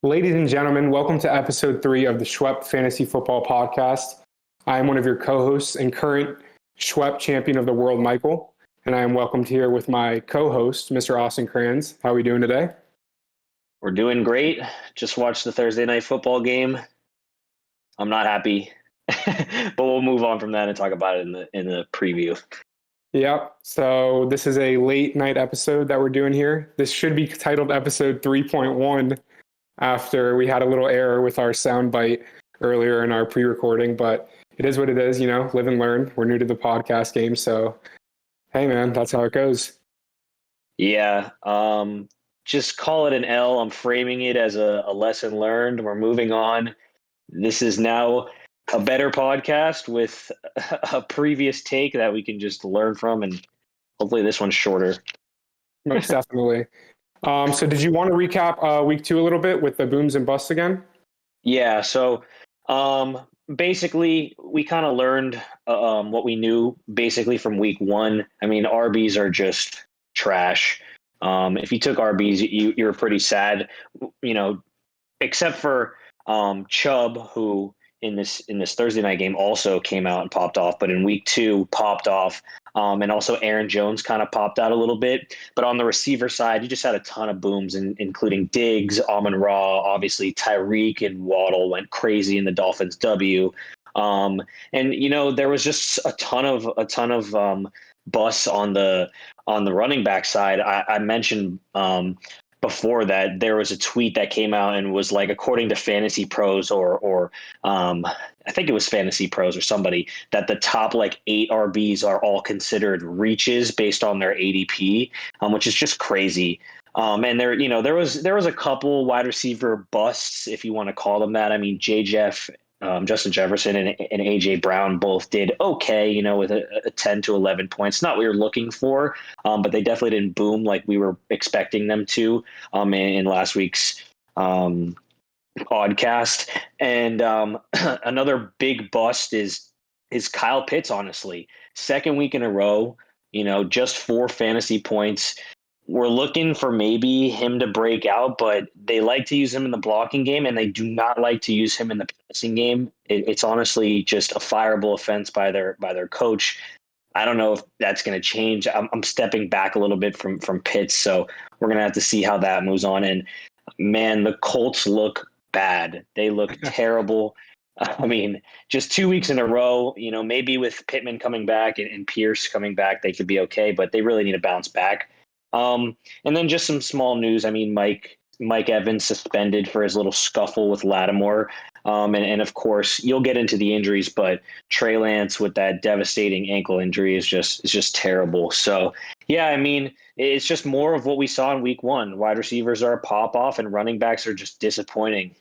Ladies and gentlemen, welcome to episode 3 of the Schwep Fantasy Football Podcast. I am one of your co-hosts and current Schwep champion of the world, Michael, and I am welcomed here with my co-host, Mr. Austin Kranz. How are we doing today? We're doing great. Just watched the Thursday night football game. I'm not happy, but we'll move on from that and talk about it in the preview. Yep. So this is a late night episode that we're doing here. This should be titled episode 3.1 after we had a little error with our soundbite earlier in our pre-recording, but it is what it is, live and learn. We're new to the podcast game, so hey man, that's how it goes. Yeah. Just call it an L. I'm framing it as a lesson learned. We're moving on. This is now a better podcast with a previous take that we can just learn from, and hopefully this one's shorter. Most definitely. So did you want to recap week 2 a little bit with the booms and busts again? Yeah. So basically, we kind of learned what we knew basically from week 1. I mean, RBs are just trash. If you took RBs, you were pretty sad, except for Chubb, who in this Thursday night game also came out and popped off, but in week 2 popped off. And also Aaron Jones kind of popped out a little bit. But on the receiver side, you just had a ton of booms, including Diggs, Amon-Ra, obviously Tyreek and Waddle went crazy in the Dolphins W. And there was just a ton of busts on the running back side. I mentioned before that there was a tweet that came out and was like, according to Fantasy Pros or I think it was Fantasy Pros or somebody, that the top 8 RBs are all considered reaches based on their ADP, which is just crazy. And there was a couple wide receiver busts, if you want to call them that. I mean, Justin Jefferson and AJ Brown both did okay, with a 10 to 11 points. Not what we were looking for, but they definitely didn't boom like we were expecting them to in last week's podcast. And another big bust is Kyle Pitts, honestly. Second week in a row, just 4 fantasy points. We're looking for maybe him to break out, but they like to use him in the blocking game, and they do not like to use him in the passing game. It's honestly just a fireable offense by their coach. I don't know if that's going to change. I'm stepping back a little bit from Pitts, so we're going to have to see how that moves on. And man, the Colts look bad. They look terrible. I mean, just 2 weeks in a row, maybe with Pittman coming back and Pierce coming back, they could be okay, but they really need to bounce back. And then just some small news. I mean, Mike Evans suspended for his little scuffle with Lattimore. And of course, you'll get into the injuries, but Trey Lance with that devastating ankle injury is just terrible. So, yeah, I mean, it's just more of what we saw in week 1. Wide receivers are a pop off and running backs are just disappointing.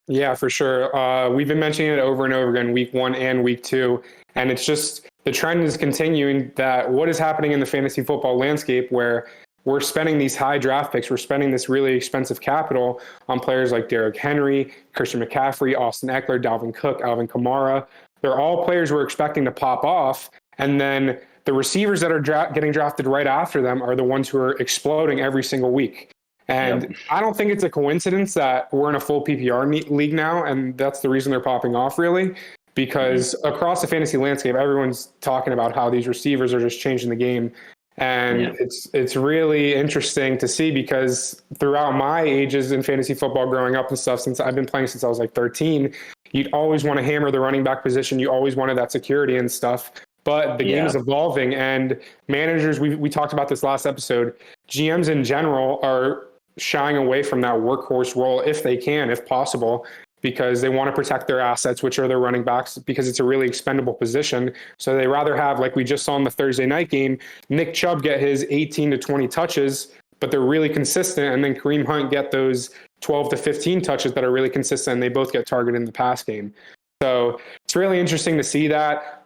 Yeah, for sure. We've been mentioning it over and over again, week 1 and week 2. And it's just the trend is continuing that what is happening in the fantasy football landscape where we're spending these high draft picks. We're spending this really expensive capital on players like Derrick Henry, Christian McCaffrey, Austin Eckler, Dalvin Cook, Alvin Kamara. They're all players we're expecting to pop off. And then the receivers that are getting drafted right after them are the ones who are exploding every single week. And yep. I don't think it's a coincidence that we're in a full PPR league now, and that's the reason they're popping off, really, because across the fantasy landscape, everyone's talking about how these receivers are just changing the game. And it's really interesting to see because throughout my ages in fantasy football growing up and stuff, since I've been playing since I was 13, you'd always want to hammer the running back position. You always wanted that security and stuff. But the game is evolving, and managers, we talked about this last episode, GMs in general are shying away from that workhorse role if they can, if possible, because they want to protect their assets, which are their running backs, because it's a really expendable position. So they rather have, like we just saw in the Thursday night game, Nick Chubb get his 18 to 20 touches, but they're really consistent, and then Kareem Hunt get those 12 to 15 touches that are really consistent, and they both get targeted in the pass game. So it's really interesting to see that.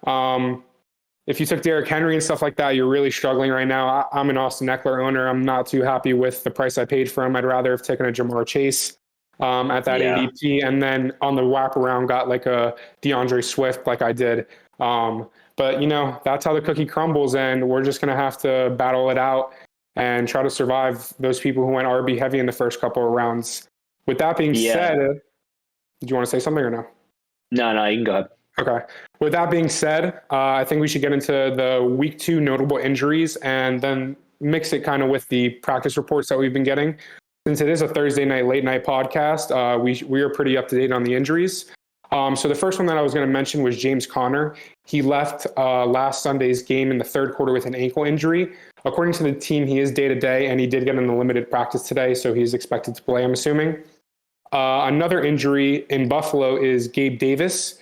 If you took Derrick Henry and stuff like that, you're really struggling right now. I'm an Austin Eckler owner. I'm not too happy with the price I paid for him. I'd rather have taken a Jamar Chase at that ADP, and then on the wraparound got like a DeAndre Swift like I did. But, that's how the cookie crumbles, and we're just going to have to battle it out and try to survive those people who went RB heavy in the first couple of rounds. With that being Yeah. said, did you want to say something or no? No, you can go ahead. Okay. With that being said, I think we should get into the week 2 notable injuries and then mix it kind of with the practice reports that we've been getting. Since it is a Thursday night, late night podcast, we are pretty up to date on the injuries. So the first one that I was going to mention was James Conner. He left last Sunday's game in the third quarter with an ankle injury. According to the team, he is day-to-day, and he did get in a limited practice today, so he's expected to play, I'm assuming. Another injury in Buffalo is Gabe Davis.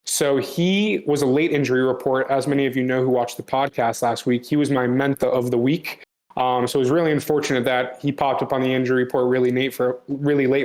So he was a late injury report. As many of you know who watched the podcast last week, he was my MENTA of the week. So it was really unfortunate that he popped up on the injury report really late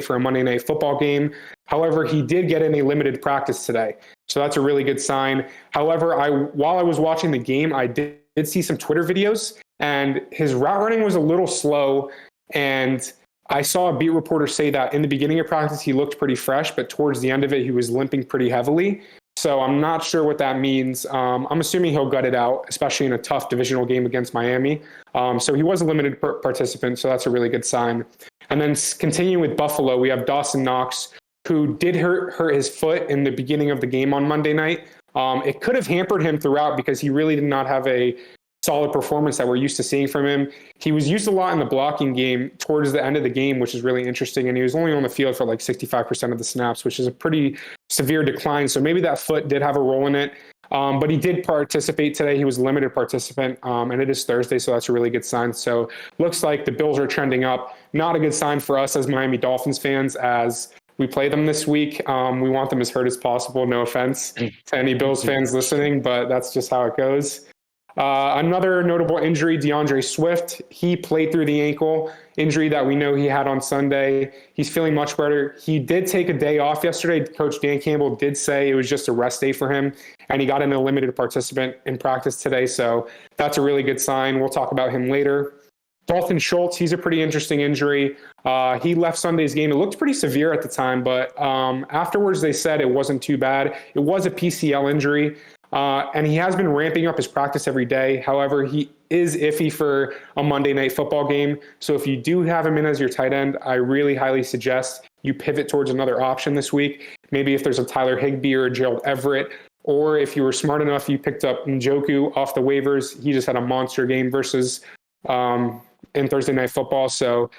for a Monday Night Football game. However, he did get in a limited practice today. So that's a really good sign. However, while I was watching the game, I did see some Twitter videos, and his route running was a little slow. And I saw a beat reporter say that in the beginning of practice, he looked pretty fresh, but towards the end of it, he was limping pretty heavily. So I'm not sure what that means. I'm assuming he'll gut it out, especially in a tough divisional game against Miami. So he was a limited participant, so that's a really good sign. And then continuing with Buffalo, we have Dawson Knox, who did hurt his foot in the beginning of the game on Monday night. It could have hampered him throughout because he really did not have a solid performance that we're used to seeing from him. He was used a lot in the blocking game towards the end of the game, which is really interesting. And he was only on the field for like 65% of the snaps, which is a pretty severe decline. So maybe that foot did have a role in it. But he did participate today. He was a limited participant, and it is Thursday, so that's a really good sign. So looks like the Bills are trending up. Not a good sign for us as Miami Dolphins fans as we play them this week. We want them as hurt as possible. No offense to any Bills fans listening, but that's just how it goes. Another notable injury, DeAndre Swift. He played through the ankle injury that we know he had on Sunday. He's feeling much better. He did take a day off yesterday. Coach Dan Campbell did say it was just a rest day for him, and he got in a limited participant in practice today. So that's a really good sign. We'll talk about him later. Dalton Schultz, he's a pretty interesting injury. He left Sunday's game. It looked pretty severe at the time, but afterwards they said it wasn't too bad. It was a PCL injury. And he has been ramping up his practice every day. However, he is iffy for a Monday Night Football game. So if you do have him in as your tight end, I really highly suggest you pivot towards another option this week. Maybe if there's a Tyler Higbee or a Gerald Everett, or if you were smart enough, you picked up Njoku off the waivers. He just had a monster game versus in Thursday Night Football. So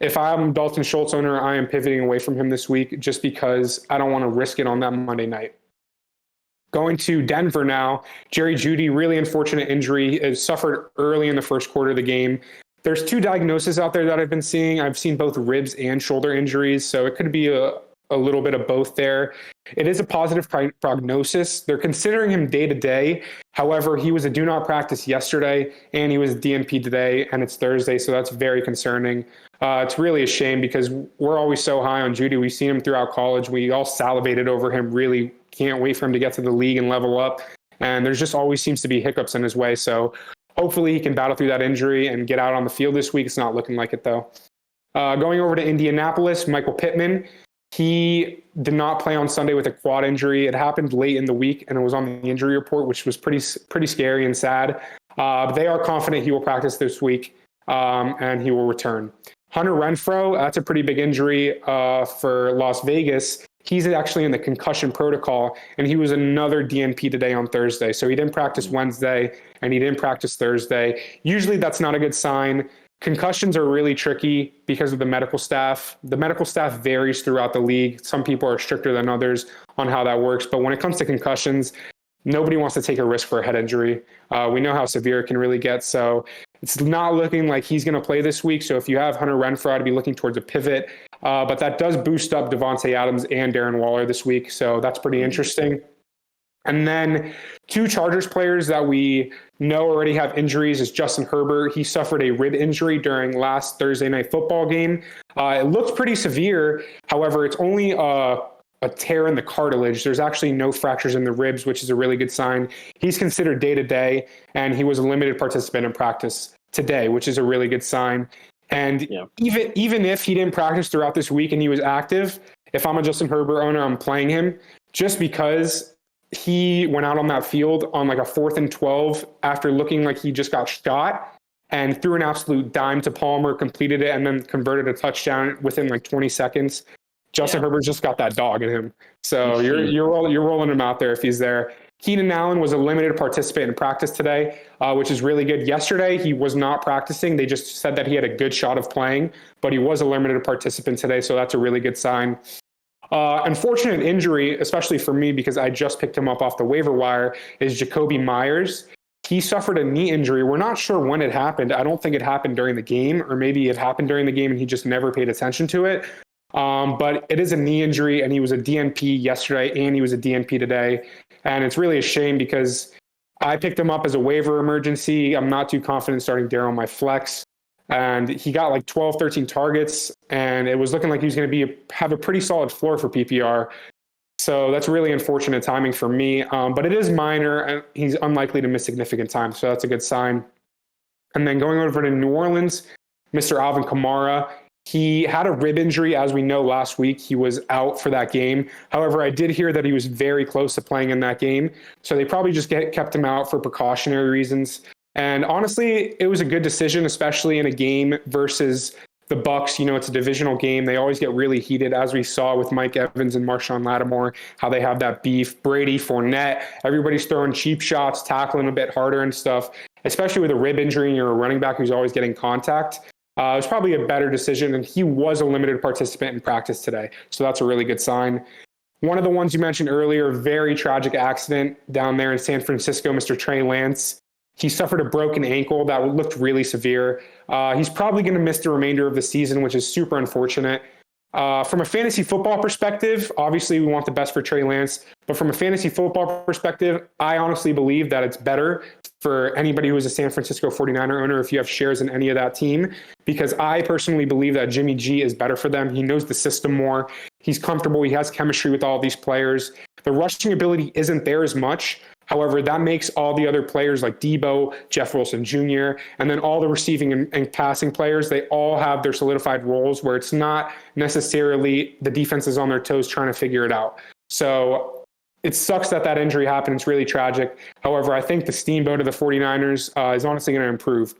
if I'm Dalton Schultz owner, I am pivoting away from him this week just because I don't want to risk it on that Monday night. Going to Denver now, Jerry Jeudy, really unfortunate injury. It suffered early in the first quarter of the game. There's 2 diagnoses out there that I've been seeing. I've seen both ribs and shoulder injuries, so it could be a little bit of both there. It is a positive prognosis. They're considering him day-to-day. However, he was a do-not practice yesterday, and he was DNP today, and it's Thursday, so that's very concerning. It's really a shame because we're always so high on Jeudy. We've seen him throughout college. We all salivated over him, really can't wait for him to get to the league and level up. And there's just always seems to be hiccups in his way. So hopefully he can battle through that injury and get out on the field this week. It's not looking like it, though. Going over to Indianapolis, Michael Pittman. He did not play on Sunday with a quad injury. It happened late in the week, and it was on the injury report, which was pretty scary and sad. But they are confident he will practice this week, and he will return. Hunter Renfrow, that's a pretty big injury for Las Vegas. He's actually in the concussion protocol, and he was another DNP today on Thursday. So he didn't practice Wednesday, and he didn't practice Thursday. Usually that's not a good sign. Concussions are really tricky because of the medical staff. The medical staff varies throughout the league. Some people are stricter than others on how that works. But when it comes to concussions, nobody wants to take a risk for a head injury. We know how severe it can really get. So it's not looking like he's going to play this week. So if you have Hunter Renfrow, I'd be looking towards a pivot. But that does boost up Devontae Adams and Darren Waller this week. So that's pretty interesting. And then 2 Chargers players that we know already have injuries is Justin Herbert. He suffered a rib injury during last Thursday Night Football game. It looks pretty severe. However, it's only a tear in the cartilage. There's actually no fractures in the ribs, which is a really good sign. He's considered day-to-day, and he was a limited participant in practice today, which is a really good sign. And even if he didn't practice throughout this week and he was active, if I'm a Justin Herbert owner, I'm playing him just because he went out on that field on like a 4th and 12 after looking like he just got shot and threw an absolute dime to Palmer, completed it, and then converted a touchdown within like 20 seconds. Justin Herbert's just got that dog in him. So you're rolling him out there if he's there. Keenan Allen was a limited participant in practice today, which is really good. Yesterday, he was not practicing. They just said that he had a good shot of playing, but he was a limited participant today, so that's a really good sign. Unfortunate injury, especially for me because I just picked him up off the waiver wire, is Jacoby Myers. He suffered a knee injury. We're not sure when it happened. I don't think it happened during the game, or maybe it happened during the game and he just never paid attention to it. But it is a knee injury, and he was a DNP yesterday and he was a DNP today. And it's really a shame because I picked him up as a waiver emergency. I'm not too confident starting Darryl on my flex. And he got like 12, 13 targets, and it was looking like he was going to have a pretty solid floor for PPR. So that's really unfortunate timing for me. But it is minor, and he's unlikely to miss significant time. So that's a good sign. And then going over to New Orleans, Mr. Alvin Kamara. He had a rib injury, as we know, last week. He was out for that game. However, I did hear that he was very close to playing in that game. So they probably just kept him out for precautionary reasons. And honestly, it was a good decision, especially in a game versus the Bucs. You know, it's a divisional game. They always get really heated, as we saw with Mike Evans and Marshawn Lattimore, how they have that beef. Brady, Fournette, everybody's throwing cheap shots, tackling a bit harder and stuff, especially with a rib injury and you're a running back who's always getting contact. It was probably a better decision, and he was a limited participant in practice today. So that's a really good sign. One of the ones you mentioned earlier, very tragic accident down there in San Francisco, Mr. Trey Lance. He suffered a broken ankle that looked really severe. He's probably going to miss the remainder of the season, which is super unfortunate. From a fantasy football perspective, obviously we want the best for Trey Lance, but from a fantasy football perspective, I honestly believe that it's better for anybody who is a San Francisco 49er owner if you have shares in any of that team, because I personally believe that Jimmy G is better for them. He knows the system more. He's comfortable. He has chemistry with all these players. The rushing ability isn't there as much. However, that makes all the other players like Debo, Jeff Wilson Jr., and then all the receiving and passing players, they all have their solidified roles where it's not necessarily the defense is on their toes trying to figure it out. So it sucks that injury happened. It's really tragic. However, I think the steamboat of the 49ers is honestly going to improve.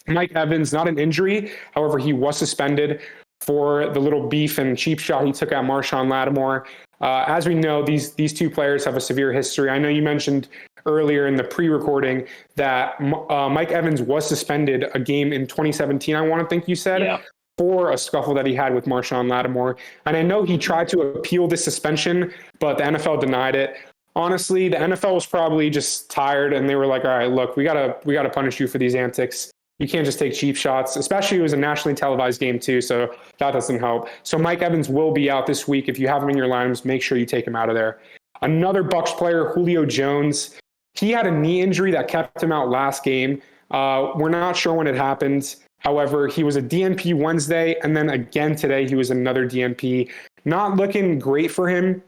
Mike Evans, not an injury. However, he was suspended for the little beef and cheap shot he took at Marshawn Lattimore. As we know, these two players have a severe history. I know you mentioned earlier in the pre-recording that Mike Evans was suspended a game in 2017, I want to think you said, for a scuffle that he had with Marshawn Lattimore. And I know he tried to appeal this suspension, but the NFL denied it. Honestly, the NFL was probably just tired, and they were like, all right, look, we gotta punish you for these antics. You can't just take cheap shots, especially it was a nationally televised game too, so that doesn't help. So Mike Evans will be out this week. If you have him in your lineups, make sure you take him out of there. Another Bucs player, Julio Jones, he had a knee injury that kept him out last game. We're not sure when it happened. However, he was a DNP Wednesday, and then again today he was another DNP. Not looking great for him.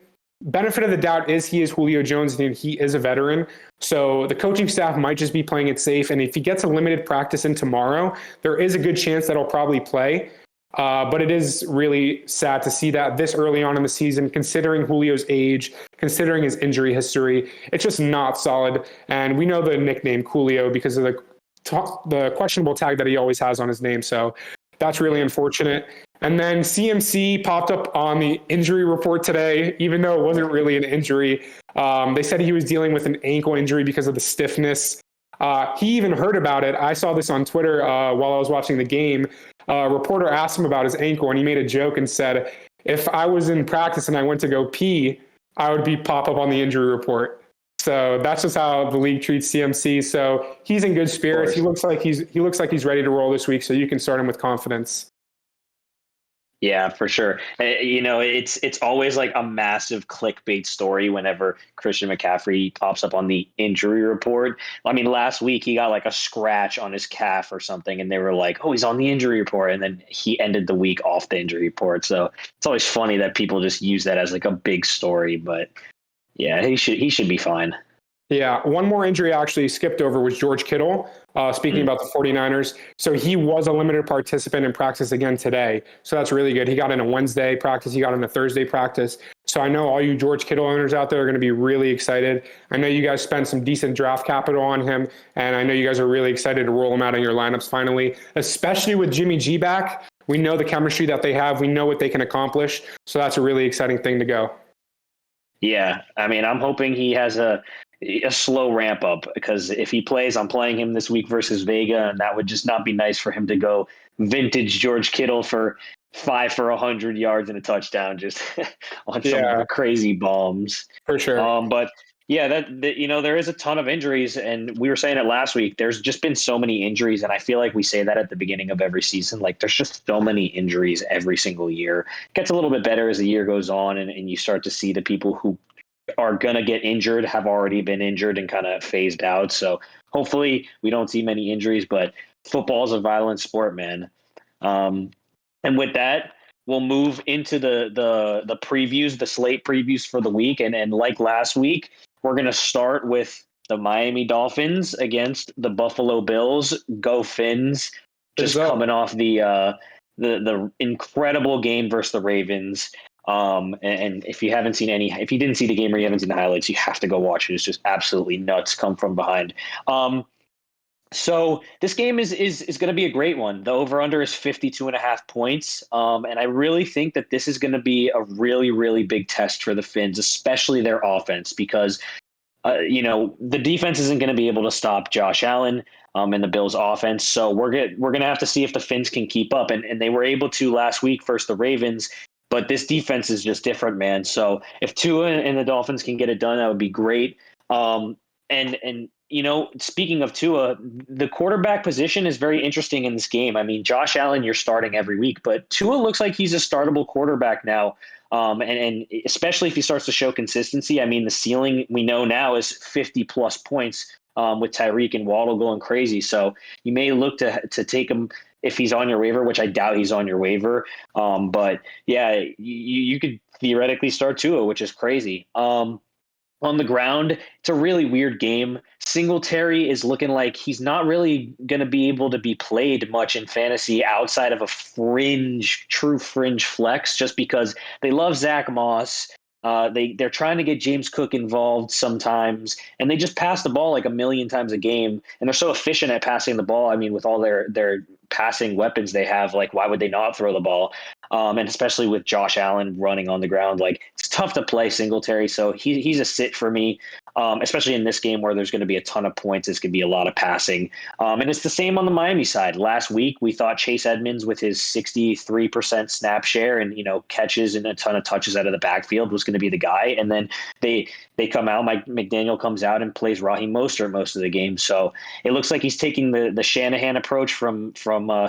Benefit of the doubt is he is Julio Jones and he is a veteran. So the coaching staff might just be playing it safe. And if he gets a limited practice in tomorrow, there is a good chance that he'll probably play. But it is really sad to see that this early on in the season, considering Julio's age, considering his injury history, it's just not solid. And we know the nickname Coolio because of the questionable tag that he always has on his name. So that's really unfortunate. And then CMC popped up on the injury report today, even though it wasn't really an injury. They said he was dealing with an ankle injury because of the stiffness. He even heard about it. I saw this on Twitter while I was watching the game. A reporter asked him about his ankle, and he made a joke and said, if I was in practice and I went to go pee, I would be pop up on the injury report. So that's just how the league treats CMC. So he's in good spirits. He looks like he's ready to roll this week, so you can start him with confidence. Yeah, for sure. You know, it's always like a massive clickbait story whenever Christian McCaffrey pops up on the injury report. I mean, last week he got like a scratch on his calf or something, and they were like, "Oh, he's on the injury report," and then he ended the week off the injury report. So it's always funny that people just use that as like a big story. But yeah, he should be fine. Yeah, one more injury I actually skipped over was George Kittle, speaking about the 49ers. So he was a limited participant in practice again today. So that's really good. He got in a Wednesday practice. He got in a Thursday practice. So I know all you George Kittle owners out there are going to be really excited. I know you guys spent some decent draft capital on him, and I know you guys are really excited to roll him out in your lineups finally, especially with Jimmy G back. We know the chemistry that they have. We know what they can accomplish. So that's a really exciting thing to go. Yeah, I mean, I'm hoping he has a slow ramp up, because if he plays, I'm playing him this week versus Vega, and that would just not be nice for him to go vintage George Kittle for 5 for 100 yards and a touchdown, just on some Yeah, crazy bombs. for sure. But yeah, there is a ton of injuries, and we were saying it last week. There's just been so many injuries, and I feel like we say that at the beginning of every season. Like, there's just so many injuries every single year. It gets a little bit better as the year goes on, and you start to see the people who are going to get injured have already been injured and kind of phased out. So hopefully we don't see many injuries, but football is a violent sport, man. And with that, we'll move into the previews, the slate previews for the week. And like last week, we're going to start with the Miami Dolphins against the Buffalo Bills. Go Fins. Just coming off the incredible game versus the Ravens. And if you didn't see the game or you haven't seen the highlights, you have to go watch it. It's just absolutely nuts, come from behind. So this game is going to be a great one. The over-under is 52.5 points. And I really think that this is going to be a really, really big test for the Fins, especially their offense, because the defense isn't going to be able to stop Josh Allen and the Bills offense. So we're going to have to see if the Fins can keep up. And they were able to last week versus the Ravens. But this defense is just different, man. So if Tua and the Dolphins can get it done, that would be great. And speaking of Tua, the quarterback position is very interesting in this game. I mean, Josh Allen, you're starting every week, but Tua looks like he's a startable quarterback now. And especially if he starts to show consistency. I mean, the ceiling we know now is 50 plus points with Tyreek and Waddle going crazy. So you may look to take him if he's on your waiver, which I doubt he's on your waiver. But yeah, you could theoretically start Tua, which is crazy. On the ground, it's a really weird game. Singletary is looking like he's not really going to be able to be played much in fantasy outside of a true fringe flex, just because they love Zach Moss. They're trying to get James Cook involved sometimes, and they just pass the ball like a million times a game, and they're so efficient at passing the ball. I mean, with all their passing weapons they have, like, why would they not throw the ball? And especially with Josh Allen running on the ground, like, it's tough to play Singletary. So he's a sit for me, especially in this game where there's going to be a ton of points. It's going to be a lot of passing. And it's the same on the Miami side. Last week, we thought Chase Edmonds with his 63% snap share and, catches and a ton of touches out of the backfield was going to be the guy. And then they come out, Mike McDaniel comes out and plays Raheem Mostert most of the game. So it looks like he's taking the Shanahan approach from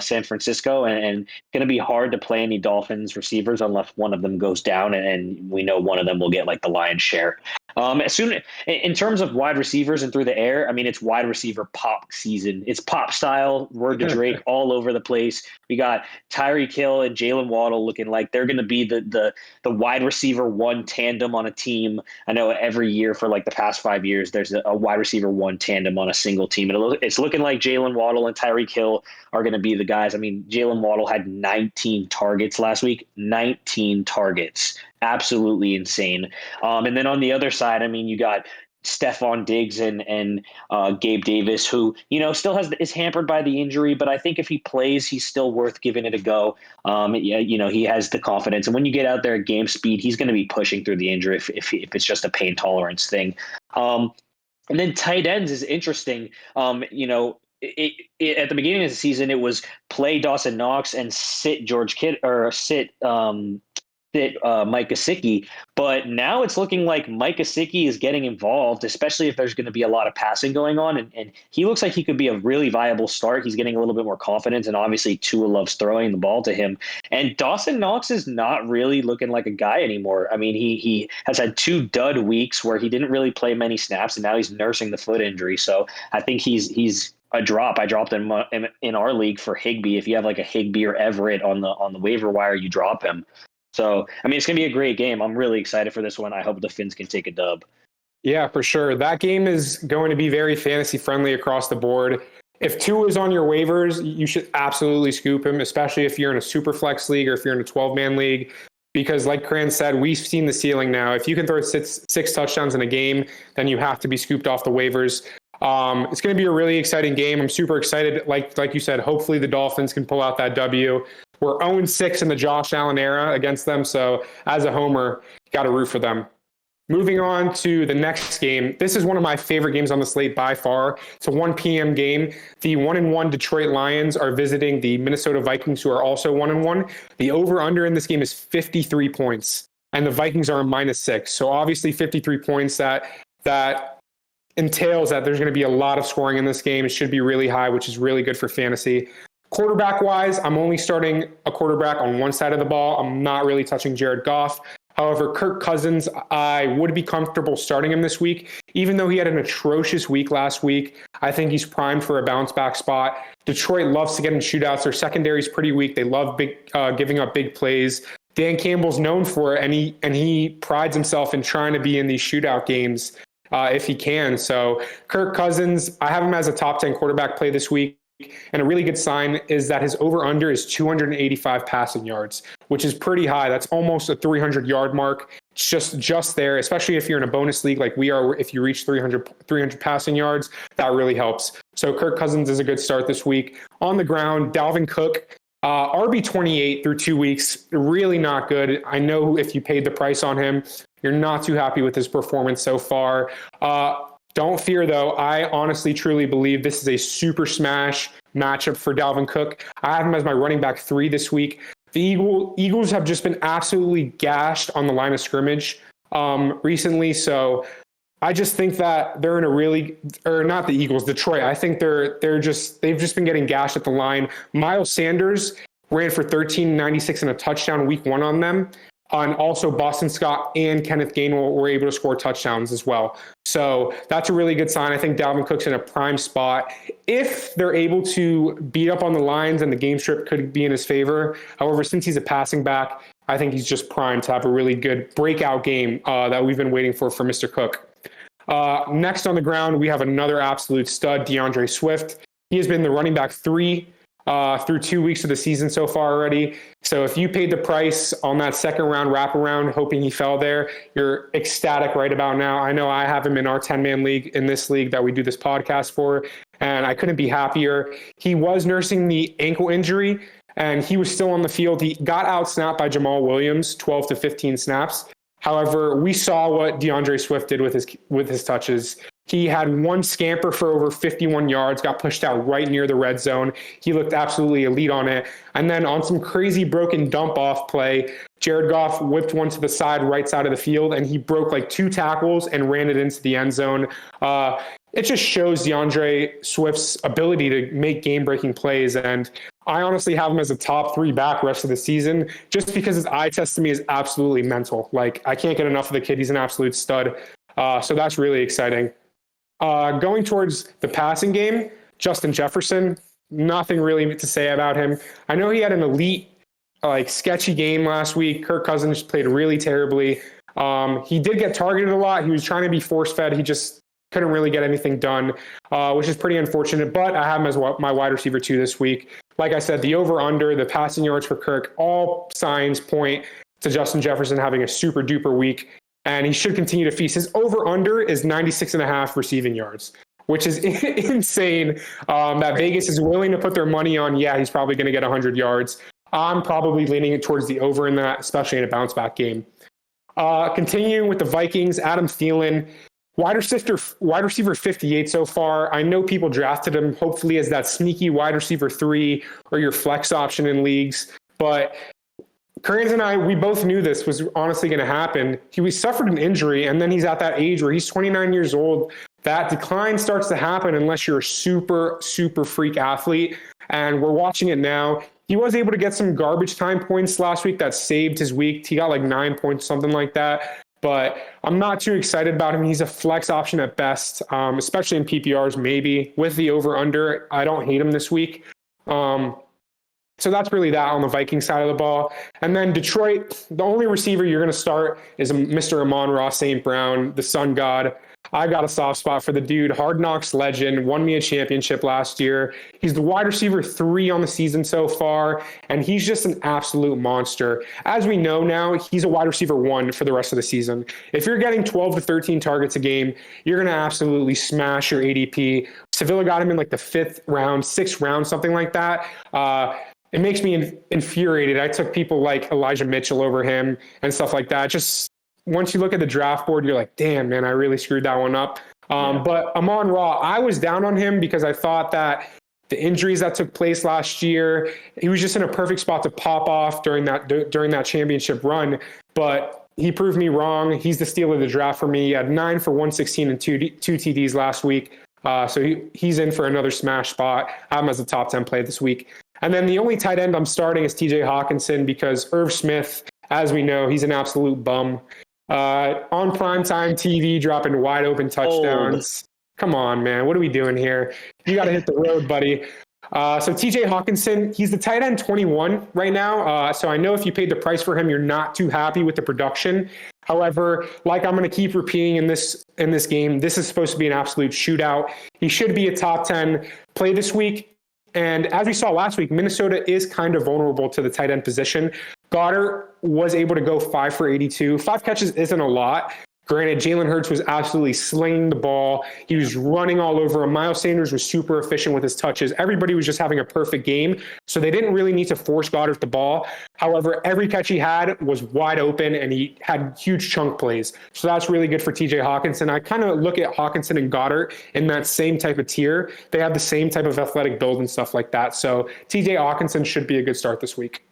San Francisco, and going to be hard to play any Dolphins receivers unless one of them goes down, and we know one of them will get like the lion's share. In terms of wide receivers and through the air, I mean, it's wide receiver pop season. It's pop style, word to Drake, all over the place. We got Tyreek Hill and Jalen Waddle looking like they're going to be the wide receiver one tandem on a team. I know every year for like the past 5 years, there's a wide receiver one tandem on a single team. And it's looking like Jalen Waddle and Tyreek Hill are going to be the guys. I mean, Jalen Waddle had 19 targets last week, 19 targets. Absolutely insane. And then on the other side, I mean, you got Stephon Diggs and Gabe Davis, who, still is hampered by the injury, but I think if he plays, he's still worth giving it a go. He has the confidence. And when you get out there at game speed, he's going to be pushing through the injury if it's just a pain tolerance thing. And then tight ends is interesting. At the beginning of the season, it was play Dawson Knox and sit Mike Gesicki, but now it's looking like Mike Gesicki is getting involved, especially if there's going to be a lot of passing going on, and he looks like he could be a really viable start. He's getting a little bit more confidence, and obviously Tua loves throwing the ball to him. And Dawson Knox is not really looking like a guy anymore. I mean, he has had 2 dud weeks where he didn't really play many snaps, and now he's nursing the foot injury. So I think he's a drop. I dropped him in our league for Higbee. If you have like a Higbee or Everett on the waiver wire, you drop him. So, I mean, it's going to be a great game. I'm really excited for this one. I hope the Fins can take a dub. Yeah, for sure. That game is going to be very fantasy friendly across the board. If Tua is on your waivers, you should absolutely scoop him, especially if you're in a super flex league or if you're in a 12-man league. Because like Cran said, we've seen the ceiling now. If you can throw six touchdowns in a game, then you have to be scooped off the waivers. It's going to be a really exciting game. I'm super excited. Like you said, hopefully the Dolphins can pull out that W. we're 0-6 in the Josh Allen era against them. So as a homer, got to root for them. Moving on to the next game. This is one of my favorite games on the slate by far. It's a 1 p.m. game. The 1-1 Detroit Lions are visiting the Minnesota Vikings, who are also 1-1. The over-under in this game is 53 points, and the Vikings are a -6. So obviously 53 points, that entails that there's going to be a lot of scoring in this game. It should be really high, which is really good for fantasy. Quarterback-wise, I'm only starting a quarterback on one side of the ball. I'm not really touching Jared Goff. However, Kirk Cousins, I would be comfortable starting him this week. Even though he had an atrocious week last week, I think he's primed for a bounce-back spot. Detroit loves to get in shootouts. Their secondary is pretty weak. They love giving up big plays. Dan Campbell's known for it, and he prides himself in trying to be in these shootout games if he can. So Kirk Cousins, I have him as a top 10 quarterback play this week. And a really good sign is that his over-under is 285 passing yards, which is pretty high. That's almost a 300-yard mark. It's just there, especially if you're in a bonus league like we are. If you reach 300 passing yards, that really helps. So Kirk Cousins is a good start this week. On the ground, Dalvin Cook, RB28 through 2 weeks, really not good. I know if you paid the price on him, you're not too happy with his performance so far. Don't fear, though. I honestly, truly believe this is a super smash matchup for Dalvin Cook. I have him as my running back 3 this week. The Eagles have just been absolutely gashed on the line of scrimmage recently. So I just think that they're in a really, or not the Eagles, Detroit. I think they've just been getting gashed at the line. Miles Sanders ran for 1396 and a touchdown week 1 on them. And also Boston Scott and Kenneth Gainwell were able to score touchdowns as well. So that's a really good sign. I think Dalvin Cook's in a prime spot. If they're able to beat up on the Lions, and the game script could be in his favor. However, since he's a passing back, I think he's just primed to have a really good breakout game that we've been waiting for Mr. Cook. Next on the ground, we have another absolute stud, DeAndre Swift. He has been the running back 3 through 2 weeks of the season so far already. So if you paid the price on that second round wraparound, hoping he fell there, you're ecstatic right about now. I know I have him in our 10-man league, in this league that we do this podcast for, and I couldn't be happier. He was nursing the ankle injury, and he was still on the field. He got out-snapped by Jamal Williams, 12 to 15 snaps. However, we saw what DeAndre Swift did with his touches. He had one scamper for over 51 yards, got pushed out right near the red zone. He looked absolutely elite on it. And then on some crazy broken dump-off play, Jared Goff whipped one to the right side of the field, and he broke like 2 tackles and ran it into the end zone. It just shows DeAndre Swift's ability to make game-breaking plays. And I honestly have him as a top 3 back rest of the season, just because his eye test to me is absolutely mental. Like, I can't get enough of the kid. He's an absolute stud. So that's really exciting. Going towards the passing game, Justin Jefferson, nothing really to say about him. I know he had an elite, sketchy game last week. Kirk Cousins played really terribly. He did get targeted a lot. He was trying to be force-fed. He just couldn't really get anything done, which is pretty unfortunate. But I have him as my wide receiver 2 this week. Like I said, the over-under, the passing yards for Kirk, all signs point to Justin Jefferson having a super-duper week. And he should continue to feast. His over-under is 96.5 receiving yards, which is insane. That Vegas is willing to put their money on, he's probably going to get 100 yards. I'm probably leaning towards the over in that, especially in a bounce-back game. Continuing with the Vikings, Adam Thielen, wide receiver 58 so far. I know people drafted him hopefully as that sneaky wide receiver 3 or your flex option in leagues, but Currens and I, we both knew this was honestly going to happen. He suffered an injury, and then he's at that age where he's 29 years old. That decline starts to happen unless you're a super, super freak athlete, and we're watching it now. He was able to get some garbage time points last week that saved his week. He got like 9 points, something like that. But I'm not too excited about him. He's a flex option at best, especially in PPRs, maybe. With the over-under, I don't hate him this week. So that's really that on the Viking side of the ball. And then Detroit, the only receiver you're going to start is Mr. Amon-Ra St. Brown, the sun god. I got a soft spot for the dude. Hard Knocks legend, won me a championship last year. He's the wide receiver 3 on the season so far, and he's just an absolute monster. As we know now, he's a wide receiver 1 for the rest of the season. If you're getting 12 to 13 targets a game, you're going to absolutely smash your ADP. Sevilla got him in like the 5th round, 6th round, something like that. it makes me infuriated. I took people like Elijah Mitchell over him and stuff like that. Just once you look at the draft board, you're like, damn, man, I really screwed that one up. But Amon-Ra, I was down on him because I thought that the injuries that took place last year, he was just in a perfect spot to pop off during that championship run. But he proved me wrong. He's the steal of the draft for me. He had 9 for 116 and two TDs last week. So he's in for another smash spot. I have him as a top 10 play this week. And then the only tight end I'm starting is TJ Hawkinson because Irv Smith, as we know, he's an absolute bum. On primetime TV, dropping wide open touchdowns. Come on, man. What are we doing here? You got to hit the road, buddy. So TJ Hawkinson, he's the tight end 21 right now. So I know if you paid the price for him, you're not too happy with the production. However, like I'm going to keep repeating in this game, this is supposed to be an absolute shootout. He should be a top 10 play this week. And as we saw last week, Minnesota is kind of vulnerable to the tight end position. Goddard was able to go 5 for 82. 5 catches isn't a lot. Granted, Jalen Hurts was absolutely slinging the ball. He was running all over him. Miles Sanders was super efficient with his touches. Everybody was just having a perfect game. So they didn't really need to force Goddard the ball. However, every catch he had was wide open and he had huge chunk plays. So that's really good for TJ Hawkinson. I kind of look at Hawkinson and Goddard in that same type of tier. They have the same type of athletic build and stuff like that. So TJ Hawkinson should be a good start this week.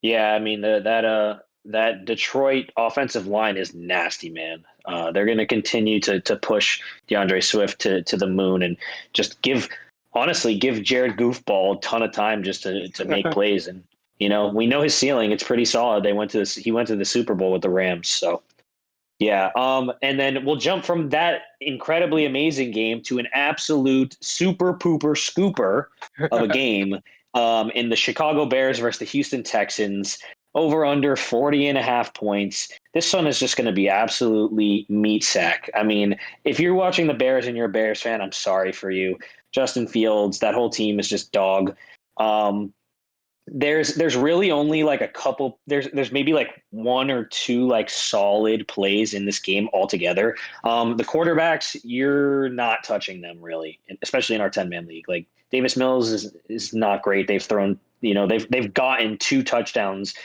Yeah, I mean, that Detroit offensive line is nasty, man. They're going to continue to push DeAndre Swift to the moon and just give Jared Goofball a ton of time just to make plays. And, we know his ceiling. It's pretty solid. He went to the Super Bowl with the Rams. So, yeah. And then we'll jump from that incredibly amazing game to an absolute super pooper scooper of a game in the Chicago Bears versus the Houston Texans. Over under 40.5 points. This one is just going to be absolutely meat sack. I mean, if you're watching the Bears and you're a Bears fan, I'm sorry for you. Justin Fields, that whole team is just dog. There's really only like a couple. There's maybe like 1 or 2 like solid plays in this game altogether. The quarterbacks, you're not touching them really, especially in our 10-man league. Like Davis Mills is not great. They've thrown, they've gotten 2 touchdowns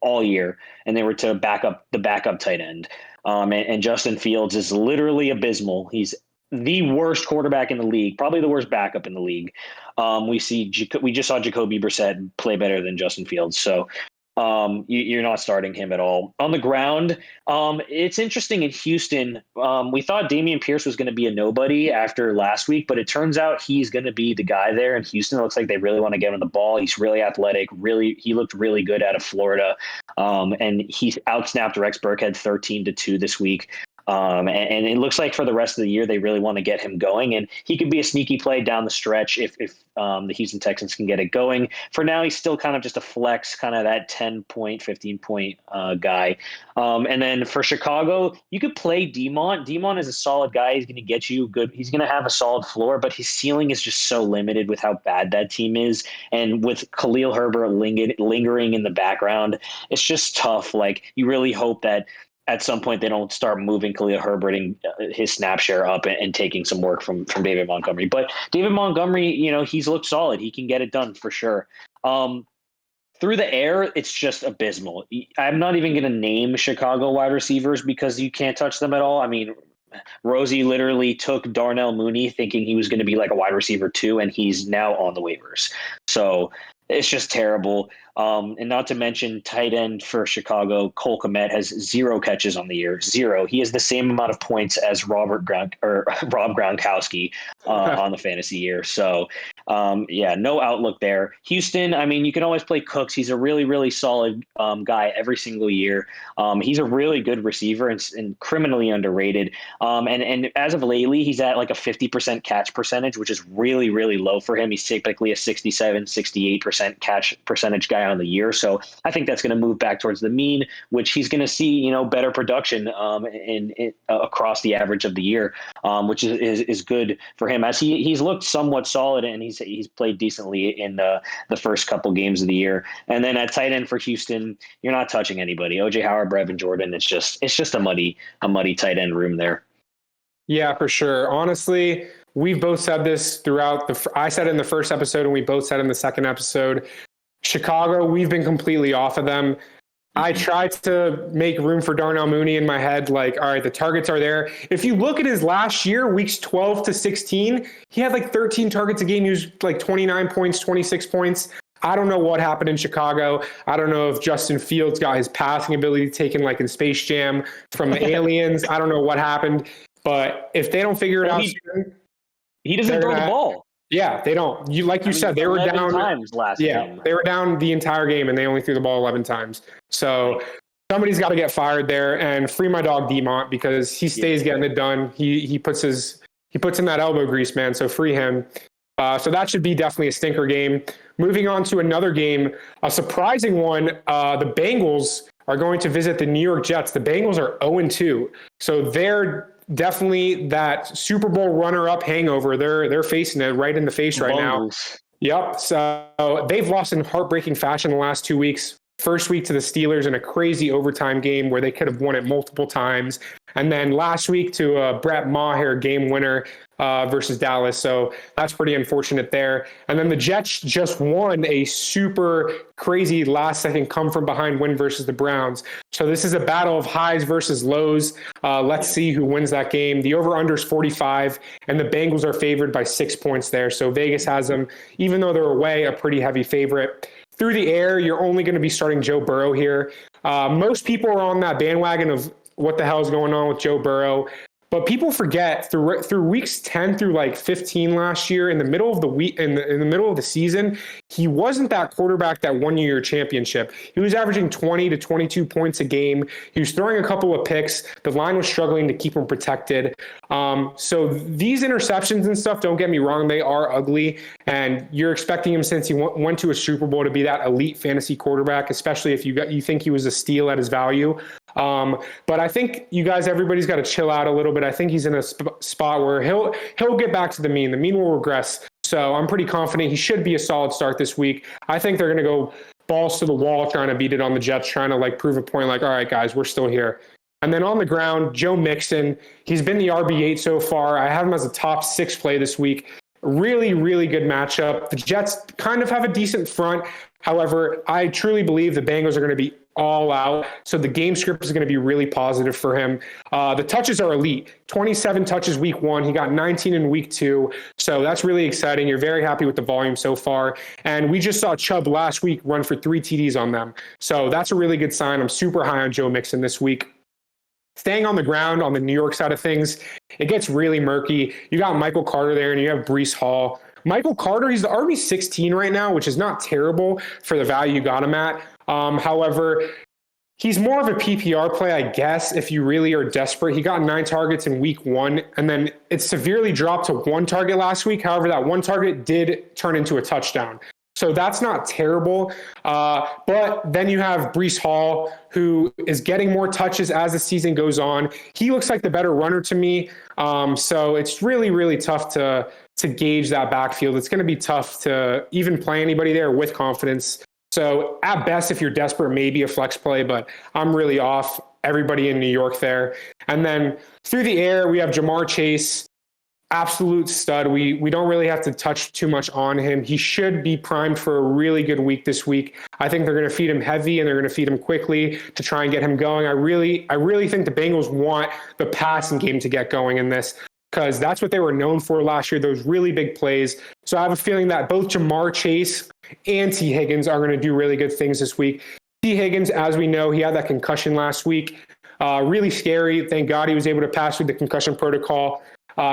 all year, and they were to the backup tight end. And Justin Fields is literally abysmal. He's the worst quarterback in the league, probably the worst backup in the league. We just saw Jacoby Brissett play better than Justin Fields. So you're not starting him at all. On the ground, it's interesting in Houston. We thought Dameon Pierce was going to be a nobody after last week, but it turns out he's going to be the guy there in Houston. It looks like they really want to get him the ball. He's really athletic. He looked really good out of Florida. And he outsnapped Rex Burkhead 13-2 this week. And it looks like for the rest of the year, they really want to get him going, and he could be a sneaky play down the stretch if the Houston Texans can get it going. For now, he's still kind of just a flex, kind of that 10-point, 15-point guy. And then for Chicago, you could play Demont. Demont is a solid guy. He's going to get you good. He's going to have a solid floor, but his ceiling is just so limited with how bad that team is. And with Khalil Herbert lingering in the background, it's just tough. Like, you really hope that at some point they don't start moving Khalil Herbert and his snap share up and taking some work from David Montgomery. But David Montgomery, he's looked solid. He can get it done for sure. Through the air, it's just abysmal. I'm not even going to name Chicago wide receivers because you can't touch them at all. I mean, Rosie literally took Darnell Mooney thinking he was going to be like a wide receiver too, and he's now on the waivers. So it's just terrible. And not to mention tight end for Chicago, Cole Kmet has 0 catches on the year. 0. He has the same amount of points as Rob Gronkowski on the fantasy year. So, no outlook there. Houston, I mean, you can always play Cooks. He's a really, really solid guy every single year. He's a really good receiver and criminally underrated. And as of lately, he's at like a 50% catch percentage, which is really, really low for him. He's typically a 67, 68% catch percentage guy on the year. So I think that's going to move back towards the mean, which he's going to see, better production across the average of the year, which is good for him as he's looked somewhat solid and he's played decently in the first couple games of the year. And then at tight end for Houston, you're not touching anybody. OJ Howard, Brevin Jordan. It's just a muddy tight end room there. Yeah, for sure. Honestly, we've both said this throughout I said it in the first episode and we both said it in the second episode. Chicago, we've been completely off of them. I tried to make room for Darnell Mooney in my head. Like, all right, the targets are there. If you look at his last year, weeks 12 to 16, he had like 13 targets a game. He was like 29 points, 26 points. I don't know what happened in Chicago. I don't know if Justin Fields got his passing ability taken like in Space Jam from the aliens. I don't know what happened. But if they don't figure it out soon, he doesn't throw the ball. Yeah, they don't. You said, they were down times last game. They were down the entire game, and they only threw the ball 11 times. So somebody's got to get fired there, and free my dog Demont, because he stays getting it done. He puts in that elbow grease, man. So free him. So that should be definitely a stinker game. Moving on to another game, a surprising one. The Bengals are going to visit the New York Jets. The Bengals are 0-2, so they're definitely that Super Bowl runner-up hangover. They're facing it right in the face right now. Yep. So they've lost in heartbreaking fashion the last 2 weeks. First week to the Steelers in a crazy overtime game where they could have won it multiple times. And then last week to a Brett Maher game winner versus Dallas. So that's pretty unfortunate there. And then the Jets just won a super crazy last-second come-from-behind win versus the Browns. So this is a battle of highs versus lows. Let's see who wins that game. The over-under is 45, and the Bengals are favored by 6 points there. So Vegas has them, even though they're away, a pretty heavy favorite. Through the air, you're only going to be starting Joe Burrow here. Most people are on that bandwagon of what the hell is going on with Joe Burrow. But people forget through weeks 10 through like 15 last year, in the middle of the week, in the middle of the season, he wasn't that quarterback that won you your championship. He was averaging 20 to 22 points a game. He was throwing a couple of picks. The line was struggling to keep him protected. So these interceptions and stuff, don't get me wrong, they are ugly. And you're expecting him, since he went to a Super Bowl, to be that elite fantasy quarterback, especially if you think he was a steal at his value. But I think everybody's got to chill out a little bit. I think he's in a spot where he'll get back to the mean. The mean will regress. So I'm pretty confident he should be a solid start this week. I think they're going to go balls to the wall, trying to beat it on the Jets, trying to like prove a point, like, all right, guys, we're still here. And then on the ground, Joe Mixon, he's been the RB8 so far. I have him as a top 6 play this week. Really, really good matchup. The Jets kind of have a decent front. However, I truly believe the Bengals are going to be all out. So the game script is going to be really positive for him. The touches are elite. 27 touches week 1. He got 19 in week 2. So that's really exciting. You're very happy with the volume so far. And we just saw Chubb last week run for 3 TDs on them. So that's a really good sign. I'm super high on Joe Mixon this week. Staying on the ground on the New York side of things, it gets really murky. You got Michael Carter there, and you have Breece Hall. Michael Carter, he's the RB16 right now, which is not terrible for the value you got him at. However, he's more of a PPR play, I guess, if you really are desperate. He got 9 targets in week 1, and then it severely dropped to 1 target last week. However, that 1 target did turn into a touchdown. So that's not terrible. But then you have Breece Hall, who is getting more touches as the season goes on. He looks like the better runner to me. So it's really, really tough to gauge that backfield. It's going to be tough to even play anybody there with confidence. So at best, if you're desperate, maybe a flex play, but I'm really off everybody in New York there. And then through the air, we have Jamar Chase. Absolute stud. We don't really have to touch too much on him. He should be primed for a really good week this week. I think they're going to feed him heavy, and they're going to feed him quickly to try and get him going. I really think the Bengals want the passing game to get going in this, because that's what they were known for last year, those really big plays. So I have a feeling that both Jamar Chase and T. Higgins are going to do really good things this week. T. Higgins, as we know, he had that concussion last week. Really scary. Thank God he was able to pass through the concussion protocol.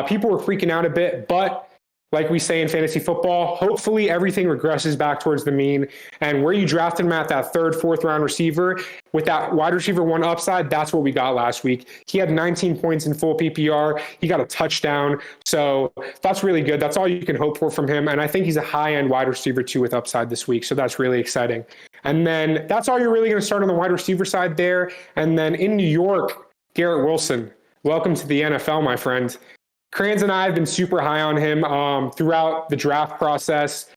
People were freaking out a bit, but like we say in fantasy football, hopefully everything regresses back towards the mean. And where you drafted him at that 3rd, 4th round receiver with that wide receiver 1 upside, that's what we got last week. He had 19 points in full PPR. He got a touchdown. So that's really good. That's all you can hope for from him. And I think he's a high-end wide receiver 2 with upside this week. So that's really exciting. And then that's all you're really going to start on the wide receiver side there. And then in New York, Garrett Wilson. Welcome to the NFL, my friend. Kranz and I have been super high on him throughout the draft process,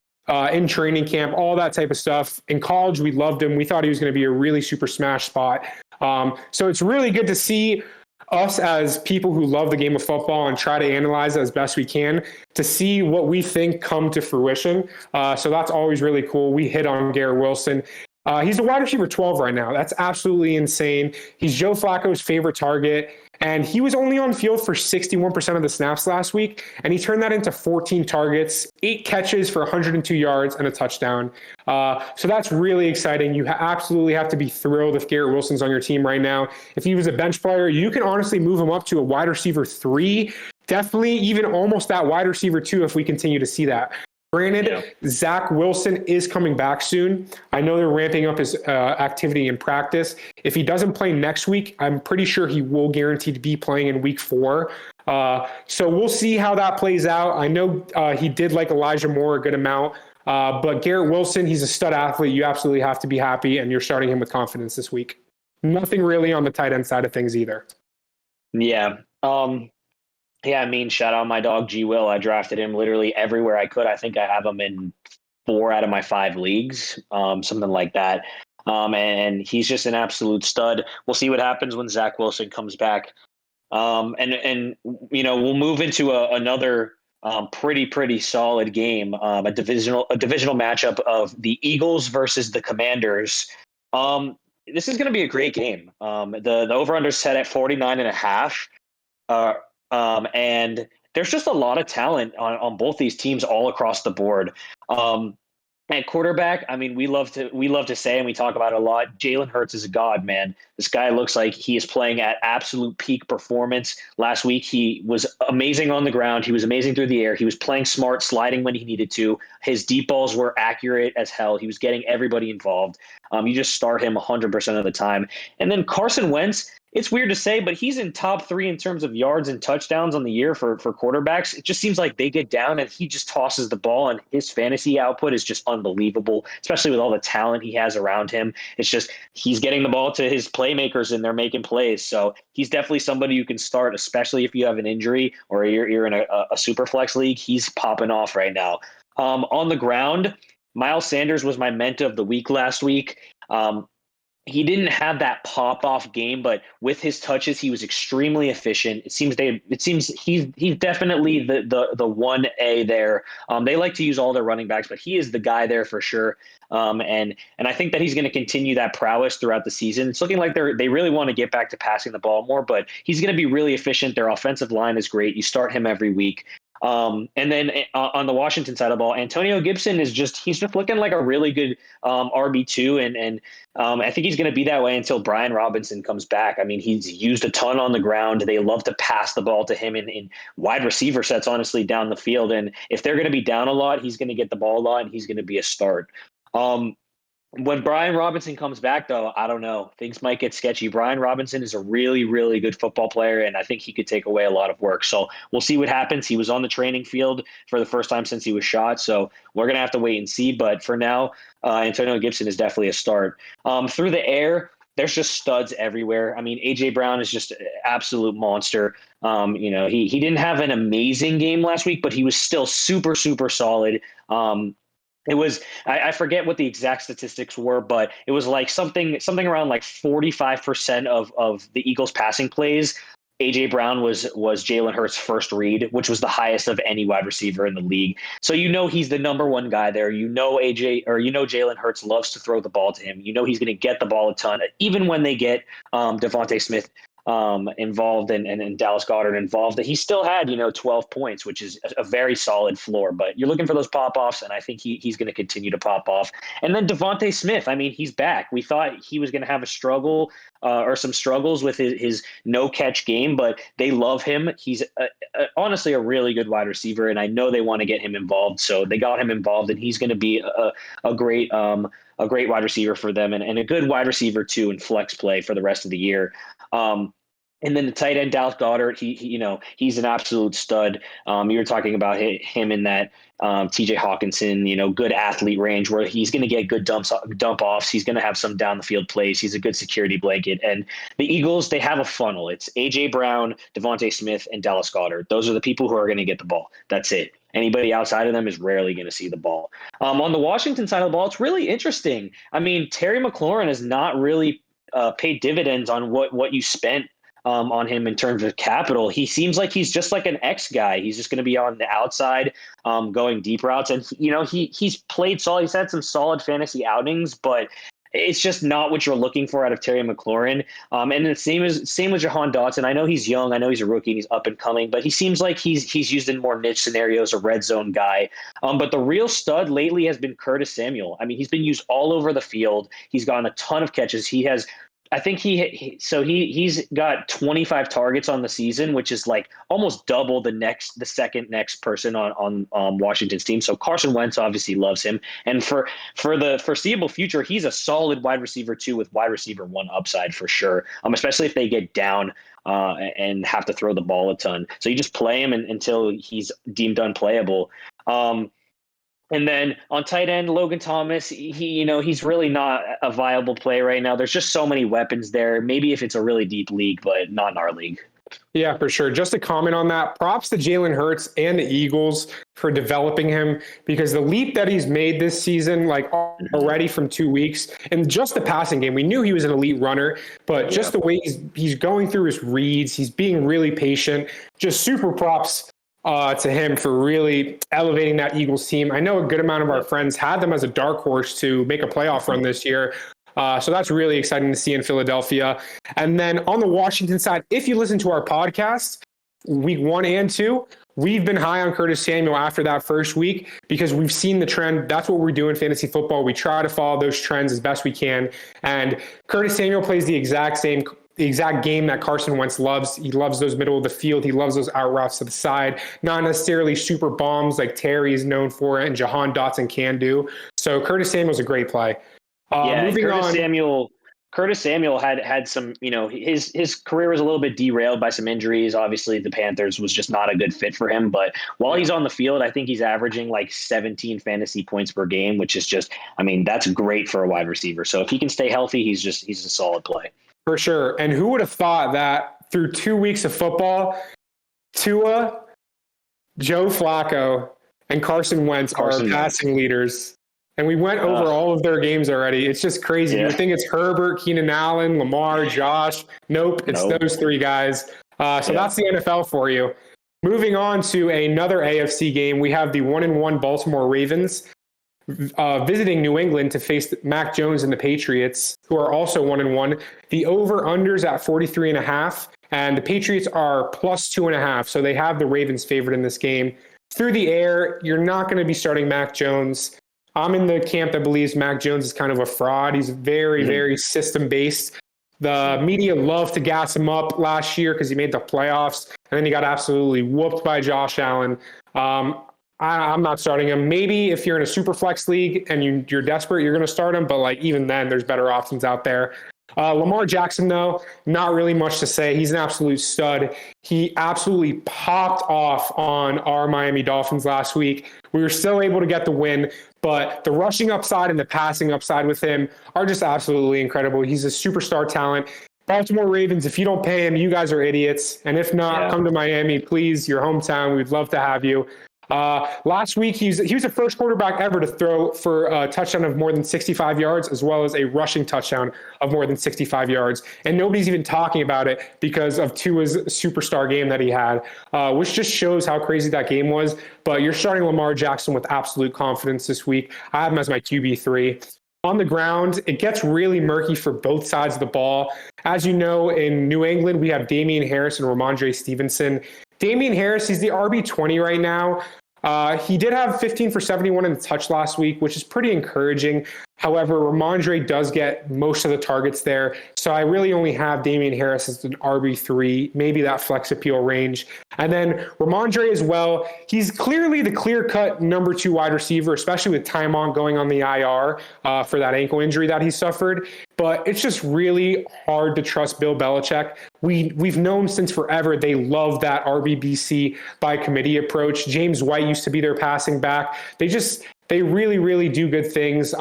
in training camp, all that type of stuff. In college, we loved him. We thought he was going to be a really super smash spot. So it's really good to see us as people who love the game of football and try to analyze it as best we can to see what we think come to fruition. So that's always really cool. We hit on Garrett Wilson. He's a wide receiver 12 right now. That's absolutely insane. He's Joe Flacco's favorite target, and he was only on field for 61% of the snaps last week, and he turned that into 14 targets, 8 catches for 102 yards, and a touchdown. So that's really exciting. You absolutely have to be thrilled if Garrett Wilson's on your team right now. If he was a bench player, you can honestly move him up to a wide receiver 3, definitely even almost that wide receiver 2 if we continue to see that. Granted, Zach Wilson is coming back soon. I know they're ramping up his activity in practice. If he doesn't play next week, I'm pretty sure he will guarantee to be playing in week 4. So we'll see how that plays out. I know he did like Elijah Moore a good amount, but Garrett Wilson, he's a stud athlete. You absolutely have to be happy, and you're starting him with confidence this week. Nothing really on the tight end side of things either. Yeah. Yeah, I mean, shout out my dog G Will. I drafted him literally everywhere I could. I think I have him in 4 out of my 5 leagues, something like that. And he's just an absolute stud. We'll see what happens when Zach Wilson comes back. And we'll move into another pretty solid game, a divisional matchup of the Eagles versus the Commanders. This is going to be a great game. The over-under set at 49.5. And there's just a lot of talent on both these teams all across the board. At quarterback, I mean, we love to say, and we talk about it a lot, Jalen Hurts is a god, man. This guy looks like he is playing at absolute peak performance. Last week, he was amazing on the ground. He was amazing through the air. He was playing smart, sliding when he needed to. His deep balls were accurate as hell. He was getting everybody involved. You just start him 100% of the time. And then Carson Wentz, it's weird to say, but he's in top 3 in terms of yards and touchdowns on the year for quarterbacks. It just seems like they get down and he just tosses the ball, and his fantasy output is just unbelievable, especially with all the talent he has around him. It's just he's getting the ball to his playmakers and they're making plays. So he's definitely somebody you can start, especially if you have an injury or you're in a super flex league. He's popping off right now. On the ground, Miles Sanders was my MENTA of the week last week. He didn't have that pop-off game, but with his touches, he was extremely efficient. It seems he's definitely the 1A there. They like to use all their running backs, but he is the guy there for sure. And I think that he's going to continue that prowess throughout the season. It's looking like they really want to get back to passing the ball more, but he's going to be really efficient. Their offensive line is great. You start him every week. And then on the Washington side of the ball, Antonio Gibson he's just looking like a really good RB2, and I think he's going to be that way until Brian Robinson comes back. I mean, he's used a ton on the ground. They love to pass the ball to him in wide receiver sets, honestly, down the field. And if they're going to be down a lot, he's going to get the ball a lot, and he's going to be a start. When Brian Robinson comes back, though, I don't know. Things might get sketchy. Brian Robinson is a really, really good football player, and I think he could take away a lot of work. So we'll see what happens. He was on the training field for the first time since he was shot, so we're going to have to wait and see. But for now, Antonio Gibson is definitely a start. Through the air, there's just studs everywhere. I mean, A.J. Brown is just an absolute monster. He didn't have an amazing game last week, but he was still super, super solid. It was, I forget what the exact statistics were, but it was like something around like 45% of the Eagles passing plays. A.J. Brown was Jalen Hurts' first read, which was the highest of any wide receiver in the league. So he's the number one guy there. Jalen Hurts loves to throw the ball to him. He's going to get the ball a ton, even when they get Devontae Smith involved and Dallas Goedert involved, that he still had 12 points, which is a very solid floor. But you're looking for those pop-offs, and I think he's going to continue to pop off. And then Devontae Smith, I mean, he's back. We thought he was going to have a struggle or some struggles with his no catch game, but they love him. He's honestly a really good wide receiver, and I know they want to get him involved, so they got him involved, and he's going to be a great wide receiver for them, and a good wide receiver too in flex play for the rest of the year. And then the tight end, Dallas Goedert, he's an absolute stud. You were talking about him in that TJ Hawkinson, good athlete range where he's going to get good dump offs. He's going to have some down the field plays. He's a good security blanket. And the Eagles, they have a funnel. It's A.J. Brown, Devontae Smith, and Dallas Goedert. Those are the people who are going to get the ball. That's it. Anybody outside of them is rarely going to see the ball. On the Washington side of the ball, it's really interesting. I mean, Terry McLaurin has not really paid dividends on what you spent on him in terms of capital. He seems like he's just like an X guy. He's just going to be on the outside, going deep routes. And, he's played solid. He's had some solid fantasy outings, but it's just not what you're looking for out of Terry McLaurin. And the same with Jahan Dotson. I know he's young. I know he's a rookie and he's up and coming, but he seems like he's used in more niche scenarios, a red zone guy. But the real stud lately has been Curtis Samuel. I mean, he's been used all over the field. He's gotten a ton of catches. I think he's got 25 targets on the season, which is like almost double the second next person on Washington's team. So Carson Wentz obviously loves him, and for the foreseeable future, he's a solid wide receiver too, with wide receiver one upside for sure. Especially if they get down and have to throw the ball a ton. So you just play him until he's deemed unplayable. And then on tight end, Logan Thomas, he's really not a viable play right now. There's just so many weapons there. Maybe if it's a really deep league, but not in our league. Yeah, for sure. Just to comment on that, props to Jalen Hurts and the Eagles for developing him, because the leap that he's made this season, like already from 2 weeks, and just the passing game, we knew he was an elite runner, but just the way he's going through his reads, he's being really patient. Just super props to him for really elevating that Eagles team. I know a good amount of our friends had them as a dark horse to make a playoff run this year. So that's really exciting to see in Philadelphia. And then on the Washington side, if you listen to our podcast, week 1 and 2, we've been high on Curtis Samuel after that first week because we've seen the trend. That's what we do in fantasy football. We try to follow those trends as best we can. And Curtis Samuel plays the exact game that Carson Wentz loves. He loves those middle of the field. He loves those out routes to the side, not necessarily super bombs like Terry is known for and Jahan Dotson can do. So Curtis Samuel's a great play. Curtis Samuel had some, his career was a little bit derailed by some injuries. Obviously the Panthers was just not a good fit for him, but while he's on the field, I think he's averaging like 17 fantasy points per game, which is just, that's great for a wide receiver. So if he can stay healthy, he's a solid play. For sure. And who would have thought that through 2 weeks of football, Tua, Joe Flacco, and Carson Wentz are passing leaders. And we went over all of their games already. It's just crazy. You would think it's Herbert, Keenan Allen, Lamar, Josh. Nope, it's those three guys. That's the NFL for you. Moving on to another AFC game, we have the 1-1 Baltimore Ravens visiting New England to face Mac Jones and the Patriots, who are also 1-1. The over-unders at 43.5, and the Patriots are plus 2.5, so they have the Ravens favored in this game. Through the air, you're not going to be starting Mac Jones. I'm in the camp that believes Mac Jones is kind of a fraud. He's very, very system-based. The media loved to gas him up last year because he made the playoffs, and then he got absolutely whooped by Josh Allen. I'm not starting him. Maybe if you're in a super flex league and you're desperate, you're going to start him. But even then, there's better options out there. Lamar Jackson, though, not really much to say. He's an absolute stud. He absolutely popped off on our Miami Dolphins last week. We were still able to get the win, but the rushing upside and the passing upside with him are just absolutely incredible. He's a superstar talent. Baltimore Ravens, if you don't pay him, you guys are idiots. And if not, come to Miami, please, your hometown. We'd love to have you. Last week, he was the first quarterback ever to throw for a touchdown of more than 65 yards, as well as a rushing touchdown of more than 65 yards. And nobody's even talking about it because of Tua's superstar game that he had, which just shows how crazy that game was. But you're starting Lamar Jackson with absolute confidence this week. I have him as my QB3. On the ground, it gets really murky for both sides of the ball. As you know, in New England, we have Damian Harris and Ramondre Stevenson. Damian Harris, he's the RB20 right now. He did have 15 for 71 in the touch last week, which is pretty encouraging. However, Ramondre does get most of the targets there. So I really only have Damian Harris as an RB3, maybe that flex appeal range. And then Ramondre as well. He's clearly the clear-cut number 2 wide receiver, especially with Tymon going on the IR for that ankle injury that he suffered. But it's just really hard to trust Bill Belichick. We've known since forever they love that RBBC by committee approach. James White used to be their passing back. They really, really do good things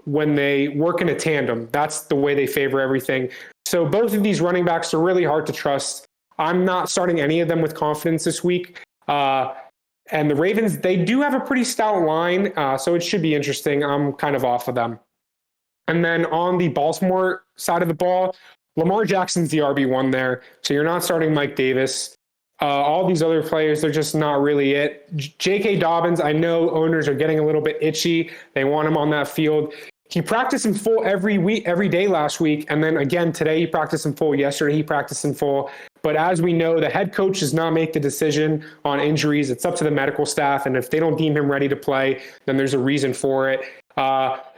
when they work in a tandem. That's the way they favor everything. So both of these running backs are really hard to trust. I'm not starting any of them with confidence this week. And the Ravens, they do have a pretty stout line, so it should be interesting. I'm kind of off of them. And then on the Baltimore side of the ball, Lamar Jackson's the RB1 there. So you're not starting Mike Davis. All these other players, they're just not really it. J.K. Dobbins, I know owners are getting a little bit itchy. They want him on that field. He practiced in full every day last week. And then again, today he practiced in full. Yesterday he practiced in full. But as we know, the head coach does not make the decision on injuries. It's up to the medical staff. And if they don't deem him ready to play, then there's a reason for it.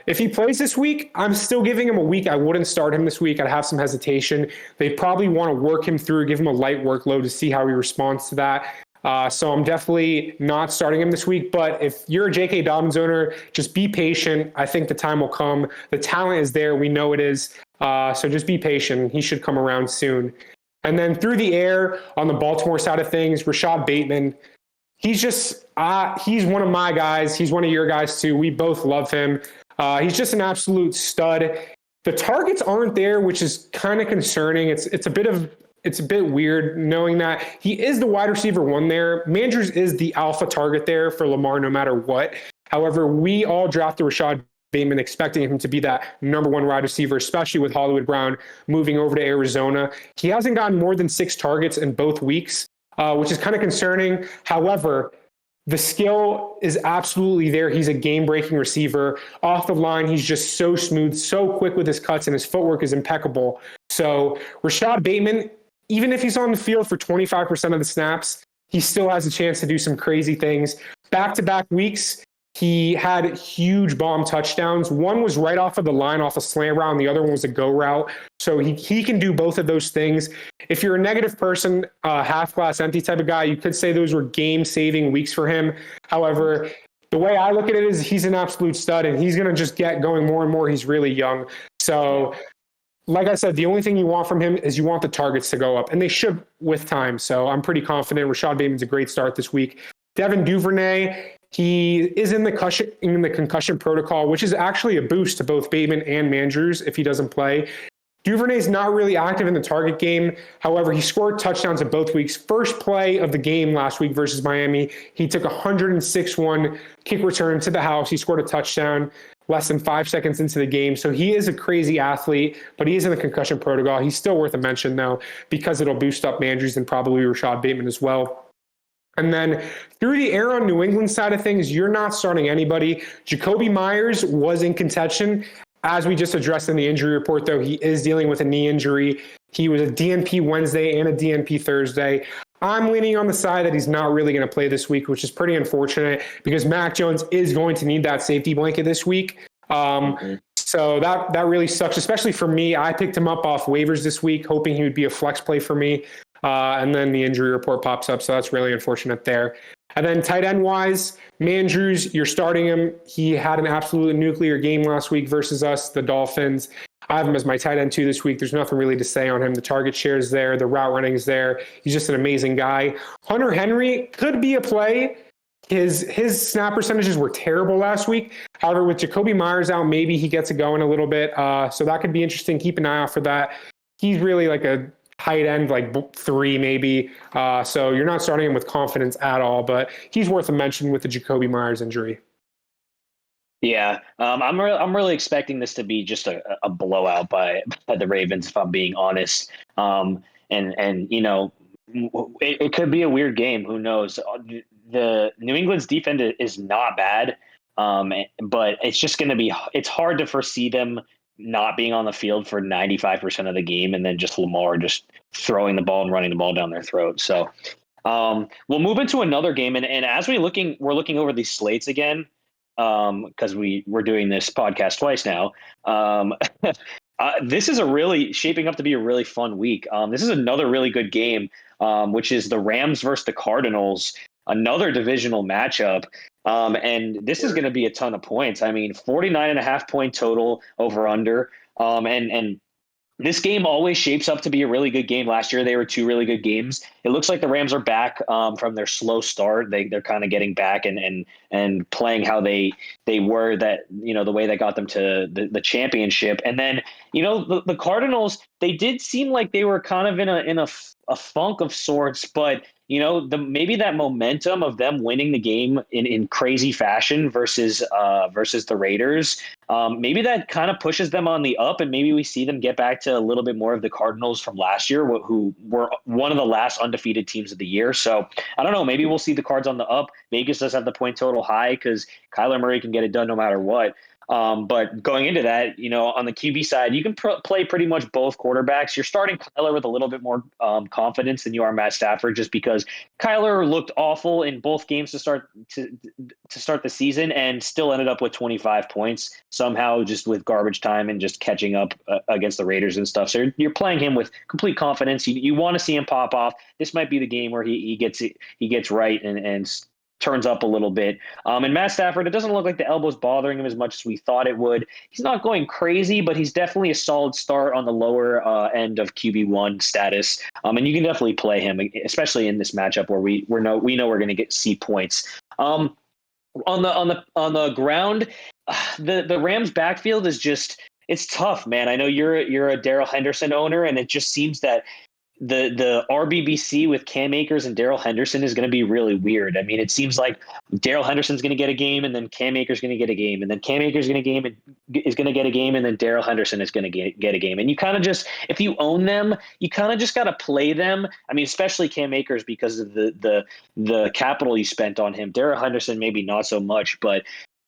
If he plays this week, I'm still giving him a week. I wouldn't start him this week. I'd have some hesitation. They probably want to work him through, give him a light workload to see how he responds to that. So I'm definitely not starting him this week. But if you're a J.K. Dobbins owner, just be patient. I think the time will come. The talent is there. We know it is. So just be patient. He should come around soon. And then through the air on the Baltimore side of things, Rashad Bateman, he's just he's one of my guys. He's one of your guys too. We both love him. He's just an absolute stud. The targets aren't there, which is kind of concerning. It's a bit weird knowing that he is the wide receiver one there. Mandrews is the alpha target there for Lamar no matter what. However, we all drafted Rashad Bateman expecting him to be that number one wide receiver, especially with Hollywood Brown moving over to Arizona. He hasn't gotten more than 6 targets in both weeks, which is kind of concerning. However, the skill is absolutely there. He's a game-breaking receiver. Off the line, he's just so smooth, so quick with his cuts, and his footwork is impeccable. So Rashad Bateman, even if he's on the field for 25% of the snaps, he still has a chance to do some crazy things. Back-to-back weeks, he had huge bomb touchdowns. One was right off of the line, off a slant route, and the other one was a go route. So he can do both of those things. If you're a negative person, half glass empty type of guy, you could say those were game-saving weeks for him. However, the way I look at it is he's an absolute stud, and he's going to just get going more and more. He's really young. So like I said, the only thing you want from him is you want the targets to go up, and they should with time. So I'm pretty confident Rashad Bateman's a great start this week. Devin Duvernay, he is in the concussion protocol, which is actually a boost to both Bateman and Mandrews if he doesn't play. Duvernay's not really active in the target game. However, he scored touchdowns in both weeks. First play of the game last week versus Miami, he took a 106-1 kick return to the house. He scored a touchdown less than 5 seconds into the game. So he is a crazy athlete, but he is in the concussion protocol. He's still worth a mention, though, because it'll boost up Mandrews and probably Rashad Bateman as well. And then through the air on New England side of things, you're not starting anybody. Jacoby Myers was in contention. As we just addressed in the injury report, though, he is dealing with a knee injury. He was a DNP Wednesday and a DNP Thursday. I'm leaning on the side that he's not really going to play this week, which is pretty unfortunate because Mac Jones is going to need that safety blanket this week. So that really sucks, especially for me. I picked him up off waivers this week, hoping he would be a flex play for me. And then the injury report pops up, so that's really unfortunate there. And then tight end wise, Mandrews, you're starting him. He had an absolute nuclear game last week versus us, the Dolphins. I have him as my tight end too this week. There's nothing really to say on him. The target share is there. The route running is there. He's just an amazing guy. Hunter Henry could be a play. His snap percentages were terrible last week. However, with Jacoby Myers out, maybe he gets it going a little bit. So that could be interesting. Keep an eye out for that. He's really like a tight end, like 3 maybe. So you're not starting him with confidence at all, but he's worth a mention with the Jacoby Myers injury. Yeah, I'm really expecting this to be just a blowout by the Ravens, if I'm being honest. And you know, it could be a weird game. Who knows? The New England's defense is not bad, but it's just going to be. It's hard to foresee them not being on the field for 95% of the game, and then just Lamar just throwing the ball and running the ball down their throat. So we'll move into another game, and as we're looking over these slates again. Because we're doing this podcast twice now. This is shaping up to be a really fun week. This is another really good game, which is the Rams versus the Cardinals, another divisional matchup. And this is going to be a ton of points. I mean, 49.5 point total over under. And this game always shapes up to be a really good game. Last year, they were 2 really good games. It looks like the Rams are back from their slow start. They're kind of getting back and playing how they were, that, you know, the way that got them to the championship. And then, you know, the Cardinals, they did seem like they were kind of in a funk of sorts, but maybe that momentum of them winning the game in crazy fashion versus the Raiders, maybe that kind of pushes them on the up, and maybe we see them get back to a little bit more of the Cardinals from last year, who were one of the last undefeated teams of the year. So I don't know, maybe we'll see the Cards on the up. Vegas does have the point total high because Kyler Murray can get it done no matter what. But going into that, on the QB side, you can play pretty much both quarterbacks. You're starting Kyler with a little bit more confidence than you are Matt Stafford, just because Kyler looked awful in both games to start the season and still ended up with 25 points somehow, just with garbage time and just catching up against the Raiders and stuff. So you're playing him with complete confidence. You want to see him pop off. This might be the game where he gets right and turns up a little bit. And Matt Stafford, it doesn't look like the elbow's bothering him as much as we thought it would. He's not going crazy, but he's definitely a solid start on the lower end of QB1 status. And you can definitely play him, especially in this matchup where we know we're going to see points. On the ground, the Rams backfield is just, it's tough, man. I know you're a Darrell Henderson owner, and it just seems that the RBBC with Cam Akers and Darrell Henderson is going to be really weird. I mean, it seems like Darrell Henderson's going to get a game, and then Cam Akers going to get a game, and then Cam Akers is going to get a game, and then Darrell Henderson is going to get a game. And you kind of just, if you own them, you kind of just got to play them. I mean, especially Cam Akers because of the capital you spent on him. Darrell Henderson maybe not so much, but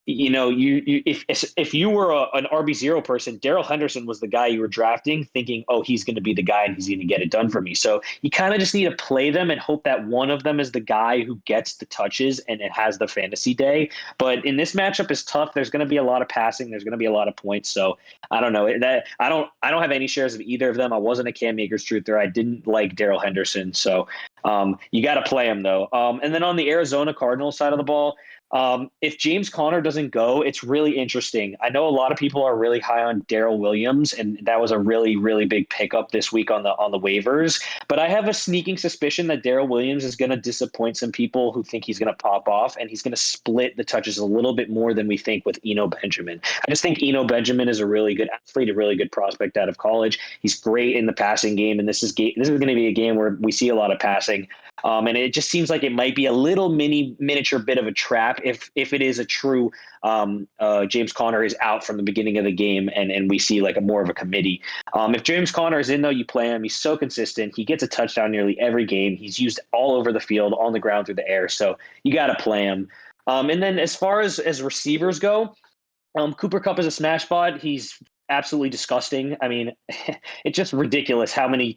if you were an RB0 person, Darrell Henderson was the guy you were drafting thinking, oh, he's going to be the guy and he's going to get it done for me. So you kind of just need to play them and hope that one of them is the guy who gets the touches and it has the fantasy day. But in this matchup is tough. There's going to be a lot of passing. There's going to be a lot of points. So I don't know that I don't have any shares of either of them. I wasn't a Cam Akers truther. I didn't like Darrell Henderson. So you got to play him though. And then on the Arizona Cardinals side of the ball, if James Conner doesn't go, it's really interesting. I know a lot of people are really high on Darrell Williams, and that was a really, really big pickup this week on the waivers. But I have a sneaking suspicion that Darrell Williams is going to disappoint some people who think he's going to pop off, and he's going to split the touches a little bit more than we think with Eno Benjamin. I just think Eno Benjamin is a really good athlete, a really good prospect out of college. He's great in the passing game, and this is going to be a game where we see a lot of passing. And it just seems like it might be a little miniature bit of a trap if it is a true James Conner is out from the beginning of the game and we see like more of a committee. If James Conner is in, though, you play him. He's so consistent. He gets a touchdown nearly every game. He's used all over the field, on the ground, through the air. So you got to play him. And then as far as receivers go, Cooper Kupp is a smash spot. He's absolutely disgusting. I mean, it's just ridiculous how many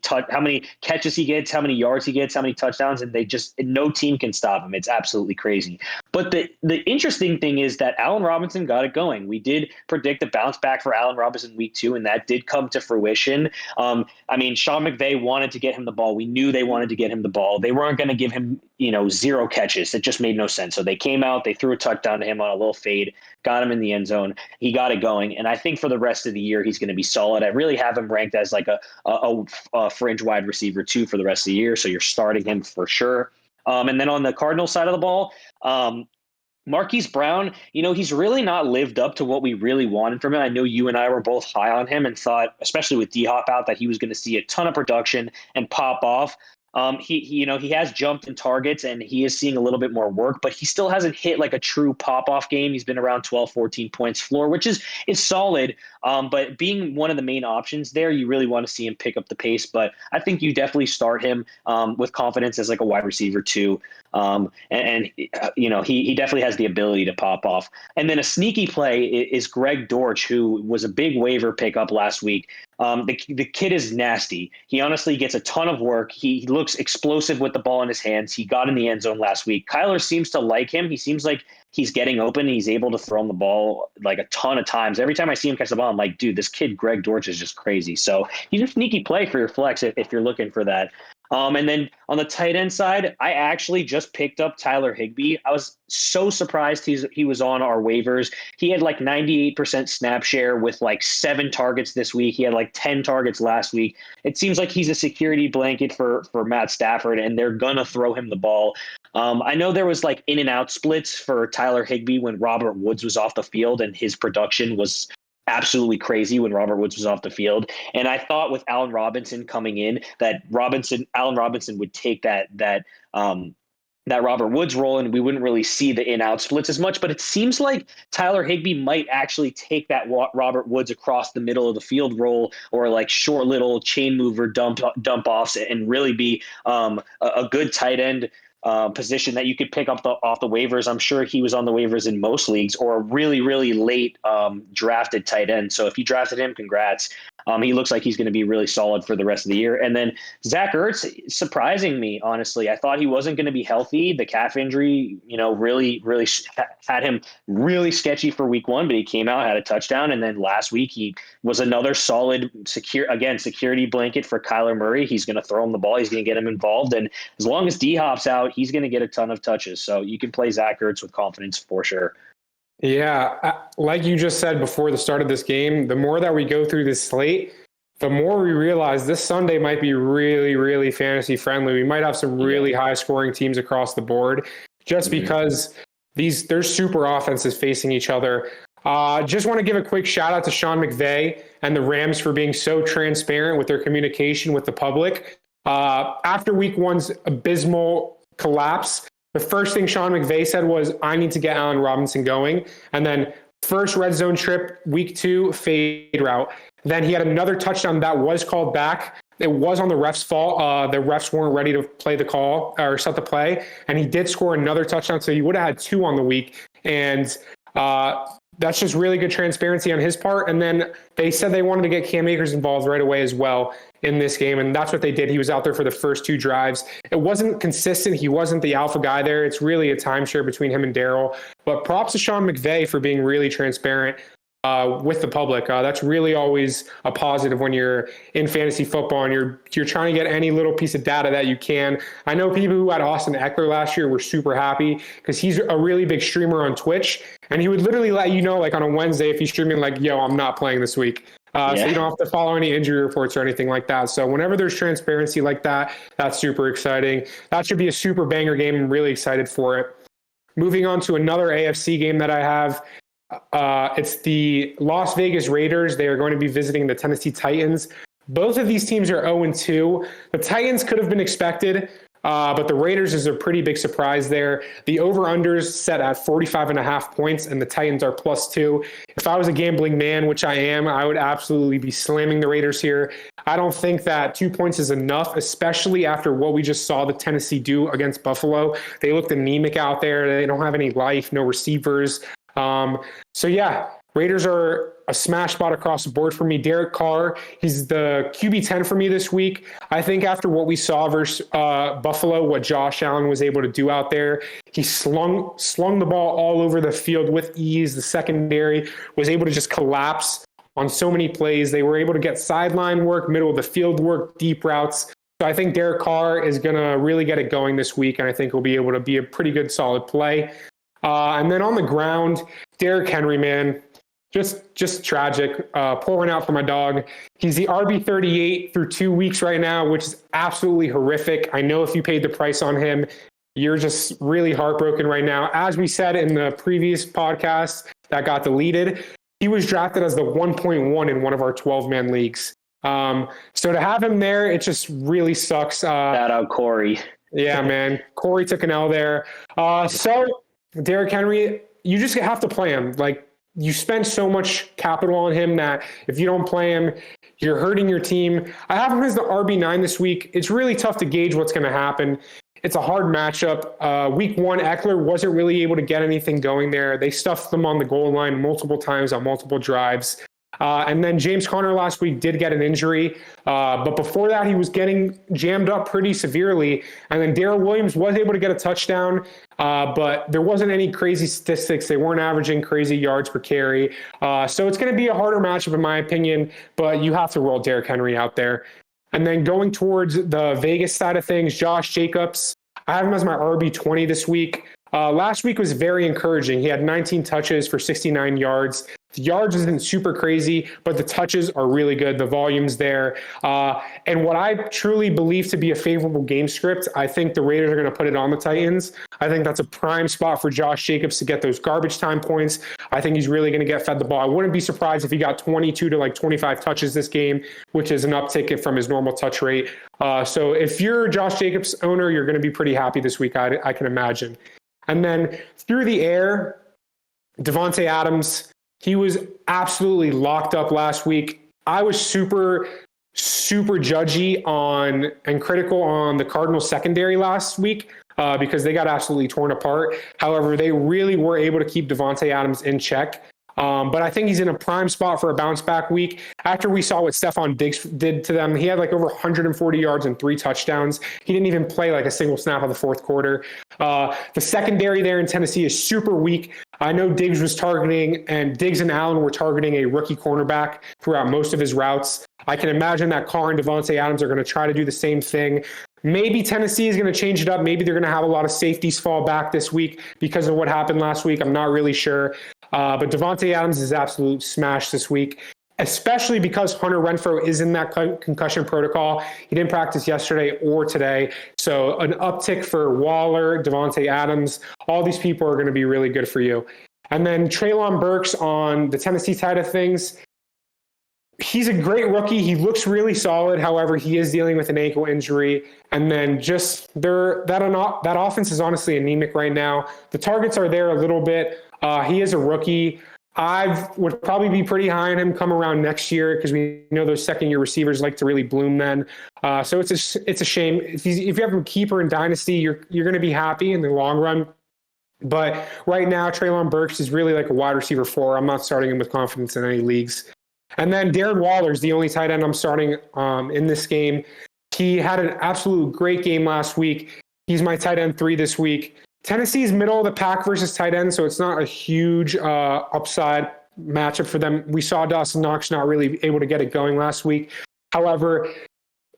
catches he gets, how many yards he gets, how many touchdowns, and no team can stop him. It's absolutely crazy. But the interesting thing is that Allen Robinson got it going. We did predict a bounce back for Allen Robinson week 2, and that did come to fruition. I mean, Sean McVay wanted to get him the ball. We knew they wanted to get him the ball. They weren't going to give him, 0 catches. It just made no sense. So they came out, they threw a touchdown to him on a little fade, got him in the end zone. He got it going. And I think for the rest of the year, he's going to be solid. I really have him ranked as like a fringe wide receiver 2 for the rest of the year. So you're starting him for sure. And then on the Cardinals side of the ball, Marquise Brown, he's really not lived up to what we really wanted from him. I know you and I were both high on him and thought, especially with D-Hop out, that he was going to see a ton of production and pop off. He has jumped in targets and he is seeing a little bit more work, but he still hasn't hit like a true pop-off game. He's been around 12, 14 points floor, which is solid. But being one of the main options there, you really want to see him pick up the pace. But I think you definitely start him with confidence as like a wide receiver too. He definitely has the ability to pop off. And then a sneaky play is Greg Dortch, who was a big waiver pickup last week. The kid is nasty. He honestly gets a ton of work. He looks explosive with the ball in his hands. He got in the end zone last week. Kyler seems to like him. He seems like he's getting open. He's able to throw him the ball like a ton of times. Every time I see him catch the ball, I'm like, dude, this kid Greg Dortch is just crazy. So he's a sneaky play for your flex if you're looking for that. And then on the tight end side, I actually just picked up Tyler Higbee. I was so surprised he was on our waivers. He had like 98% snap share with like 7 targets this week. He had like 10 targets last week. It seems like he's a security blanket for Matt Stafford, and they're going to throw him the ball. I know there was like in and out splits for Tyler Higbee when Robert Woods was off the field and his production was absolutely crazy when Robert Woods was off the field. And I thought with Allen Robinson coming in that Allen Robinson would take that Robert Woods role, and we wouldn't really see the in-out splits as much. But it seems like Tyler Higbee might actually take that Robert Woods across the middle of the field role, or like short little chain mover dump offs, and really be a good tight end position that you could pick up off the waivers. I'm sure he was on the waivers in most leagues, or a really, really late drafted tight end. So if you drafted him, congrats. He looks like he's going to be really solid for the rest of the year. And then Zach Ertz, surprising me, honestly. I thought he wasn't going to be healthy. The calf injury, really, really had him really sketchy for week 1, but he came out, had a touchdown. And then last week, he was another solid security blanket for Kyler Murray. He's going to throw him the ball. He's going to get him involved. And as long as D-Hop's out, he's going to get a ton of touches. So you can play Zach Ertz with confidence for sure. Yeah, like you just said before the start of this game, the more that we go through this slate, the more we realize this Sunday might be really, really fantasy friendly. We might have some really high scoring teams across the board just because there's super offenses facing each other. Just want to give a quick shout out to Sean McVay and the Rams for being so transparent with their communication with the public. After week 1's abysmal collapse, the first thing Sean McVay said was, I need to get Allen Robinson going. And then first red zone trip, week 2, fade route. Then he had another touchdown that was called back. It was on the ref's fault. The refs weren't ready to play the call or set the play. And he did score another touchdown. So he would have had 2 on the week. And that's just really good transparency on his part. And then they said they wanted to get Cam Akers involved right away as well in this game. And that's what they did. He was out there for the first 2 drives. It wasn't consistent. He wasn't the alpha guy there. It's really a timeshare between him and Darryl. But props to Sean McVay for being really transparent with the public. That's really always a positive when you're in fantasy football and you're trying to get any little piece of data that you can. I know people who had Austin Eckler last year were super happy because he's a really big streamer on Twitch, and he would literally let you know, like on a Wednesday, if he's streaming, like, yo, I'm not playing this week. So you don't have to follow any injury reports or anything like that. So whenever there's transparency like that, that's super exciting. That should be a super banger game. I'm really excited for it. Moving on to another AFC game that I have. It's the Las Vegas Raiders. They are going to be visiting the Tennessee Titans. Both of these teams are 0-2. The Titans could have been expected, but the Raiders is a pretty big surprise there. The over-unders set at 45.5 points, and the Titans are +2. If I was a gambling man, which I am, I would absolutely be slamming the Raiders here. I don't think that 2 points is enough, especially after what we just saw the Tennessee do against Buffalo. They looked anemic out there. They don't have any life, no receivers. Raiders are a smash spot across the board for me. Derek Carr, he's the QB10 for me this week. I think after what we saw versus Buffalo, what Josh Allen was able to do out there, he slung the ball all over the field with ease. The secondary was able to just collapse on so many plays. They were able to get sideline work, middle of the field work, deep routes. So I think Derek Carr is going to really get it going this week, and I think he'll be able to be a pretty good, solid play. And then on the ground, Derrick Henry, man, just tragic. Pouring out for my dog. He's the RB38 through 2 weeks right now, which is absolutely horrific. I know if you paid the price on him, you're just really heartbroken right now. As we said in the previous podcast that got deleted, he was drafted as the 1.1 in one of our 12-man leagues. So to have him there, it just really sucks. Shout out Corey. Yeah, man. Corey took an L there. So Derrick Henry, you just have to play him. Like, you spend so much capital on him that if you don't play him, you're hurting your team. I have him as the RB9 this week. It's really tough to gauge what's going to happen. It's a hard matchup. Week 1, Eckler wasn't really able to get anything going there. They stuffed them on the goal line multiple times on multiple drives. And then James Conner last week did get an injury. But before that, he was getting jammed up pretty severely. And then Darrell Williams was able to get a touchdown, but there wasn't any crazy statistics. They weren't averaging crazy yards per carry. So it's going to be a harder matchup, in my opinion, but you have to roll Derrick Henry out there. And then going towards the Vegas side of things, Josh Jacobs, I have him as my RB20 this week. Last week was very encouraging. He had 19 touches for 69 yards, The yards isn't super crazy, but the touches are really good. The volume's there. And what I truly believe to be a favorable game script, I think the Raiders are going to put it on the Titans. I think that's a prime spot for Josh Jacobs to get those garbage time points. I think he's really going to get fed the ball. I wouldn't be surprised if he got 22 to like 25 touches this game, which is an uptick from his normal touch rate. So if you're a Josh Jacobs owner, you're going to be pretty happy this week, I can imagine. And then through the air, Davante Adams, he was absolutely locked up last week. I was super judgy on and critical on the Cardinals secondary last week because they got absolutely torn apart. However, they really were able to keep Davante Adams in check. But I think he's in a prime spot for a bounce back week. After we saw what Stephon Diggs did to them, he had like over 140 yards and 3 touchdowns. He didn't even play like a single snap of the fourth quarter. The secondary there in Tennessee is super weak. I know Diggs and Allen were targeting a rookie cornerback throughout most of his routes. I can imagine that Carr and Davante Adams are going to try to do the same thing. Maybe Tennessee is going to change it up. Maybe they're going to have a lot of safeties fall back this week because of what happened last week. I'm not really sure. But Davante Adams is absolute smash this week, especially because Hunter Renfrow is in that concussion protocol. He didn't practice yesterday or today. So an uptick for Waller, Davante Adams. All these people are going to be really good for you. And then Treylon Burks on the Tennessee side of things. He's a great rookie. He looks really solid. However, he is dealing with an ankle injury. And then just that offense is honestly anemic right now. The targets are there a little bit. He is a rookie. I would probably be pretty high on him come around next year because we know those second-year receivers like to really bloom then. So it's a shame. If you have a keeper in Dynasty, you're going to be happy in the long run. But right now, Treylon Burks is really like a wide receiver 4. I'm not starting him with confidence in any leagues. And then Darren Waller is the only tight end I'm starting in this game. He had an absolute great game last week. He's my tight end 3 this week. Tennessee's middle of the pack versus tight end, so it's not a huge upside matchup for them. We saw Dawson Knox not really able to get it going last week. However,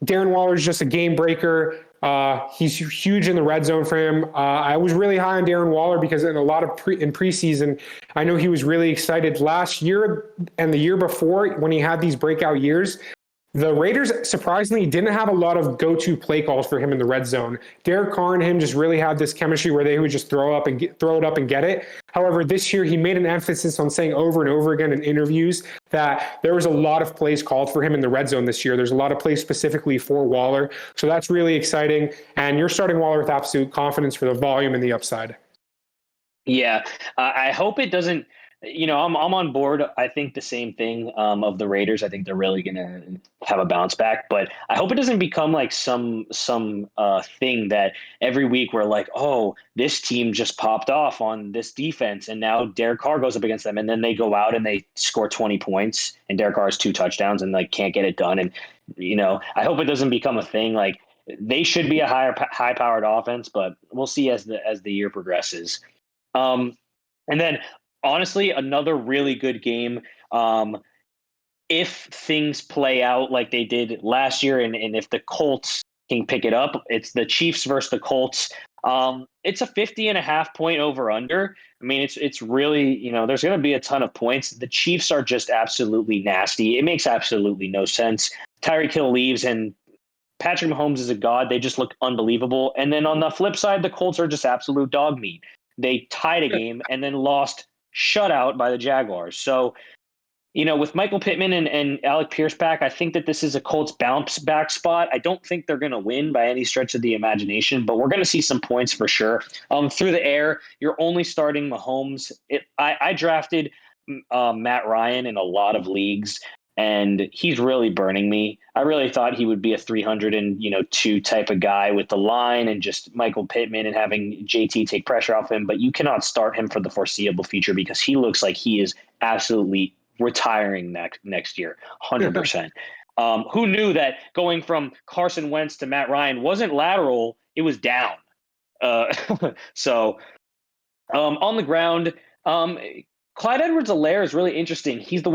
Darren Waller is just a game breaker. He's huge in the red zone for him. I was really high on Darren Waller because in a lot of preseason, I know he was really excited last year and the year before when he had these breakout years. The Raiders surprisingly didn't have a lot of go-to play calls for him in the red zone. Derek Carr and him just really had this chemistry where they would just throw it up and get it. However, this year he made an emphasis on saying over and over again in interviews that there was a lot of plays called for him in the red zone this year. There's a lot of plays specifically for Waller. So that's really exciting. And you're starting Waller with absolute confidence for the volume and the upside. Yeah, I hope it doesn't. I'm on board. I think the same thing of the Raiders. I think they're really going to have a bounce back, but I hope it doesn't become like some thing that every week we're like, oh, this team just popped off on this defense, and now Derek Carr goes up against them, and then they go out and they score 20 points, and Derek Carr has 2 touchdowns and like can't get it done. And I hope it doesn't become a thing. Like they should be a high-powered offense, but we'll see as the year progresses. And then. Honestly, another really good game. If things play out like they did last year, and if the Colts can pick it up, it's the Chiefs versus the Colts. It's a 50.5 point over under. I mean, it's really, there's going to be a ton of points. The Chiefs are just absolutely nasty. It makes absolutely no sense. Tyreek Hill leaves and Patrick Mahomes is a god. They just look unbelievable. And then on the flip side, the Colts are just absolute dog meat. They tied a game and then lost shutout by the Jaguars. So, with Michael Pittman and Alec Pierce back, I think that this is a Colts bounce back spot. I don't think they're going to win by any stretch of the imagination, but we're going to see some points for sure. Through the air, you're only starting Mahomes. I drafted Matt Ryan in a lot of leagues, and he's really burning me. I really thought he would be a 302 type of guy with the line and just Michael Pittman and having JT take pressure off him, but you cannot start him for the foreseeable future because he looks like he is absolutely retiring next year, 100%. Who knew that going from Carson Wentz to Matt Ryan wasn't lateral, it was down. So on the ground, Clyde Edwards-Helaire is really interesting. He's the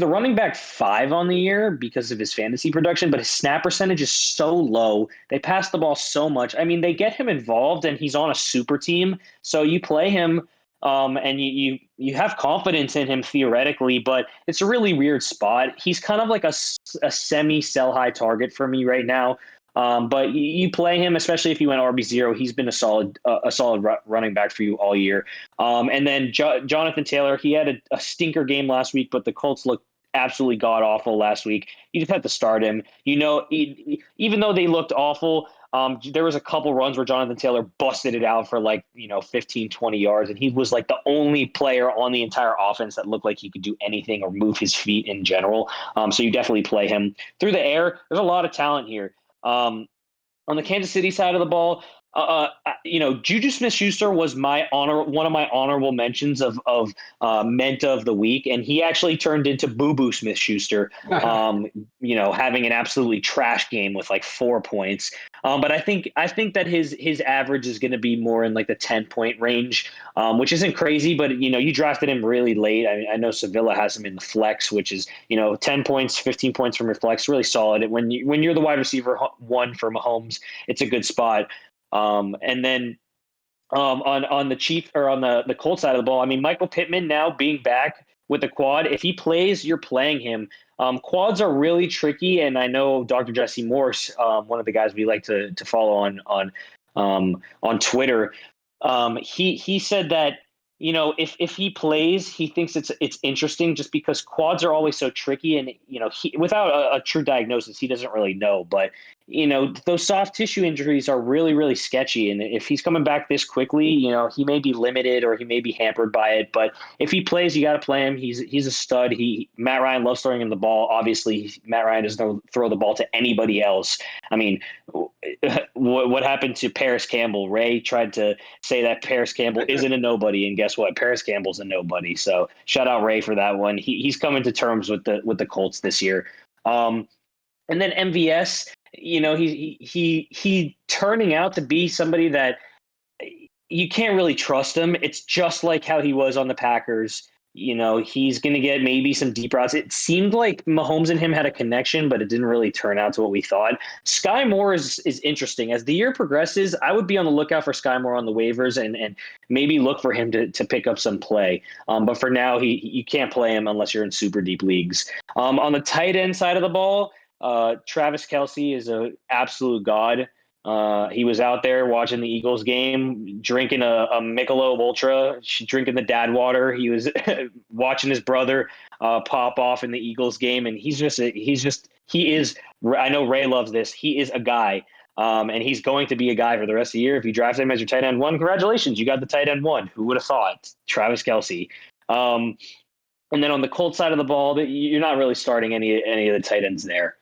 running back 5 on the year because of his fantasy production, but his snap percentage is so low. They pass the ball so much. I mean, they get him involved, and he's on a super team. So you play him and you have confidence in him theoretically, but it's a really weird spot. He's kind of like a semi sell high target for me right now. But you play him, especially if you went RB0. He's been a solid running back for you all year. And then Jonathan Taylor, he had a stinker game last week, but the Colts looked absolutely god awful last week. You just had to start him. Even though they looked awful, there was a couple runs where Jonathan Taylor busted it out for 15, 20 yards, and he was like the only player on the entire offense that looked like he could do anything or move his feet in general. So you definitely play him. Through the air, there's a lot of talent here. On the Kansas City side of the ball, Juju Smith-Schuster was one of my honorable mentions of Menta of the week, and he actually turned into Boo Boo Smith-Schuster, having an absolutely trash game with 4 points. But I think that his average is going to be more in the 10-point range, which isn't crazy. But you drafted him really late. I know Sevilla has him in the flex, which is 10 points, 15 points from your flex, really solid. When you're the wide receiver one for Mahomes, it's a good spot. And then on the Chief or on the Colts side of the ball, I mean, Michael Pittman now being back with the quad, if he plays, you're playing him. Quads are really tricky, and I know Dr. Jesse Morse, one of the guys we like to follow on Twitter, he said that if he plays, he thinks it's interesting just because quads are always so tricky, and without a true diagnosis, he doesn't really know. But those soft tissue injuries are really, really sketchy, and if he's coming back this quickly, he may be limited or he may be hampered by it. But if he plays, you got to play him. He's a stud. Matt Ryan loves throwing him the ball. Obviously, Matt Ryan doesn't throw the ball to anybody else. I mean, what happened to Paris Campbell? Ray tried to say that Paris Campbell isn't a nobody, and guess what? Paris Campbell's a nobody. So shout out Ray for that one. He's coming to terms with the Colts this year. And then MVS, he turning out to be somebody that you can't really trust him. It's just like how he was on the Packers. He's going to get maybe some deep routes. It seemed like Mahomes and him had a connection, but it didn't really turn out to what we thought. Sky Moore is interesting. As the year progresses, I would be on the lookout for Sky Moore on the waivers and maybe look for him to pick up some play. But for now, you can't play him unless you're in super deep leagues. On the tight end side of the ball, Travis Kelce is an absolute god. He was out there watching the Eagles game, drinking a Michelob Ultra, drinking the dad water. He was watching his brother pop off in the Eagles game, and he is. I know Ray loves this. He is a guy, and he's going to be a guy for the rest of the year. If you draft him as your tight end one, congratulations, you got the tight end one. Who would have thought? Travis Kelce. And then on the Colts side of the ball, you're not really starting any of the tight ends there.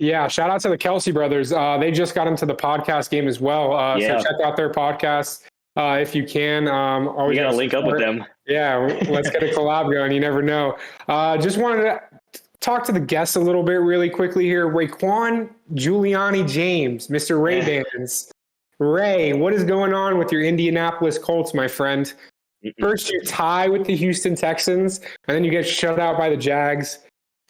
Yeah, shout out to the Kelce brothers. They just got into the podcast game as well. So check out their podcast if you can. Always got to link up with them. Yeah, let's get a collab going. You never know. Just wanted to talk to the guests a little bit really quickly here. Raekwon Giuliani James, Mr. Ray-Bans. Ray, what is going on with your Indianapolis Colts, my friend? First you tie with the Houston Texans, and then you get shut out by the Jags.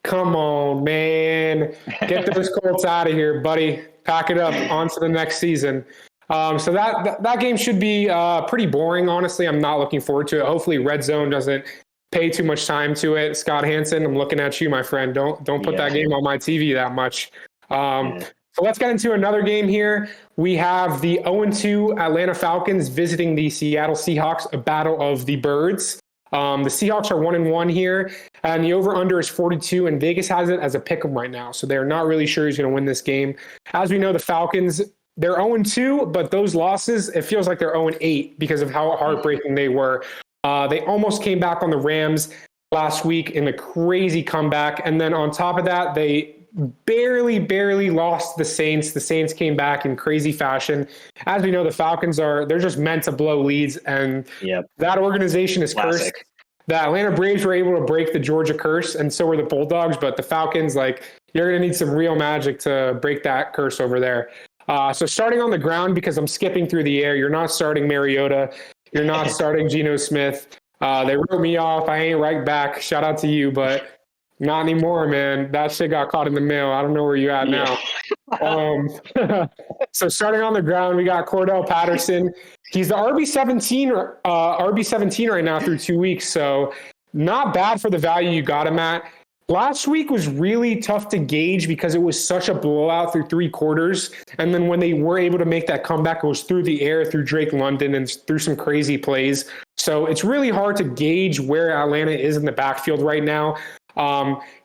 Come on, man. Get those Colts out of here, buddy. Pack it up. On to the next season. So that game should be pretty boring, honestly. I'm not looking forward to it. Hopefully Red Zone doesn't pay too much time to it. Scott Hansen, I'm looking at you, my friend. Don't put that game on my TV that much. So let's get into another game here. We have the 0-2 Atlanta Falcons visiting the Seattle Seahawks, a battle of the birds. The Seahawks are 1-1 here, and the over-under is 42, and Vegas has it as a pick'em right now. So they're not really sure who's going to win this game. As we know, the Falcons, they're 0-2, but those losses, it feels like they're 0-8 because of how heartbreaking they were. They almost came back on the Rams last week in a crazy comeback, and then on top of that, they barely lost the Saints. The Saints came back in crazy fashion. As we know, the Falcons they're just meant to blow leads, and that organization is cursed. The Atlanta Braves were able to break the Georgia curse, and so were the Bulldogs, but the Falcons, you're going to need some real magic to break that curse over there. So starting on the ground, because I'm skipping through the air, you're not starting Mariota. You're not starting Geno Smith. They wrote me off. I ain't right back. Shout out to you, but Not anymore, man. That shit got caught in the mail. I don't know where you at now. Um, so starting on the ground, we got Cordell Patterson. He's the RB17 right now through 2 weeks. So not bad for the value you got him at. Last week was really tough to gauge because it was such a blowout through 3 quarters. And then when they were able to make that comeback, it was through the air, through Drake London, and through some crazy plays. So it's really hard to gauge where Atlanta is in the backfield right now.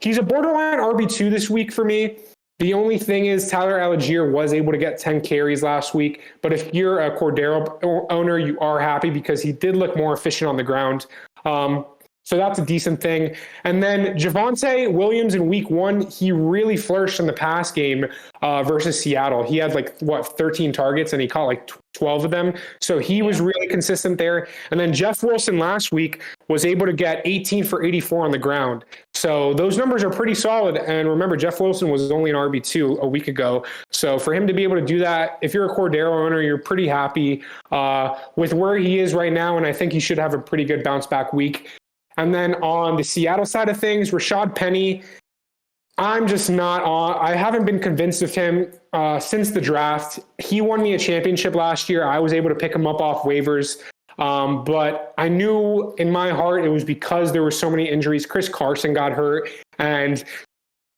He's a borderline RB2 this week for me. The only thing is Tyler Algier was able to get 10 carries last week. But if you're a Cordero owner, you are happy because he did look more efficient on the ground. So that's a decent thing. And then Javonte Williams in week 1, he really flourished in the pass game versus Seattle. He had 13 targets and he caught 12 of them. So he was really consistent there. And then Jeff Wilson last week was able to get 18 for 84 on the ground. So those numbers are pretty solid. And remember, Jeff Wilson was only an RB2 a week ago. So for him to be able to do that, if you're a Cordero owner, you're pretty happy with where he is right now. And I think he should have a pretty good bounce back week. And then on the Seattle side of things, Rashad Penny, I'm just not on. I haven't been convinced of him since the draft. He won me a championship last year. I was able to pick him up off waivers. But I knew in my heart it was because there were so many injuries. Chris Carson got hurt. And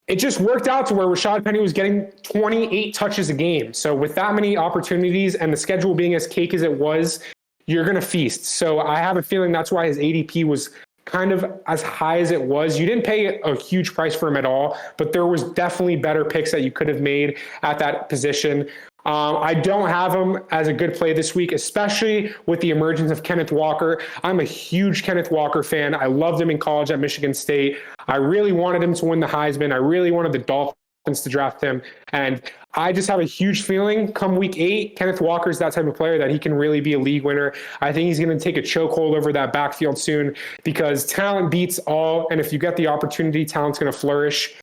it just worked out to where Rashad Penny was getting 28 touches a game. So with that many opportunities and the schedule being as cake as it was, you're going to feast. So I have a feeling that's why his ADP was kind of as high as it was. You didn't pay a huge price for him at all, but there was definitely better picks that you could have made at that position. I don't have him as a good play this week, especially with the emergence of Kenneth Walker. I'm a huge Kenneth Walker fan. I loved him in college at Michigan State. I really wanted him to win the Heisman. I really wanted the Dolphins to draft him. And I just have a huge feeling come week 8, Kenneth Walker is that type of player that he can really be a league winner. I think he's going to take a chokehold over that backfield soon because talent beats all. And if you get the opportunity, talent's going to flourish.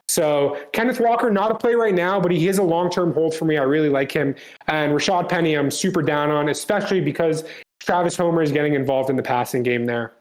So Kenneth Walker, not a play right now, but he is a long-term hold for me. I really like him. And Rashad Penny, I'm super down on, especially because Travis Homer is getting involved in the passing game there.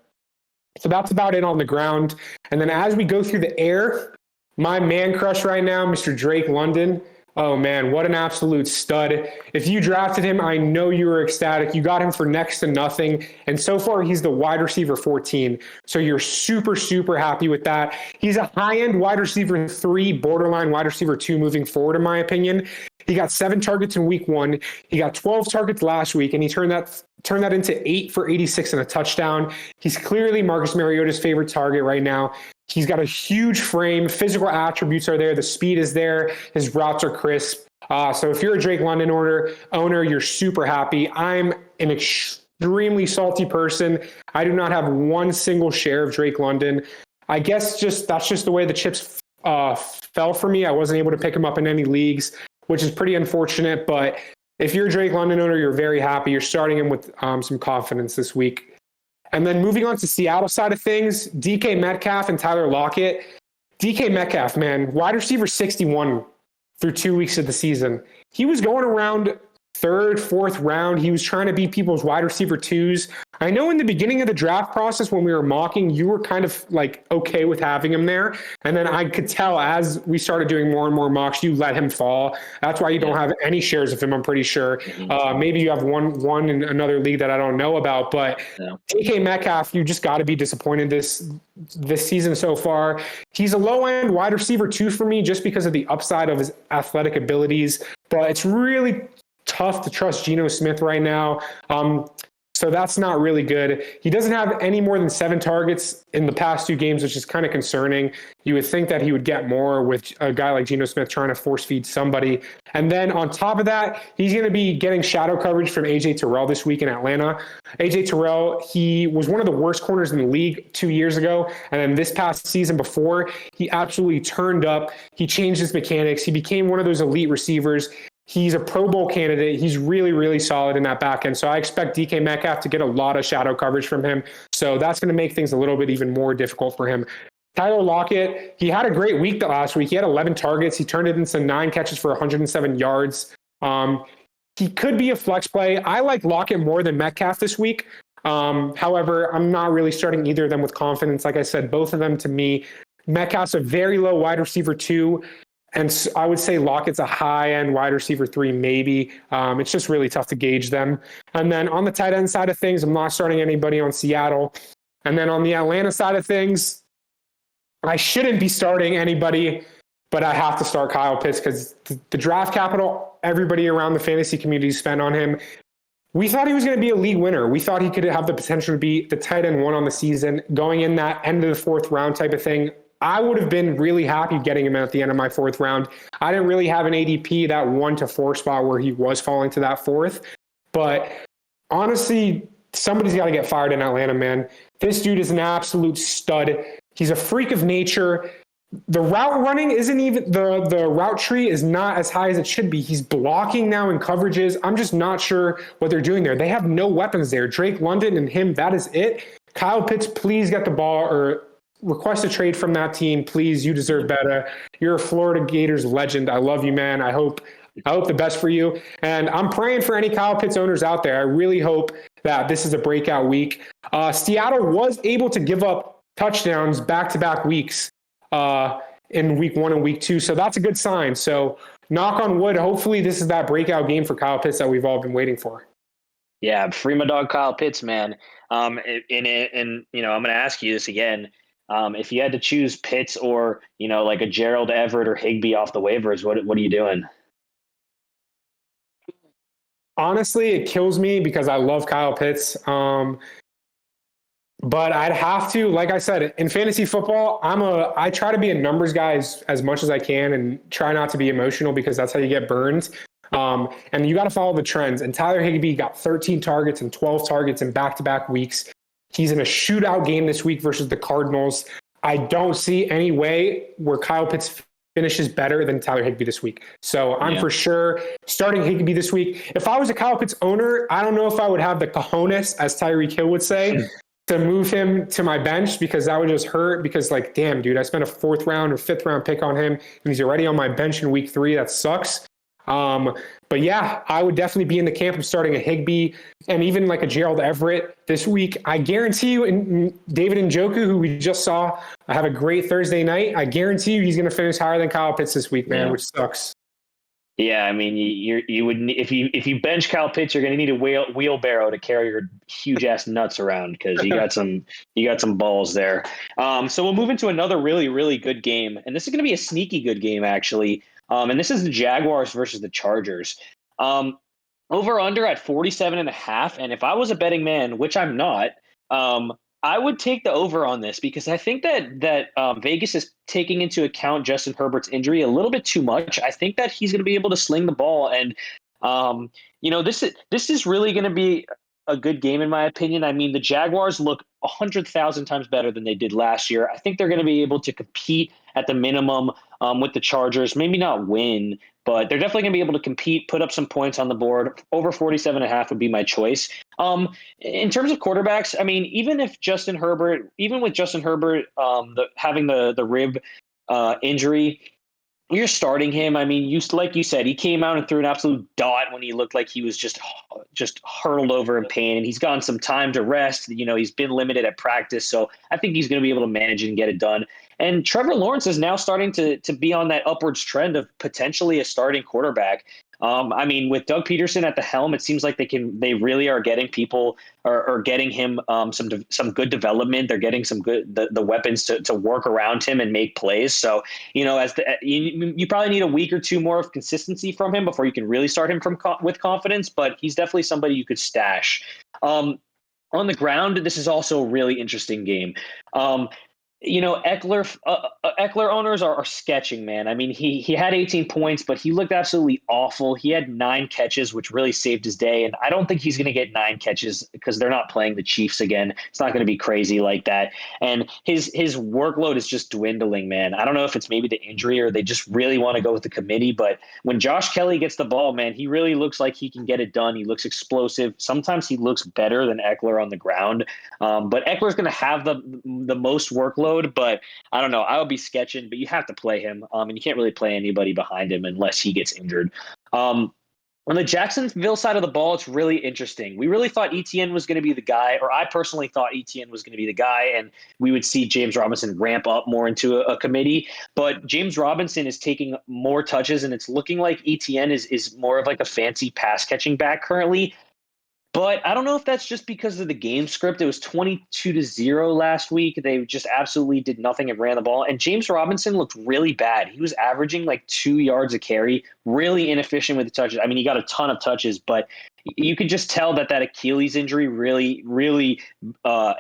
So that's about it on the ground. And then as we go through the air, my man crush right now, Mr. Drake London. Oh, man, what an absolute stud. If you drafted him, I know you were ecstatic. You got him for next to nothing. And so far, he's the wide receiver 14. So you're super, super happy with that. He's a high-end wide receiver 3, borderline wide receiver 2 moving forward, in my opinion. He got 7 targets in week 1. He got 12 targets last week, and he turned that into 8 for 86 and a touchdown. He's clearly Marcus Mariota's favorite target right now. He's got a huge frame. Physical attributes are there. The speed is there. His routes are crisp. So if you're a Drake London owner, you're super happy. I'm an extremely salty person. I do not have one single share of Drake London. I guess that's just the way the chips fell for me. I wasn't able to pick him up in any leagues, which is pretty unfortunate. But if you're a Drake London owner, you're very happy. You're starting him with some confidence this week. And then moving on to Seattle side of things, DK Metcalf and Tyler Lockett. DK Metcalf, man, wide receiver 61 through 2 weeks of the season. He was going around 3rd, 4th round. He was trying to beat people's wide receiver 2s. I know in the beginning of the draft process when we were mocking, you were kind of okay with having him there. And then I could tell as we started doing more and more mocks, you let him fall. That's why you don't have any shares of him, I'm pretty sure. Maybe you have one in another league that I don't know about. But DK Metcalf, you just got to be disappointed this season so far. He's a low-end wide receiver 2 for me just because of the upside of his athletic abilities. But it's really tough to trust Geno Smith right now. So that's not really good. He doesn't have any more than 7 targets in the past 2 games, which is kind of concerning. You would think that he would get more with a guy like Geno Smith trying to force feed somebody. And then on top of that, he's going to be getting shadow coverage from AJ Terrell this week in Atlanta. AJ Terrell, he was one of the worst corners in the league 2 years ago. And then this past season before, he absolutely turned up. He changed his mechanics. He became one of those elite receivers. He's a Pro Bowl candidate. He's really, really solid in that back end. So I expect DK Metcalf to get a lot of shadow coverage from him. So that's going to make things a little bit even more difficult for him. Tyler Lockett, he had a great week last week. He had 11 targets. He turned it into 9 catches for 107 yards. He could be a flex play. I like Lockett more than Metcalf this week. However, I'm not really starting either of them with confidence. Like I said, both of them to me, Metcalf's a very low wide receiver 2. And I would say Lockett's a high-end wide receiver 3, maybe. It's just really tough to gauge them. And then on the tight end side of things, I'm not starting anybody on Seattle. And then on the Atlanta side of things, I shouldn't be starting anybody, but I have to start Kyle Pitts because the draft capital everybody around the fantasy community spent on him. We thought he was going to be a league winner. We thought he could have the potential to be the tight end 1 on the season, going in that end of the 4th round type of thing. I would have been really happy getting him at the end of my 4th round. I didn't really have an ADP, that 1 to 4 spot where he was falling to that 4th. But honestly, somebody's got to get fired in Atlanta, man. This dude is an absolute stud. He's a freak of nature. The route running isn't even, the route tree is not as high as it should be. He's blocking now in coverages. I'm just not sure what they're doing there. They have no weapons there. Drake London and him, that is it. Kyle Pitts, please get the ball or request a trade from that team. Please, you deserve better. You're a Florida Gators legend. I love you, man. I hope the best for you. And I'm praying for any Kyle Pitts owners out there. I really hope that this is a breakout week. Seattle was able to give up touchdowns back-to-back weeks in week 1 and week 2. So that's a good sign. So knock on wood, hopefully this is that breakout game for Kyle Pitts that we've all been waiting for. Yeah, free my dog Kyle Pitts, man. And I'm going to ask you this again. If you had to choose Pitts or, like a Gerald Everett or Higbee off the waivers, what are you doing? Honestly, it kills me because I love Kyle Pitts. But I'd have to, like I said, in fantasy football, I try to be a numbers guy as much as I can and try not to be emotional because that's how you get burned. And you got to follow the trends. And Tyler Higbee got 13 targets and 12 targets in back-to-back weeks. He's in a shootout game this week versus the Cardinals. I don't see any way where Kyle Pitts finishes better than Tyler Higbee this week. So I'm for sure starting Higbee this week. If I was a Kyle Pitts owner, I don't know if I would have the cojones, as Tyreek Hill would say, to move him to my bench because that would just hurt because, like, damn, dude, I spent a 4th round or 5th round pick on him and he's already on my bench in week 3. That sucks. But yeah, I would definitely be in the camp of starting a Higbee and even like a Gerald Everett this week. I guarantee you, and David Njoku, who we just saw have a great Thursday night, I guarantee you he's going to finish higher than Kyle Pitts this week, man, which sucks. Yeah, I mean, you would, if you bench Kyle Pitts, you're going to need a wheelbarrow to carry your huge ass nuts around because you got some balls there. So we'll move into another really, really good game, and this is going to be a sneaky good game actually. And this is the Jaguars versus the Chargers. Over under at 47.5. And if I was a betting man, which I'm not, I would take the over on this because I think that Vegas is taking into account Justin Herbert's injury a little bit too much. I think that he's going to be able to sling the ball. And, this is really going to be a good game, in my opinion. I mean, the Jaguars look 100,000 times better than they did last year. I think they're going to be able to compete at the minimum with the Chargers. Maybe not win, but they're definitely going to be able to compete, put up some points on the board. Over 47.5 would be my choice. In terms of quarterbacks, I mean, even with Justin Herbert, having the rib injury, you're starting him. I mean, like you said, he came out and threw an absolute dot when he looked like he was just hurled over in pain, and he's gotten some time to rest. He's been limited at practice, so I think he's going to be able to manage and get it done. And Trevor Lawrence is now starting to be on that upwards trend of potentially a starting quarterback. I mean, with Doug Peterson at the helm, it seems like they really are getting people or getting him some good development. They're getting some good the weapons to work around him and make plays. So you probably need a week or 2 more of consistency from him before you can really start him with confidence. But he's definitely somebody you could stash. On the ground, this is also a really interesting game. Eckler owners are sketching, man. I mean, he had 18 points, but he looked absolutely awful. He had 9 catches, which really saved his day. And I don't think he's going to get 9 catches because they're not playing the Chiefs again. It's not going to be crazy like that. And his workload is just dwindling, man. I don't know if it's maybe the injury or they just really want to go with the committee. But when Josh Kelly gets the ball, man, he really looks like he can get it done. He looks explosive. Sometimes he looks better than Eckler on the ground. But Eckler's going to have the most workload. But I don't know. I would be sketching, but you have to play him. And you can't really play anybody behind him unless he gets injured. On the Jacksonville side of the ball, it's really interesting. We really thought ETN was going to be the guy, or I personally thought ETN was going to be the guy, and we would see James Robinson ramp up more into a committee. But James Robinson is taking more touches, and it's looking like ETN is more of like a fancy pass catching back currently. But I don't know if that's just because of the game script. It was 22-0 last week. They just absolutely did nothing and ran the ball. And James Robinson looked really bad. He was averaging like 2 yards a carry, really inefficient with the touches. I mean, he got a ton of touches, but you could just tell that Achilles injury really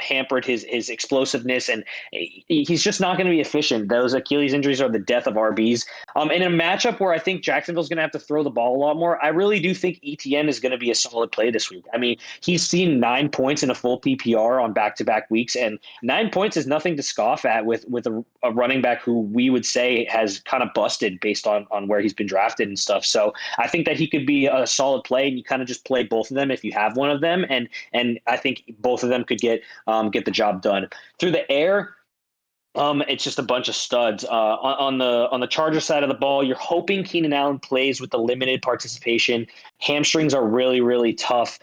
hampered his explosiveness, and he's just not going to be efficient. Those Achilles injuries are the death of RBs. In a matchup where I think Jacksonville's going to have to throw the ball a lot more, I really do think ETN is going to be a solid play this week. I mean, he's seen 9 points in a full PPR on back-to-back weeks, and 9 points is nothing to scoff at with a running back who we would say has kind of busted based on where he's been drafted and stuff. So I think that he could be a solid play, and you kind of just play both of them if you have one of them, and I think both of them could get the job done. Through the air, it's just a bunch of studs. On the Charger side of the ball, you're hoping Keenan Allen plays with the limited participation. Hamstrings are really tough.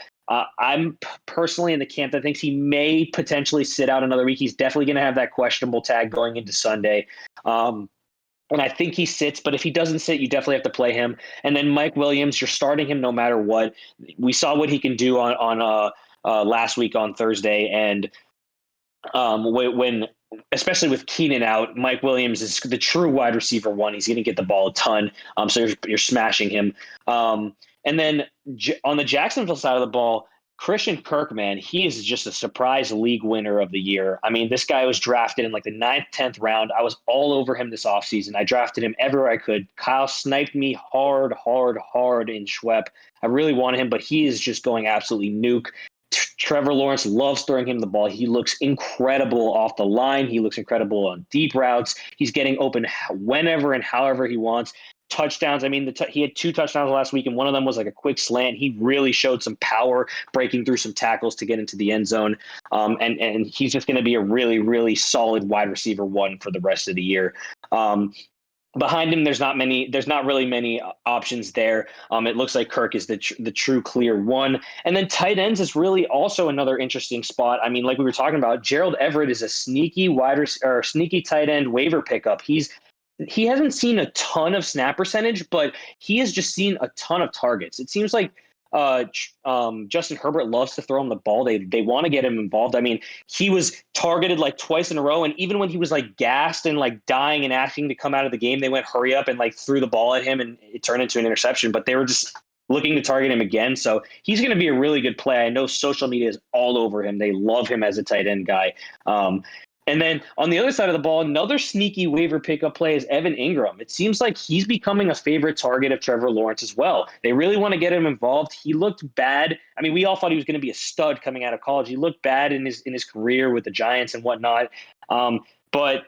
I'm personally in the camp that thinks he may potentially sit out another week. He's definitely going to have that questionable tag going into Sunday. And I think he sits, but if he doesn't sit, you definitely have to play him. And then Mike Williams, you're starting him no matter what. We saw what he can do on last week on Thursday, and when especially with Keenan out, Mike Williams is the true wide receiver one. He's going to get the ball a ton, so you're smashing him. And then on the Jacksonville side of the ball, Christian Kirk, man, he is just a surprise league winner of the year. I mean, this guy was drafted in like the 9th, 10th round. I was all over him this offseason. I drafted him everywhere I could. Kyle sniped me hard in Schwep. I really wanted him, but he is just going absolutely nuke. Trevor Lawrence loves throwing him the ball. He looks incredible off the line. He looks incredible on deep routes. He's getting open whenever and however he wants. Touchdowns. I mean, he had 2 touchdowns last week, and one of them was like a quick slant. He really showed some power breaking through some tackles to get into the end zone. And he's just going to be a really solid wide receiver one for the rest of the year. Behind him, there's not really many options there. It looks like Kirk is the true clear one. And then tight ends is really also another interesting spot. I mean, like we were talking about, Gerald Everett is a sneaky sneaky tight end waiver pickup. He hasn't seen a ton of snap percentage, but he has just seen a ton of targets. It seems like Justin Herbert loves to throw him the ball. They want to get him involved. I mean, he was targeted like twice in a row, and even when he was like gassed and like dying and asking to come out of the game, they went hurry up and like threw the ball at him, and it turned into an interception. But they were just looking to target him again. So he's going to be a really good play. I know social media is all over him. They love him as a tight end guy. And then on the other side of the ball, another sneaky waiver pickup play is Evan Ingram. It seems like he's becoming a favorite target of Trevor Lawrence as well. They really want to get him involved. He looked bad. I mean, we all thought he was going to be a stud coming out of college. He looked bad in his career with the Giants and whatnot. But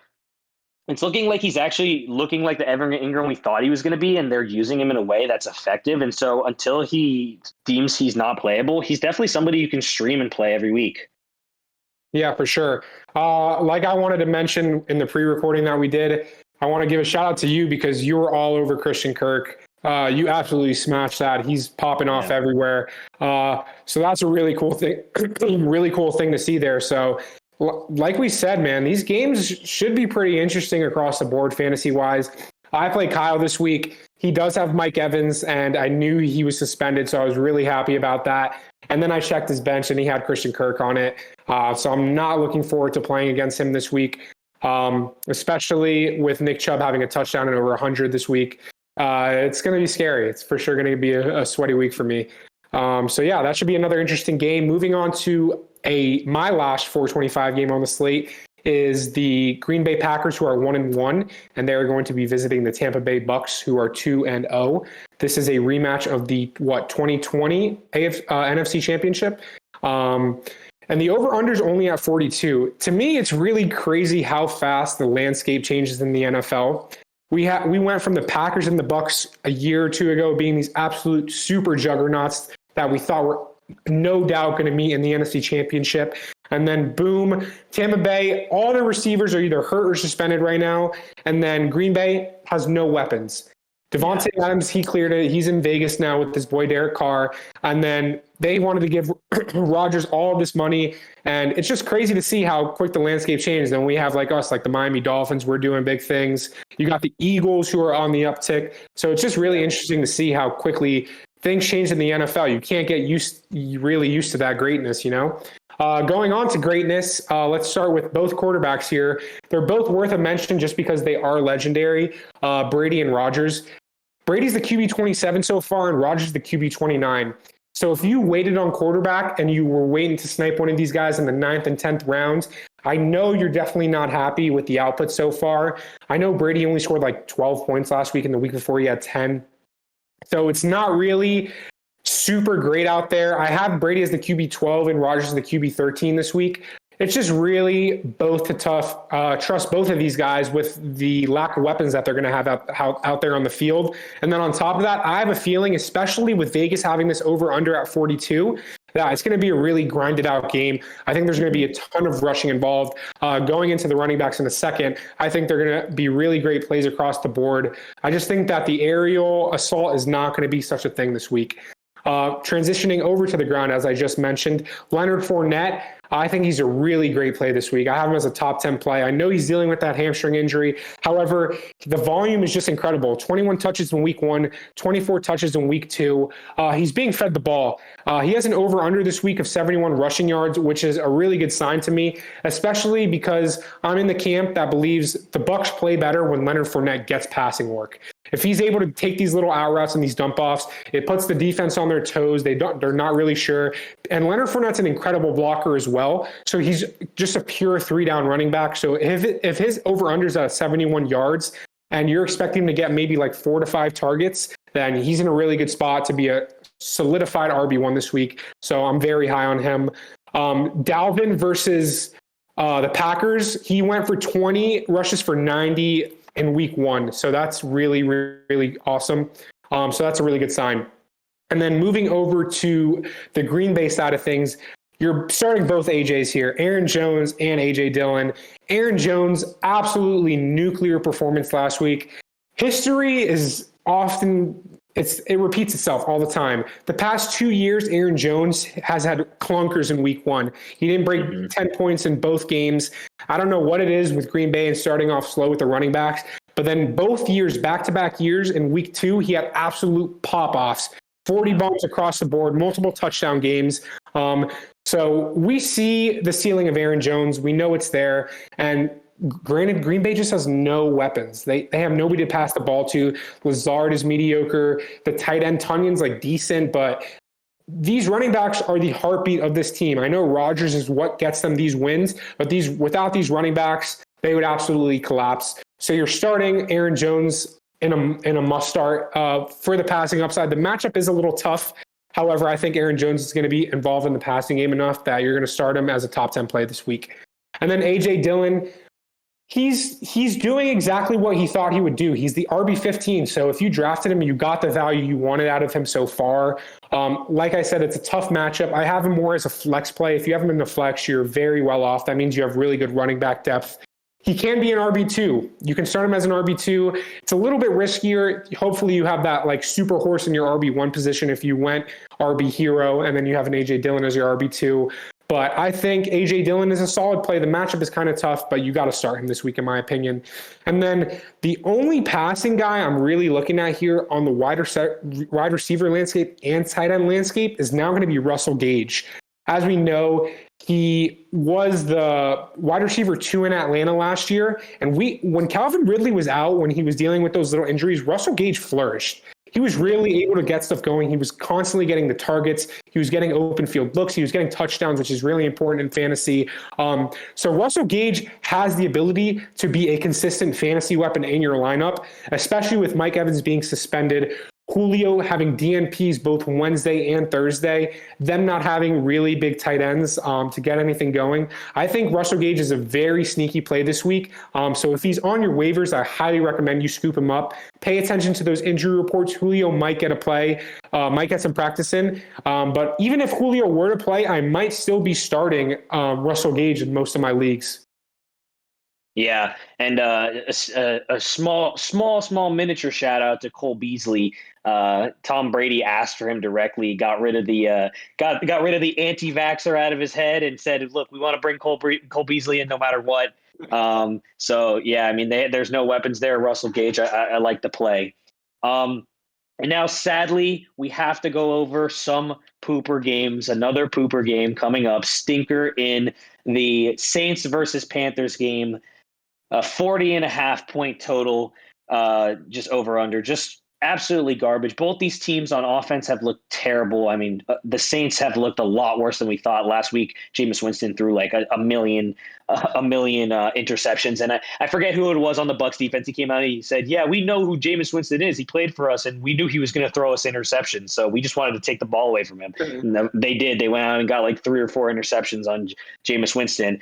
it's looking like he's actually looking like the Evan Ingram we thought he was going to be, and they're using him in a way that's effective. And so until he deems he's not playable, he's definitely somebody you can stream and play every week. Yeah, for sure. Like I wanted to mention in the pre-recording that we did, I want to give a shout out to you because you were all over Christian Kirk. You absolutely smashed that. He's popping off everywhere. So that's a really cool thing, really cool thing to see there. So like we said, man, these games should be pretty interesting across the board fantasy wise. I play Kyle this week. He does have Mike Evans, and I knew he was suspended, so I was really happy about that. And then I checked his bench, and he had Christian Kirk on it. So I'm not looking forward to playing against him this week, especially with Nick Chubb having a touchdown and over 100 this week. It's going to be scary. It's for sure going to be a sweaty week for me. So yeah, that should be another interesting game. Moving on to my last 425 game on the slate is the Green Bay Packers, who are 1-1, and they're going to be visiting the Tampa Bay Bucks, who are 2-0. This is a rematch of the 2020 NFC Championship. And the over-under is only at 42. To me, it's really crazy how fast the landscape changes in the NFL. We went from the Packers and the Bucks a year or two ago being these absolute super juggernauts that we thought were no doubt going to meet in the NFC Championship. And then boom, Tampa Bay, all their receivers are either hurt or suspended right now. And then Green Bay has no weapons. Devontae Adams, he cleared it. He's in Vegas now with his boy Derek Carr. And then they wanted to give Rodgers all of this money. And it's just crazy to see how quick the landscape changed. Then we have like us, like the Miami Dolphins, we're doing big things. You got the Eagles who are on the uptick. So it's just really interesting to see how quickly things change in the NFL. You can't get really used to that greatness, you know? Going on to greatness, let's start with both quarterbacks here. They're both worth a mention just because they are legendary, Brady and Rodgers. Brady's the QB 27 so far, and Rodgers the QB 29. So if you waited on quarterback and you were waiting to snipe one of these guys in the 9th and 10th rounds, I know you're definitely not happy with the output so far. I know Brady only scored like 12 points last week, and the week before he had 10. So it's not really super great out there. I have Brady as the QB 12 and Rodgers as the QB 13 this week. It's just really both tough. Trust both of these guys with the lack of weapons that they're going to have out there on the field. And then on top of that, I have a feeling, especially with Vegas having this over-under at 42, that it's going to be a really grinded out game. I think there's going to be a ton of rushing involved. Going into the running backs in a second, I think they're going to be really great plays across the board. I just think that the aerial assault is not going to be such a thing this week. Transitioning over to the ground, as I just mentioned, Leonard Fournette, I think he's a really great play this week. I have him as a top 10 play. I know he's dealing with that hamstring injury. However, the volume is just incredible. 21 touches in week 1, 24 touches in week 2. He's being fed the ball. He has an over-under this week of 71 rushing yards, which is a really good sign to me, especially because I'm in the camp that believes the Bucs play better when Leonard Fournette gets passing work. If he's able to take these little out routes and these dump offs, it puts the defense on their toes. They're not really sure. And Leonard Fournette's an incredible blocker as well. So he's just a pure 3-down running back. So if his over-under's at 71 yards and you're expecting him to get maybe like 4 to 5 targets, then he's in a really good spot to be a solidified RB1 this week. So I'm very high on him. Dalvin versus the Packers, he went for 20 rushes for 90 in week 1. So that's really, really awesome. So that's a really good sign. And then moving over to the Green Bay side of things, you're starting both AJs here, Aaron Jones and AJ Dillon. Aaron Jones, absolutely nuclear performance last week. History is often, it repeats itself all the time. The past 2 years, Aaron Jones has had clunkers in week 1. He didn't break 10 points in both games. I don't know what it is with Green Bay and starting off slow with the running backs, but then both years, back-to-back years, in week 2, he had absolute pop-offs, 40 bumps across the board, multiple touchdown games. So we see the ceiling of Aaron Jones. We know it's there. And granted, Green Bay just has no weapons. They have nobody to pass the ball to. Lazard is mediocre. The tight end Tunyon's like decent, but these running backs are the heartbeat of this team. I know Rodgers is what gets them these wins, but without these running backs, they would absolutely collapse. So you're starting Aaron Jones in a must start for the passing upside. The matchup is a little tough. However, I think Aaron Jones is going to be involved in the passing game enough that you're going to start him as a top 10 play this week. And then AJ Dillon, he's doing exactly what he thought he would do. He's the RB15. So if you drafted him, you got the value you wanted out of him so far. Like I said, it's a tough matchup. I have him more as a flex play. If you have him in the flex, you're very well off. That means you have really good running back depth. He can be an RB2. You can start him as an RB2. It's a little bit riskier. Hopefully you have that like super horse in your RB1 position if you went RB hero and then you have an AJ Dillon as your RB2. But I think AJ Dillon is a solid play. The matchup is kind of tough, but you got to start him this week, in my opinion. And then the only passing guy I'm really looking at here on the wide receiver landscape and tight end landscape is now going to be Russell Gage. As we know, he was the wide receiver 2 in Atlanta last year. And when Calvin Ridley was out, when he was dealing with those little injuries, Russell Gage flourished. He was really able to get stuff going. He was constantly getting the targets. He was getting open field looks. He was getting touchdowns, which is really important in fantasy. So Russell Gage has the ability to be a consistent fantasy weapon in your lineup, especially with Mike Evans being suspended. Julio having DNPs both Wednesday and Thursday, them not having really big tight ends to get anything going. I think Russell Gage is a very sneaky play this week. So if he's on your waivers, I highly recommend you scoop him up. Pay attention to those injury reports. Julio might get a play, might get some practice in. But even if Julio were to play, I might still be starting Russell Gage in most of my leagues. Yeah, and a small miniature shout out to Cole Beasley. Tom Brady asked for him directly, got rid of the got rid of the anti-vaxxer out of his head, and said, "Look, we want to bring Cole Beasley in no matter what." So yeah, I mean, there's no weapons there. Russell Gage, I like the play. And now, sadly, we have to go over some pooper games. Another pooper game coming up. Stinker in the Saints versus Panthers game. 40.5 point total, just over under, just absolutely garbage. Both these teams on offense have looked terrible. I mean, the Saints have looked a lot worse than we thought last week. Jameis Winston threw like a million interceptions, and I forget who it was on the Bucs defense. He came out and he said, "Yeah, we know who Jameis Winston is. He played for us, and we knew he was going to throw us interceptions. So we just wanted to take the ball away from him." And they did. They went out and got like 3 or 4 interceptions on Jameis Winston.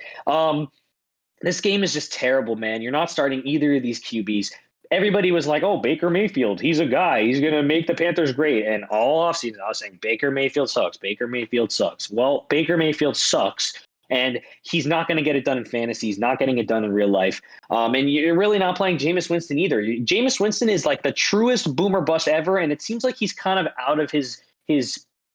This game is just terrible, man. You're not starting either of these QBs. Everybody was like, "Oh, Baker Mayfield, he's a guy. He's going to make the Panthers great." And all offseason, I was saying, Baker Mayfield sucks. Baker Mayfield sucks. Well, Baker Mayfield sucks, and he's not going to get it done in fantasy. He's not getting it done in real life. And you're really not playing Jameis Winston either. Jameis Winston is like the truest boomer bust ever, and it seems like he's kind of out of his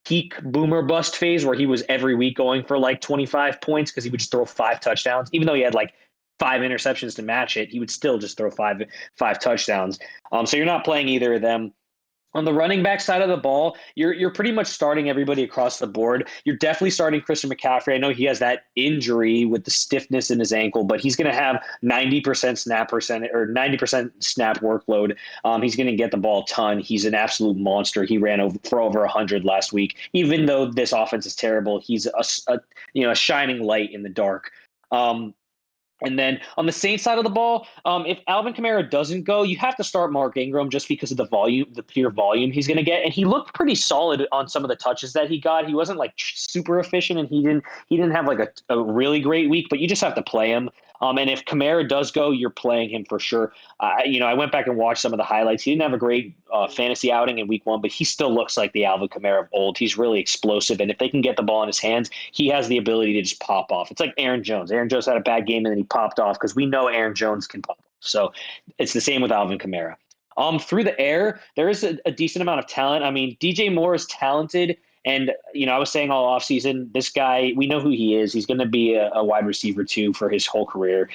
peak boomer bust phase where he was every week going for like 25 points because he would just throw 5 touchdowns. Even though he had like 5 interceptions to match it, he would still just throw five touchdowns. So you're not playing either of them. On the running back side of the ball, you're pretty much starting everybody across the board. You're definitely starting Christian McCaffrey. I know he has that injury with the stiffness in his ankle, but he's going to have 90% snap percent or 90% snap workload. He's going to get the ball a ton. He's an absolute monster. He ran for over 100 last week. Even though this offense is terrible, he's a shining light in the dark. And then on the Saints side of the ball, if Alvin Kamara doesn't go, you have to start Mark Ingram just because of the volume, the pure volume he's going to get. And he looked pretty solid on some of the touches that he got. He wasn't like super efficient, and he didn't have like a really great week. But you just have to play him. And if Kamara does go, you're playing him for sure. I went back and watched some of the highlights. He didn't have a great fantasy outing in week 1, but he still looks like the Alvin Kamara of old. He's really explosive, and if they can get the ball in his hands, he has the ability to just pop off. It's like Aaron Jones. Aaron Jones had a bad game, and then he popped off because we know Aaron Jones can pop off. So it's the same with Alvin Kamara. Through the air, there is a decent amount of talent. I mean, DJ Moore is talented. And, I was saying all offseason, this guy, we know who he is. He's going to be a wide receiver, too, for his whole career.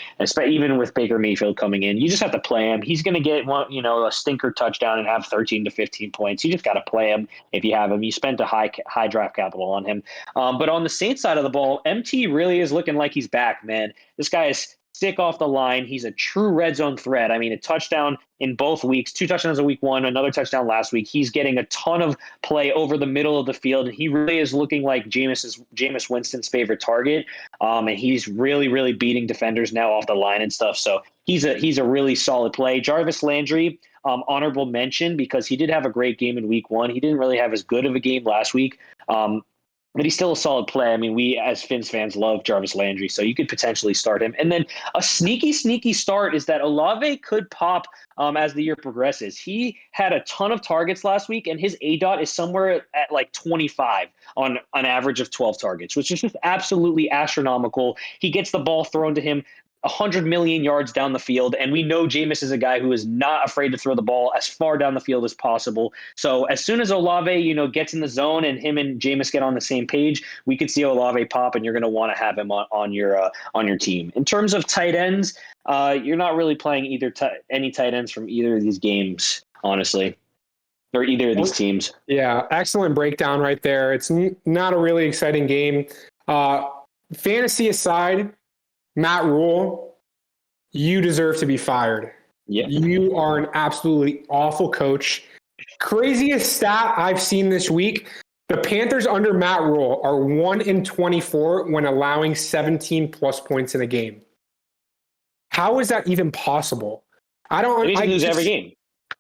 Even with Baker Mayfield coming in, you just have to play him. He's going to get a stinker touchdown and have 13 to 15 points. You just got to play him if you have him. You spent a high draft capital on him. But on the Saints side of the ball, MT really is looking like he's back, man. This guy is sick off the line. He's a true red zone threat. I mean, a touchdown in both weeks, 2 touchdowns in week 1, another touchdown last week. He's getting a ton of play over the middle of the field. He really is looking like Jameis Winston's favorite target. And he's really, really beating defenders now off the line and stuff. So he's a really solid play. Jarvis Landry, honorable mention because he did have a great game in week 1. He didn't really have as good of a game last week. But he's still a solid play. I mean, we as Fins fans love Jarvis Landry, so you could potentially start him. And then a sneaky start is that Olave could pop as the year progresses. He had a ton of targets last week, and his ADOT is somewhere at like 25 on an average of 12 targets, which is just absolutely astronomical. He gets the ball thrown to him 100 million yards down the field. And we know Jameis is a guy who is not afraid to throw the ball as far down the field as possible. So as soon as Olave, gets in the zone and him and Jameis get on the same page, we could see Olave pop, and you're going to want to have him on your team. In terms of tight ends, you're not really playing any tight ends from either of these games, honestly, or either of these teams. Yeah, excellent breakdown right there. It's not a really exciting game. Fantasy aside, Matt Rhule, you deserve to be fired. Yeah. You are an absolutely awful coach. Craziest stat I've seen this week, the Panthers under Matt Rhule are 1-24 when allowing 17 plus points in a game. How is that even possible? I lose every game.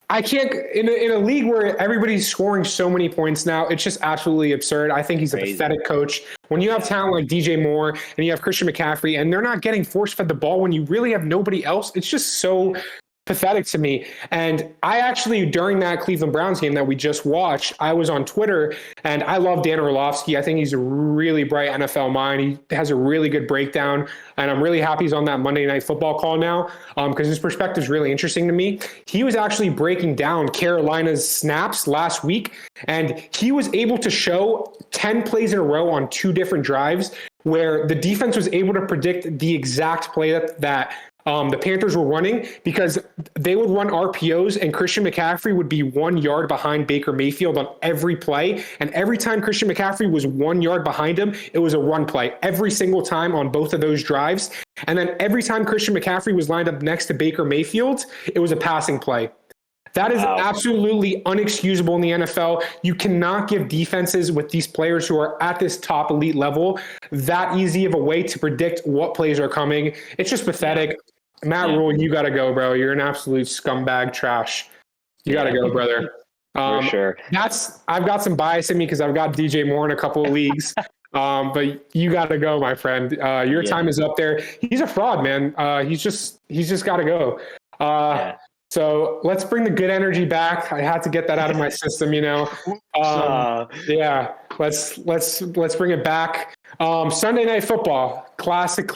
I can't in a league where everybody's scoring so many points now. It's just absolutely absurd. I think he's a pathetic coach. When you have talent like DJ Moore and you have Christian McCaffrey, and they're not getting force fed the ball when you really have nobody else, it's just so pathetic to me. And I actually, during that Cleveland Browns game that we just watched, I was on Twitter, and I love Dan Orlovsky. I think he's a really bright NFL mind. He has a really good breakdown, and I'm really happy he's on that Monday Night Football call now, because his perspective is really interesting to me. He was actually breaking down Carolina's snaps last week, and he was able to show 10 plays in a row on 2 different drives where the defense was able to predict the exact play that the Panthers were running, because they would run RPOs and Christian McCaffrey would be 1 yard behind Baker Mayfield on every play. And every time Christian McCaffrey was 1 yard behind him, it was a run play every single time on both of those drives. And then every time Christian McCaffrey was lined up next to Baker Mayfield, it was a passing play. That is absolutely unexcusable in the NFL. You cannot give defenses with these players who are at this top elite level that easy of a way to predict what plays are coming. It's just pathetic. Matt Rhule, you got to go, bro. You're an absolute scumbag trash. You got to go, brother. For sure. I've got some bias in me because I've got DJ Moore in a couple of leagues. But you got to go, my friend. Your time is up there. He's a fraud, man. He's just got to go. So let's bring the good energy back. I had to get that out of my system, let's bring it back. Sunday Night Football, classic.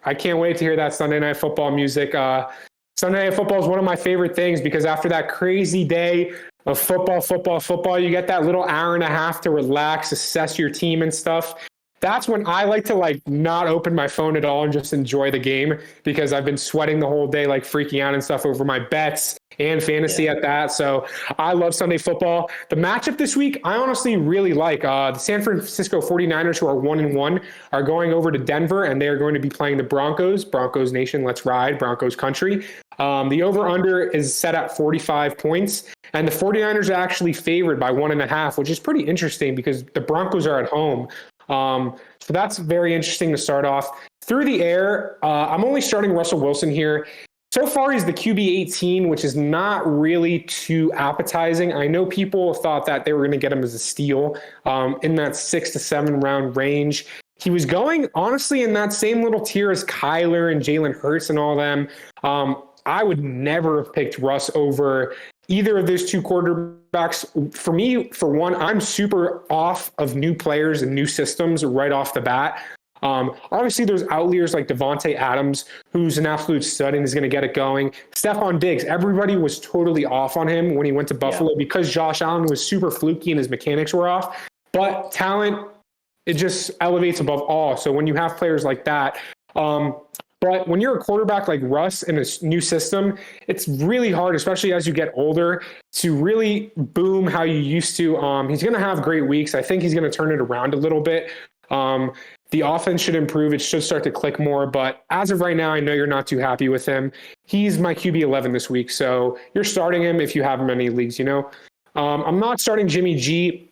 I can't wait to hear that Sunday Night Football music. Sunday Night Football is one of my favorite things because after that crazy day of football, you get that little hour and a half to relax, assess your team and stuff. That's when I like to not open my phone at all and just enjoy the game, because I've been sweating the whole day, freaking out and stuff over my bets and fantasy at that. So I love Sunday football. The matchup this week, I honestly really like. The San Francisco 49ers, who are 1-1, are going over to Denver, and they are going to be playing the Broncos. Broncos Nation, let's ride. Broncos country. The over-under is set at 45 points, and the 49ers are actually favored by 1.5, which is pretty interesting because the Broncos are at home. So that's very interesting to start off. Through the air, I'm only starting Russell Wilson here. So far, he's the QB 18, which is not really too appetizing. I know people thought that they were going to get him as a steal in that 6 to 7 round range. He was going, honestly, in that same little tier as Kyler and Jalen Hurts and all them. I would never have picked Russ over either of those two quarterbacks. For me, for one, I'm super off of new players and new systems right off the bat. Obviously, there's outliers like Devontae Adams, who's an absolute stud and is going to get it going. Stephon Diggs, everybody was totally off on him when he went to Buffalo because Josh Allen was super fluky and his mechanics were off. But talent, it just elevates above all. So when you have players like that, but when you're a quarterback like Russ in a new system, it's really hard, especially as you get older, to really boom how you used to. He's going to have great weeks. I think he's going to turn it around a little bit. The offense should improve. It should start to click more. But as of right now, I know you're not too happy with him. He's my QB 11 this week. So you're starting him if you have him in any leagues, I'm not starting Jimmy G.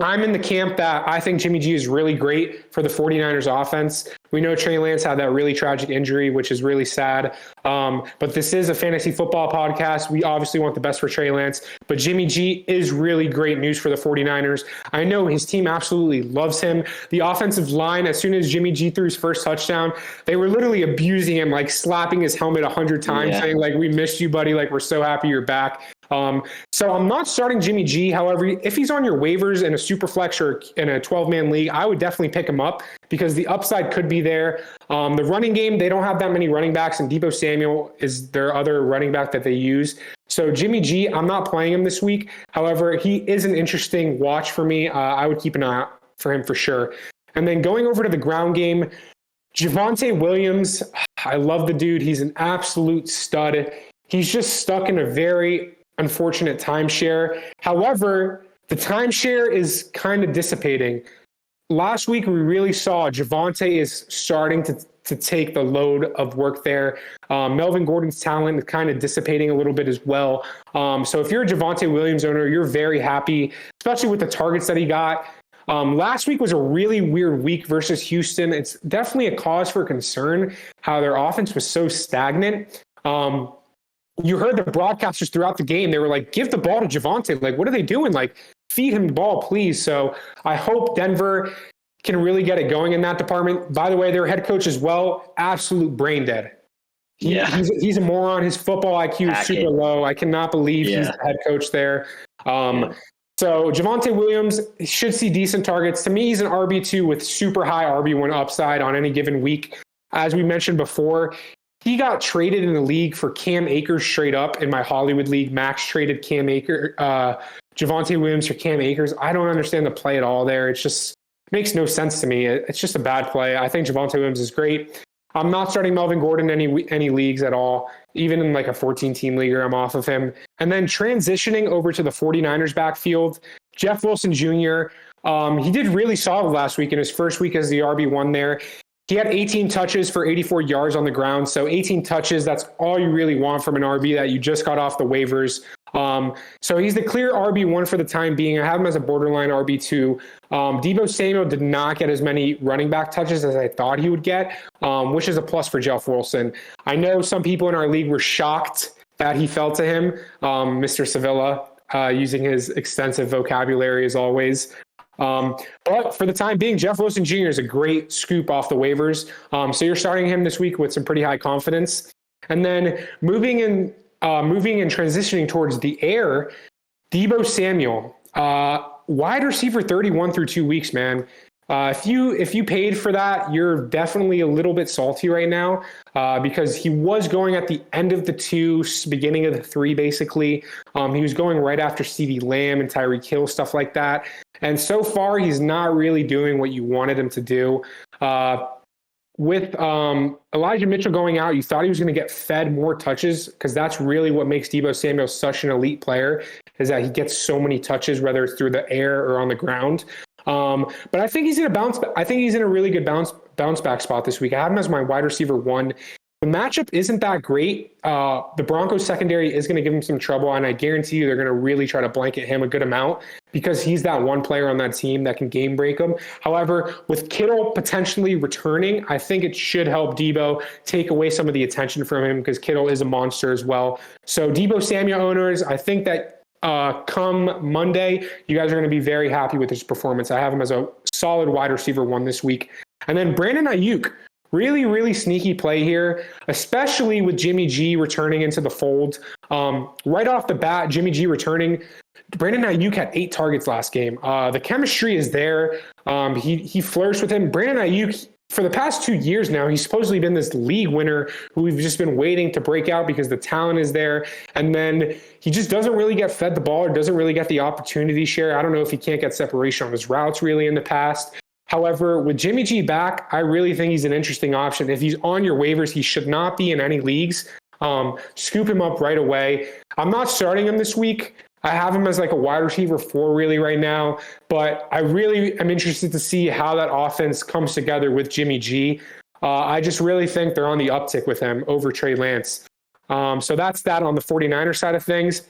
I'm in the camp that I think Jimmy G is really great for the 49ers offense. We know Trey Lance had that really tragic injury, which is really sad. But this is a fantasy football podcast. We obviously want the best for Trey Lance, but Jimmy G is really great news for the 49ers. I know his team absolutely loves him. The offensive line, as soon as Jimmy G threw his first touchdown, they were literally abusing him, slapping his helmet 100 times, saying we missed you, buddy. We're so happy you're back. So I'm not starting Jimmy G. However, if he's on your waivers in a super flex or in a 12-man league, I would definitely pick him up because the upside could be there. The running game, they don't have that many running backs, and Deebo Samuel is their other running back that they use. So Jimmy G, I'm not playing him this week. However, he is an interesting watch for me. I would keep an eye out for him for sure. And then going over to the ground game, Javonte Williams, I love the dude. He's an absolute stud. He's just stuck in a very unfortunate timeshare. However, the timeshare is kind of dissipating. Last week, we really saw Javonte is starting to take the load of work there. Melvin Gordon's talent is kind of dissipating a little bit as well. So if you're a Javonte Williams owner, you're very happy, especially with the targets that he got. Last week was a really weird week versus Houston. It's definitely a cause for concern how their offense was so stagnant. You heard the broadcasters throughout the game. They were like, give the ball to Javonte. What are they doing? Feed him the ball, please. So I hope Denver can really get it going in that department. By the way, their head coach as well, absolute brain dead. Yeah. He's a moron. His football IQ is super low. I cannot believe he's the head coach there. So Javonte Williams should see decent targets. To me, he's an RB2 with super high RB1 upside on any given week. As we mentioned before, he got traded in the league for Cam Akers straight up in my Hollywood league. Max traded Javonte Williams for Cam Akers. I don't understand the play at all there. It just makes no sense to me. It's just a bad play. I think Javonte Williams is great. I'm not starting Melvin Gordon in any leagues at all. Even in like a 14-team leaguer, I'm off of him. And then transitioning over to the 49ers backfield, Jeff Wilson Jr., he did really solid last week in his first week as the RB1 there. He had 18 touches for 84 yards on the ground. So 18 touches, that's all you really want from an RB that you just got off the waivers. So he's the clear RB1 for the time being. I have him as a borderline RB2. Deebo Samuel did not get as many running back touches as I thought he would get, which is a plus for Jeff Wilson. I know some people in our league were shocked that he fell to him, Mr. Sevilla, using his extensive vocabulary as always. But for the time being, Jeff Wilson Jr. is a great scoop off the waivers. So you're starting him this week with some pretty high confidence. And then moving and transitioning towards the air, Deebo Samuel, wide receiver 31 through 2 weeks, man. If you paid for that, you're definitely a little bit salty right now, because he was going at the end of the 2, beginning of the 3, basically. He was going right after CeeDee Lamb and Tyreek Hill, stuff like that. And so far, he's not really doing what you wanted him to do. With Elijah Mitchell going out, you thought he was going to get fed more touches, because that's really what makes Deebo Samuel such an elite player, is that he gets so many touches, whether it's through the air or on the ground. But I think he's going to bounce. I think he's in a really good bounce back spot this week. I have him as my wide receiver 1. The matchup isn't that great. The Broncos secondary is going to give him some trouble, and I guarantee you they're going to really try to blanket him a good amount, because he's that one player on that team that can game break him. However, with Kittle potentially returning, I think it should help Deebo take away some of the attention from him, because Kittle is a monster as well. So Deebo Samuel owners, I think that come Monday, you guys are going to be very happy with his performance. I have him as a solid wide receiver 1 this week. And then Brandon Ayuk, really, really sneaky play here, especially with Jimmy G returning into the fold. Right off the bat, Jimmy G returning. Brandon Ayuk had 8 targets last game. The chemistry is there. He flourished with him. Brandon Ayuk, for the past 2 years now, he's supposedly been this league winner who we've just been waiting to break out because the talent is there. And then he just doesn't really get fed the ball, or doesn't really get the opportunity share. I don't know if he can't get separation on his routes really in the past. However, with Jimmy G back, I really think he's an interesting option. If he's on your waivers, he should not be in any leagues. Scoop him up right away. I'm not starting him this week. I have him as like a wide receiver 4 really right now, but I really am interested to see how that offense comes together with Jimmy G. I just really think they're on the uptick with him over Trey Lance. So that's that on the 49ers side of things.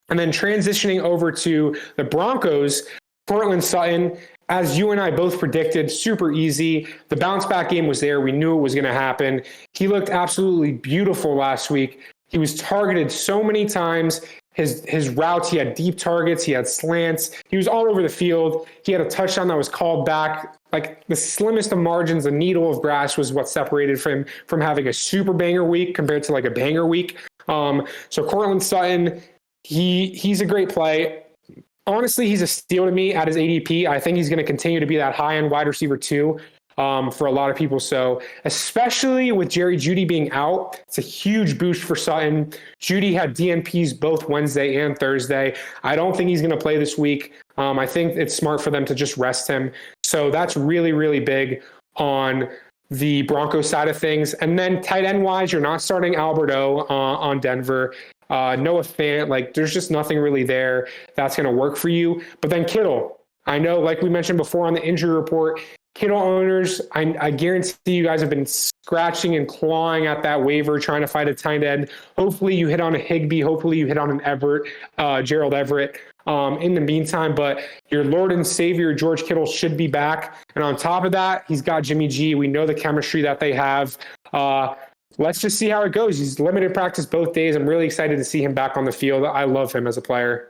And then transitioning over to the Broncos, Courtland Sutton, as you and I both predicted, super easy. The bounce back game was there. We knew it was going to happen. He looked absolutely beautiful last week. He was targeted so many times. His routes, he had deep targets, he had slants, he was all over the field. He had a touchdown that was called back. Like the slimmest of margins, a needle of grass was what separated him from having a super banger week compared to like a banger week. So Courtland Sutton, he's a great play. Honestly, he's a steal to me at his ADP. I think he's going to continue to be that high-end wide receiver 2 for a lot of people. So especially with Jerry Jeudy being out, it's a huge boost for Sutton. Jeudy had DNPs both Wednesday and Thursday. I don't think he's going to play this week. I think it's smart for them to just rest him. So that's really, really big on the Broncos side of things. And then tight end wise, you're not starting Alberto on Denver. Noah Fant, like there's just nothing really there that's going to work for you. But then Kittle, I know, like we mentioned before on the injury report, Kittle owners, I guarantee you guys have been scratching and clawing at that waiver, trying to find a tight end. Hopefully you hit on a Higbee. Hopefully you hit on an Gerald Everett in the meantime. But your Lord and Savior, George Kittle, should be back. And on top of that, he's got Jimmy G. We know the chemistry that they have. Let's just see how it goes. He's limited practice both days. I'm really excited to see him back on the field. I love him as a player.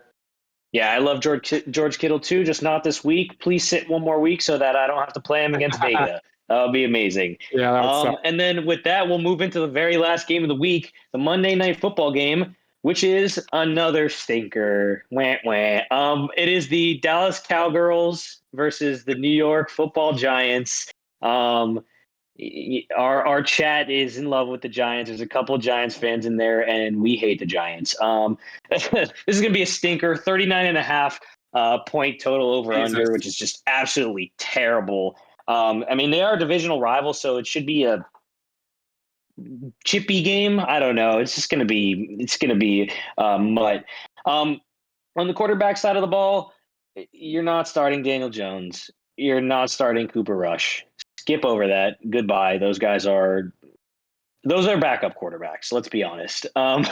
Yeah, I love George Kittle too, just not this week. Please sit one more week so that I don't have to play him against Vega. That would be amazing. Yeah, that's And then with that, we'll move into the very last game of the week, the Monday Night Football game, which is another stinker. Wah, wah. It is the Dallas Cowgirls versus the New York Football Giants. Um, our chat is in love with the Giants. There's a couple of Giants fans in there, and we hate the Giants. This is going to be a stinker. 39.5 point total over under, which is just absolutely terrible. I mean, they are divisional rivals, so it should be a chippy game. I don't know. It's just going to be mud. On the quarterback side of the ball, you're not starting Daniel Jones. You're not starting Cooper Rush. Skip over that. Goodbye. Those are backup quarterbacks. Let's be honest. On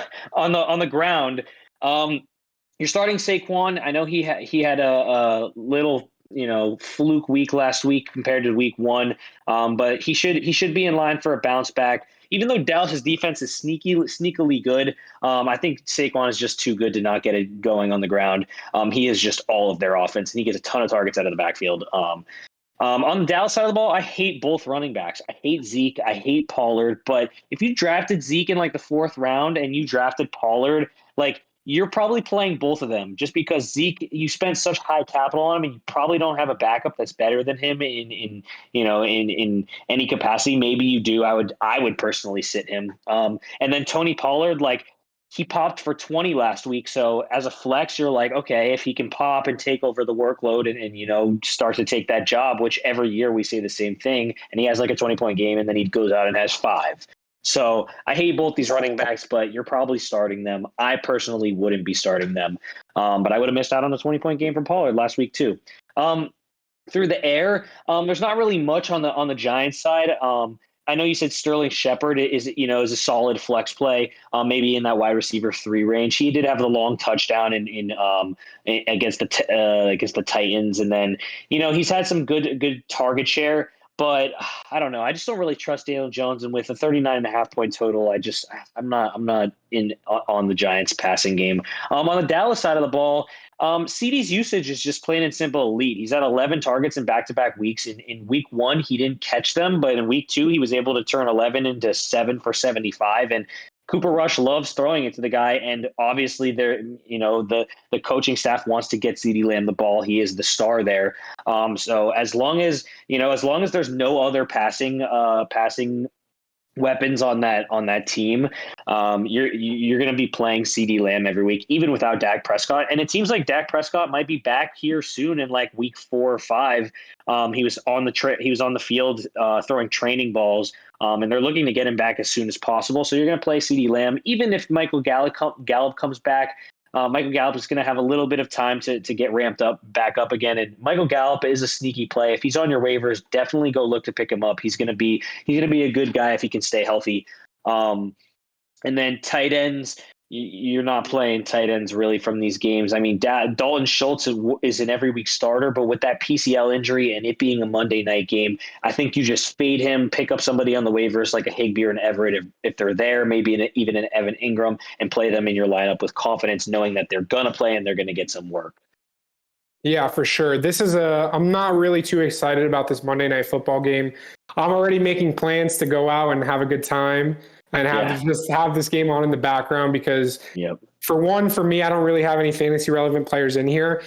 the ground, you're starting Saquon. I know he had a little fluke week last week compared to week one, but he should be in line for a bounce back. Even though Dallas's defense is sneakily good, I think Saquon is just too good to not get it going on the ground. He is just all of their offense, and he gets a ton of targets out of the backfield. On the Dallas side of the ball, I hate both running backs. I hate Zeke. I hate Pollard. But if you drafted Zeke in like the 4th round and you drafted Pollard, like you're probably playing both of them just because Zeke, you spent such high capital on him, and you probably don't have a backup that's better than him in any capacity. Maybe you do. I would personally sit him. And then Tony Pollard, like, he popped for 20 last week. So as a flex, you're like, okay, if he can pop and take over the workload and start to take that job, which every year we say the same thing, and he has like a 20-point game and then he goes out and has 5. So I hate both these running backs, but you're probably starting them. I personally wouldn't be starting them, but I would have missed out on the 20-point game from Pollard last week too. Through the air, there's not really much on the Giants side. I know you said Sterling Shepard is a solid flex play, maybe in that wide receiver 3 range. He did have the long touchdown against the Titans, and then he's had some good target share. But I don't know. I just don't really trust Daniel Jones, and with a 39.5 point total, I'm not in on the Giants passing game. On the Dallas side of the ball, Seidy's usage is just plain and simple elite. He's had 11 targets in back-to-back weeks. In week 1, he didn't catch them, but in week 2, he was able to turn 11 into 7 for 75. And Cooper Rush loves throwing it to the guy, and obviously the coaching staff wants to get CeeDee Lamb the ball. He is the star there. So as long as there's no other passing weapons on that team, you're going to be playing CeeDee Lamb every week, even without Dak Prescott. And it seems like Dak Prescott might be back here soon in like week 4 or 5. He was on the field throwing training balls, and they're looking to get him back as soon as possible. So you're going to play CeeDee Lamb, even if Michael Gallup comes back. Michael Gallup is going to have a little bit of time to get ramped back up again. And Michael Gallup is a sneaky play. If he's on your waivers, definitely go look to pick him up. He's going to be a good guy if he can stay healthy. And then tight ends, you're not playing tight ends really from these games. I mean, Dalton Schultz is an every week starter, but with that PCL injury and it being a Monday night game, I think you just fade him, pick up somebody on the waivers like a Higbee or an Everett if they're there, maybe even an Evan Ingram, and play them in your lineup with confidence, knowing that they're going to play and they're going to get some work. Yeah, for sure. I'm not really too excited about this Monday Night Football game. I'm already making plans to go out and have a good time and have this game on in the background because for me, I don't really have any fantasy relevant players in here.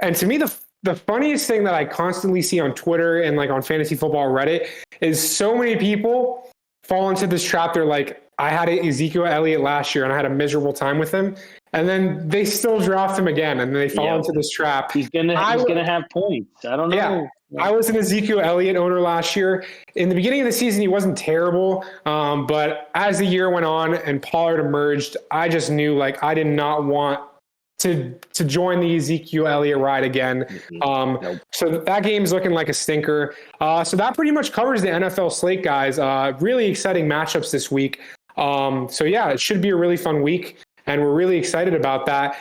And to me, the funniest thing that I constantly see on Twitter and like on fantasy football Reddit is so many people fall into this trap. They're like, I had Ezekiel Elliott last year and I had a miserable time with him. And then they still draft him again and they fall into this trap. He's gonna have points. I don't know. Yeah. I was an Ezekiel Elliott owner last year. In the beginning of the season, he wasn't terrible. But as the year went on and Pollard emerged, I just knew like I did not want to join the Ezekiel Elliott ride again. So that game's looking like a stinker. So that pretty much covers the NFL slate, guys. Really exciting matchups this week. So yeah, it should be a really fun week. And we're really excited about that.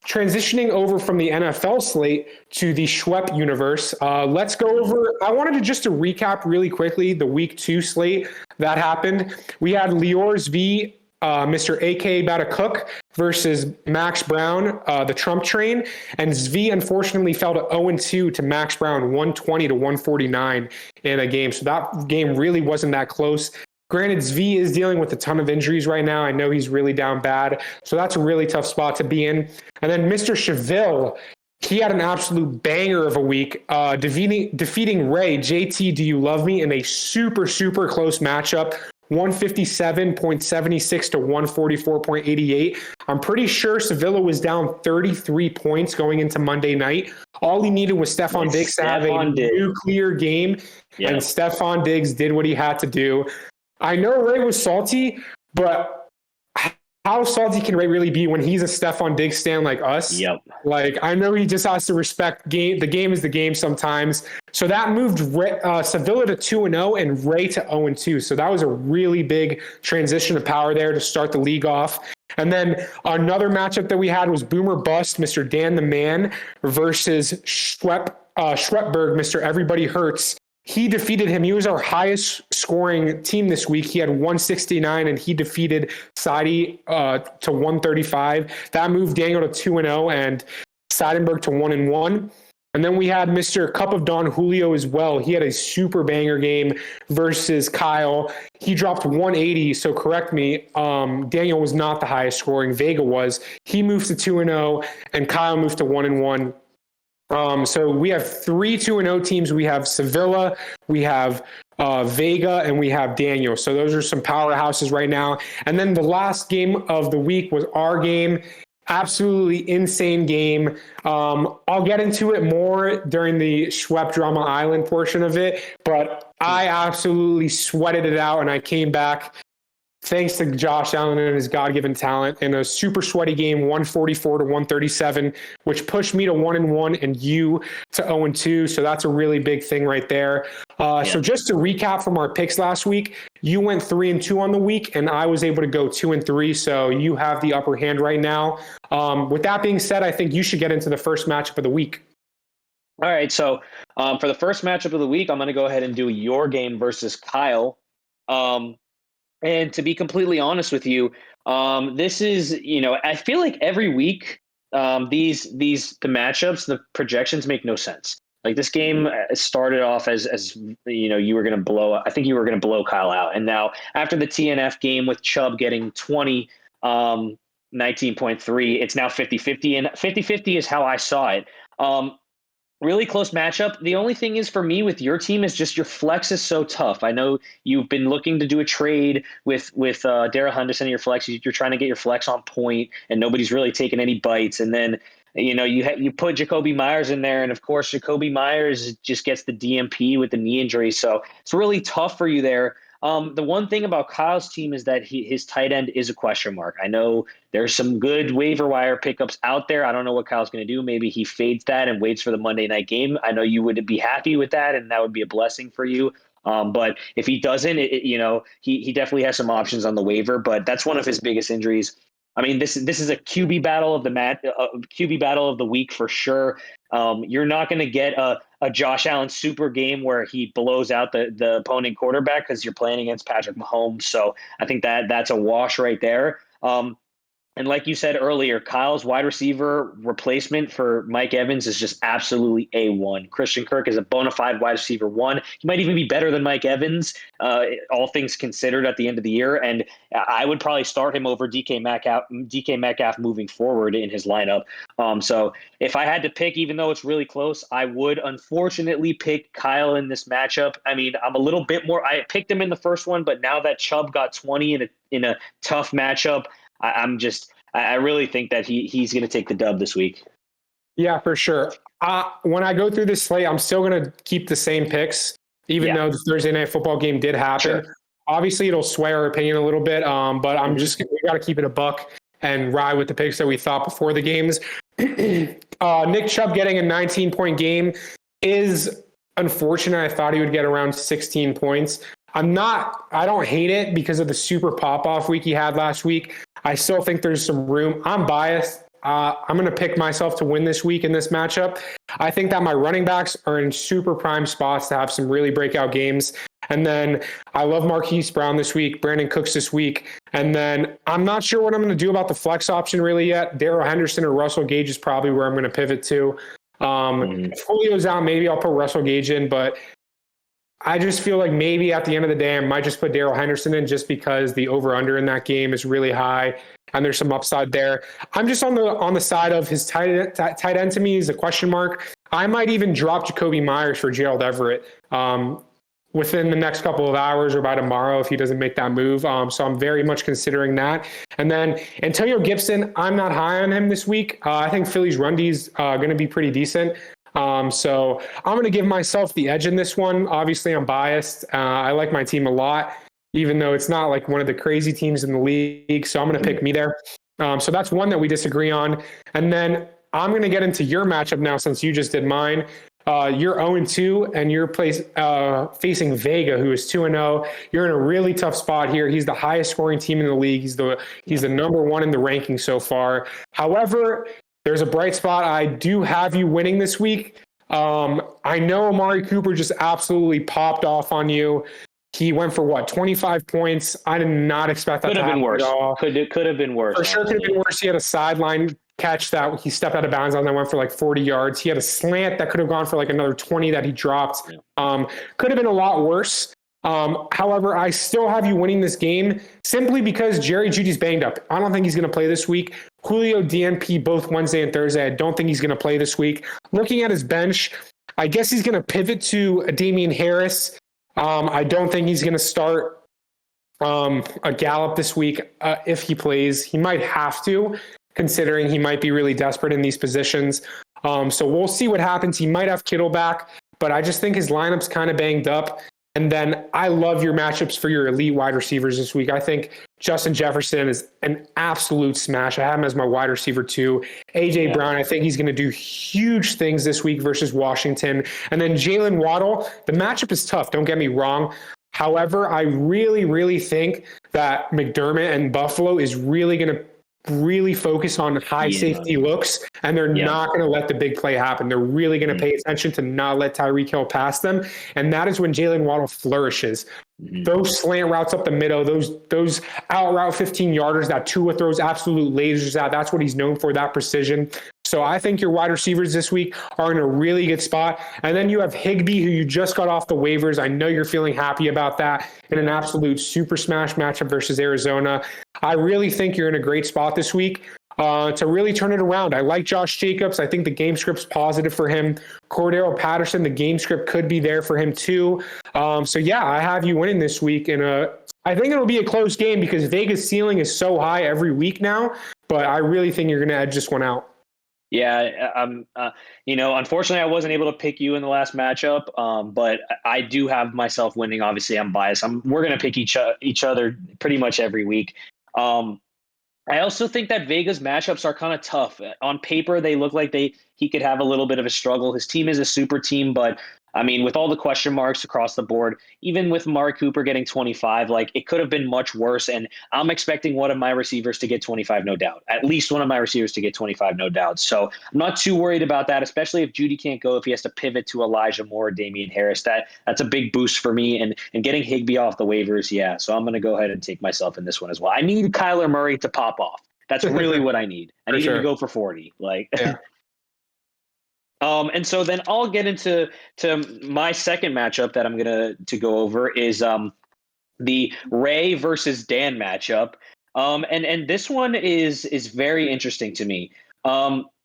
Transitioning over from the NFL slate to the Schwep universe, let's go over. I wanted to recap really quickly the week 2 slate that happened. We had Liors v. Mr. AK About a Cook versus Max Brown, the Trump train. And Zvi unfortunately fell to 0-2 to Max Brown, 120 to 149 in a game. So that game really wasn't that close. Granted, Zvi is dealing with a ton of injuries right now. I know he's really down bad. So that's a really tough spot to be in. And then Mr. Shevil, he had an absolute banger of a week, defeating Ray, JT, Do You Love Me, in a super, super close matchup, 157.76 to 144.88. I'm pretty sure Sevilla was down 33 points going into Monday night. All he needed was Stephon Diggs to have a nuclear game, and Stephon Diggs did what he had to do. I know Ray was salty, but how salty can Ray really be when he's a Stephon Diggs stan like us? Yep. Like, I know he just has to respect game. The game is the game sometimes. So that moved Sevilla to 2-0 and Ray to 0-2. So that was a really big transition of power there to start the league off. And then another matchup that we had was Boomer Bust, Mr. Dan the Man, versus Schwepberg, Mr. Everybody Hurts. He defeated him. He was our highest scoring team this week. He had 169, and he defeated Seidy to 135. That moved Daniel to 2-0 and Seidenberg to 1-1. And then we had Mr. Cup of Dawn Julio as well. He had a super banger game versus Kyle. He dropped 180, so correct me. Daniel was not the highest scoring. Vega was. He moved to 2-0, and Kyle moved to 1-1. So we have 3 2-0 teams. We have Sevilla, we have Vega, and we have Daniel. So those are some powerhouses right now. And then the last game of the week was our game. Absolutely insane game. I'll get into it more during the Schwep Drama Island portion of it, but I absolutely sweated it out, and I came back thanks to Josh Allen and his God-given talent in a super sweaty game, 144 to 137, which pushed me to 1-1 and you to 0-2. So that's a really big thing right there. So just to recap from our picks last week, you went 3-2 on the week, and I was able to go 2-3. So you have the upper hand right now. With that being said, I think you should get into the first matchup of the week. All right. So for the first matchup of the week, I'm going to go ahead and do your game versus Kyle. And to be completely honest with you, this is, I feel like every week, the matchups, the projections make no sense. Like this game started off as you were going to blow. I think you were going to blow Kyle out, and now after the TNF game with Chubb getting 20, 19.3, it's now 50-50, and 50-50 is how I saw it. Really close matchup. The only thing is for me with your team is just your flex is so tough. I know you've been looking to do a trade with Darrell Henderson in your flex. You're trying to get your flex on point, and nobody's really taking any bites. And then you put Jacoby Myers in there, and of course Jacoby Myers just gets the DMP with the knee injury, so it's really tough for you there. The one thing about Kyle's team is that his tight end is a question mark. I know there's some good waiver wire pickups out there. I don't know what Kyle's going to do. Maybe he fades that and waits for the Monday night game. I know you would be happy with that, and that would be a blessing for you. But if he doesn't, he definitely has some options on the waiver. But that's one of his biggest injuries. I mean, this is a QB battle of QB battle of the week for sure. You're not going to get a Josh Allen super game where he blows out the opponent quarterback because you're playing against Patrick Mahomes. So I think that's a wash right there. And like you said earlier, Kyle's wide receiver replacement for Mike Evans is just absolutely A1. Christian Kirk is a bona fide wide receiver 1. He might even be better than Mike Evans, all things considered at the end of the year. And I would probably start him over DK Metcalf moving forward in his lineup. So if I had to pick, even though it's really close, I would unfortunately pick Kyle in this matchup. I mean, I'm a little bit more – I picked him in the first one, but now that Chubb got 20 in a tough matchup, I really think that he's going to take the dub this week. Yeah, for sure. When I go through this slate, I'm still going to keep the same picks, even though the Thursday night football game did happen. Sure. Obviously, it'll sway our opinion a little bit, but we got to keep it a buck and ride with the picks that we thought before the games. Nick Chubb getting a 19-point game is unfortunate. I thought he would get around 16 points. I don't hate it because of the super pop-off week he had last week. I still think there's some room. I'm biased. I'm going to pick myself to win this week in this matchup. I think that my running backs are in super prime spots to have some really breakout games. And then I love Marquise Brown this week, Brandon Cooks this week. And then I'm not sure what I'm going to do about the flex option really yet. Darrell Henderson or Russell Gage is probably where I'm going to pivot to. If Julio's out, maybe I'll put Russell Gage in, but I just feel like maybe at the end of the day, I might just put Darrell Henderson in just because the over-under in that game is really high and there's some upside there. I'm just on the side of his tight end to me is a question mark. I might even drop Jacoby Myers for Gerald Everett within the next couple of hours or by tomorrow if he doesn't make that move. So I'm very much considering that. And then Antonio Gibson, I'm not high on him this week. I think Philly's run D is going to be pretty decent. So I'm going to give myself the edge in this one. Obviously, I'm biased. I like my team a lot, even though it's not like one of the crazy teams in the league. So I'm going to pick me there. So that's one that we disagree on. And then I'm going to get into your matchup now since you just did mine. You're 0-2 and you're facing Vega, who is 2-0. You're in a really tough spot here. He's the highest scoring team in the league. He's the number one in the ranking so far. However, there's a bright spot. I do have you winning this week. I know Amari Cooper just absolutely popped off on you. He went for 25 points. I did not expect that to happen at all. Could have been worse. For sure could have been worse. He had a sideline catch that he stepped out of bounds on that went for like 40 yards. He had a slant that could have gone for like another 20 that he dropped. Could have been a lot worse. However, I still have you winning this game simply because Jerry Jeudy's banged up. I don't think he's going to play this week. Julio, DNP, both Wednesday and Thursday. I don't think he's going to play this week. Looking at his bench, I guess he's going to pivot to Damian Harris. I don't think he's going to start a Gallup this week if he plays. He might have to, considering he might be really desperate in these positions. So we'll see what happens. He might have Kittle back, but I just think his lineup's kind of banged up. And then I love your matchups for your elite wide receivers this week. I think Justin Jefferson is an absolute smash. I have him as my wide receiver too. A.J. Brown, I think he's going to do huge things this week versus Washington. And then Jalen Waddle, the matchup is tough. Don't get me wrong. However, I really, really think that McDermott and Buffalo is really going to focus on high safety looks, and they're not going to let the big play happen. They're really going to pay attention to not let Tyreek Hill pass them, and that is when Jalen Waddle flourishes. Those slant routes up the middle, those out route 15-yarders that Tua throws absolute lasers at, that's what he's known for, that precision. So I think your wide receivers this week are in a really good spot. And then you have Higbee, who you just got off the waivers. I know you're feeling happy about that in an absolute super smash matchup versus Arizona. I really think you're in a great spot this week to really turn it around. I like Josh Jacobs. I think the game script's positive for him. Cordero Patterson, the game script could be there for him too. So yeah, I have you winning this week. And I think it'll be a close game because Vega's ceiling is so high every week now. But I really think you're going to edge this one out. Yeah, unfortunately, I wasn't able to pick you in the last matchup, but I do have myself winning. Obviously, I'm biased. We're going to pick each other pretty much every week. I also think that Vega's matchups are kind of tough. On paper, they look like he could have a little bit of a struggle. His team is a super team, but I mean, with all the question marks across the board, even with Mark Cooper getting 25, like it could have been much worse. And I'm expecting one of my receivers to get 25, no doubt. At least one of my receivers to get 25, no doubt. So I'm not too worried about that, especially if Jeudy can't go, if he has to pivot to Elijah Moore or Damian Harris. That's a big boost for me. And getting Higbee off the waivers, yeah. So I'm going to go ahead and take myself in this one as well. I need Kyler Murray to pop off. That's really what I need. I need him to go for 40. Yeah. And so then I'll get into my second matchup that I'm going to go over is the Ray versus Dan matchup. And this one is very interesting to me.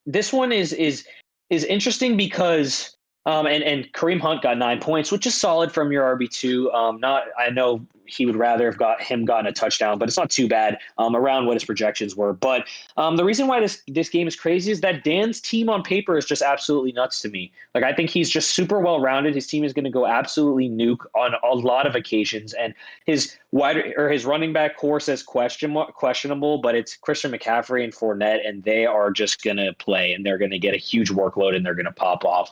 This one is interesting because and Kareem Hunt got 9 points, which is solid from your RB2. I know he would rather have gotten a touchdown, but it's not too bad around what his projections were. But the reason why this game is crazy is that Dan's team on paper is just absolutely nuts to me. Like, I think he's just super well rounded. His team is going to go absolutely nuke on a lot of occasions, and his running back core says questionable, but it's Christian McCaffrey and Fournette, and they are just going to play, and they're going to get a huge workload, and they're going to pop off.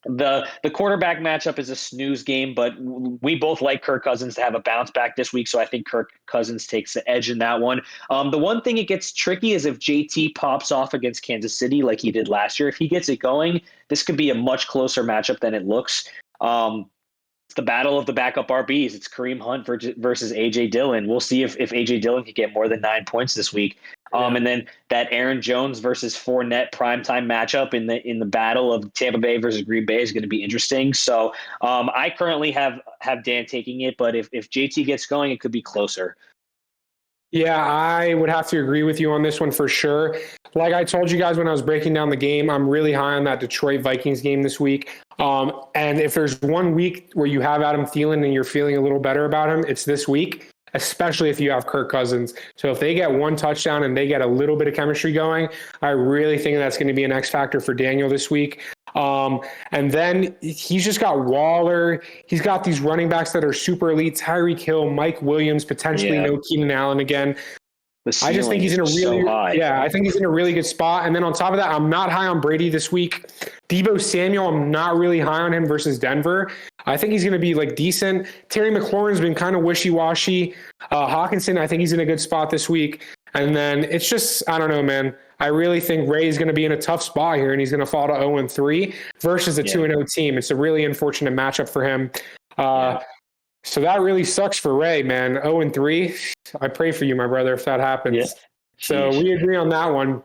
The quarterback matchup is a snooze game, but we both like Kirk Cousins to have a bounce back this week, so I think Kirk Cousins takes the edge in that one. The one thing it gets tricky is if JT pops off against Kansas City like he did last year. If he gets it going, this could be a much closer matchup than it looks. the battle of the backup RBs. It's Kareem Hunt versus AJ Dillon. We'll see if AJ Dillon can get more than 9 points this week. And then that Aaron Jones versus Fournette primetime matchup in the battle of Tampa Bay versus Green Bay is going to be interesting. So I currently have Dan taking it, but if JT gets going, it could be closer. Yeah, I would have to agree with you on this one for sure. Like I told you guys when I was breaking down the game, I'm really high on that Detroit Vikings game this week. And if there's one week where you have Adam Thielen and you're feeling a little better about him, it's this week, especially if you have Kirk Cousins. So if they get one touchdown and they get a little bit of chemistry going, I really think that's going to be an X factor for Daniel this week. And then he's just got Waller. He's got these running backs that are super elite. Tyreek Hill, Mike Williams, potentially no Keenan Allen again. I just think he's in a really, I think he's in a really good spot. And then on top of that, I'm not high on Brady this week. Deebo Samuel, I'm not really high on him versus Denver. I think he's going to be like decent. Terry McLaurin's been kind of wishy-washy. Hawkinson, I think he's in a good spot this week. And then it's just, I don't know, man. I really think Ray is going to be in a tough spot here, and he's going to fall to 0-3 versus a 2-0 team. It's a really unfortunate matchup for him. So that really sucks for Ray, man. 0-3. I pray for you, my brother, if that happens. Yeah. So we agree on that one.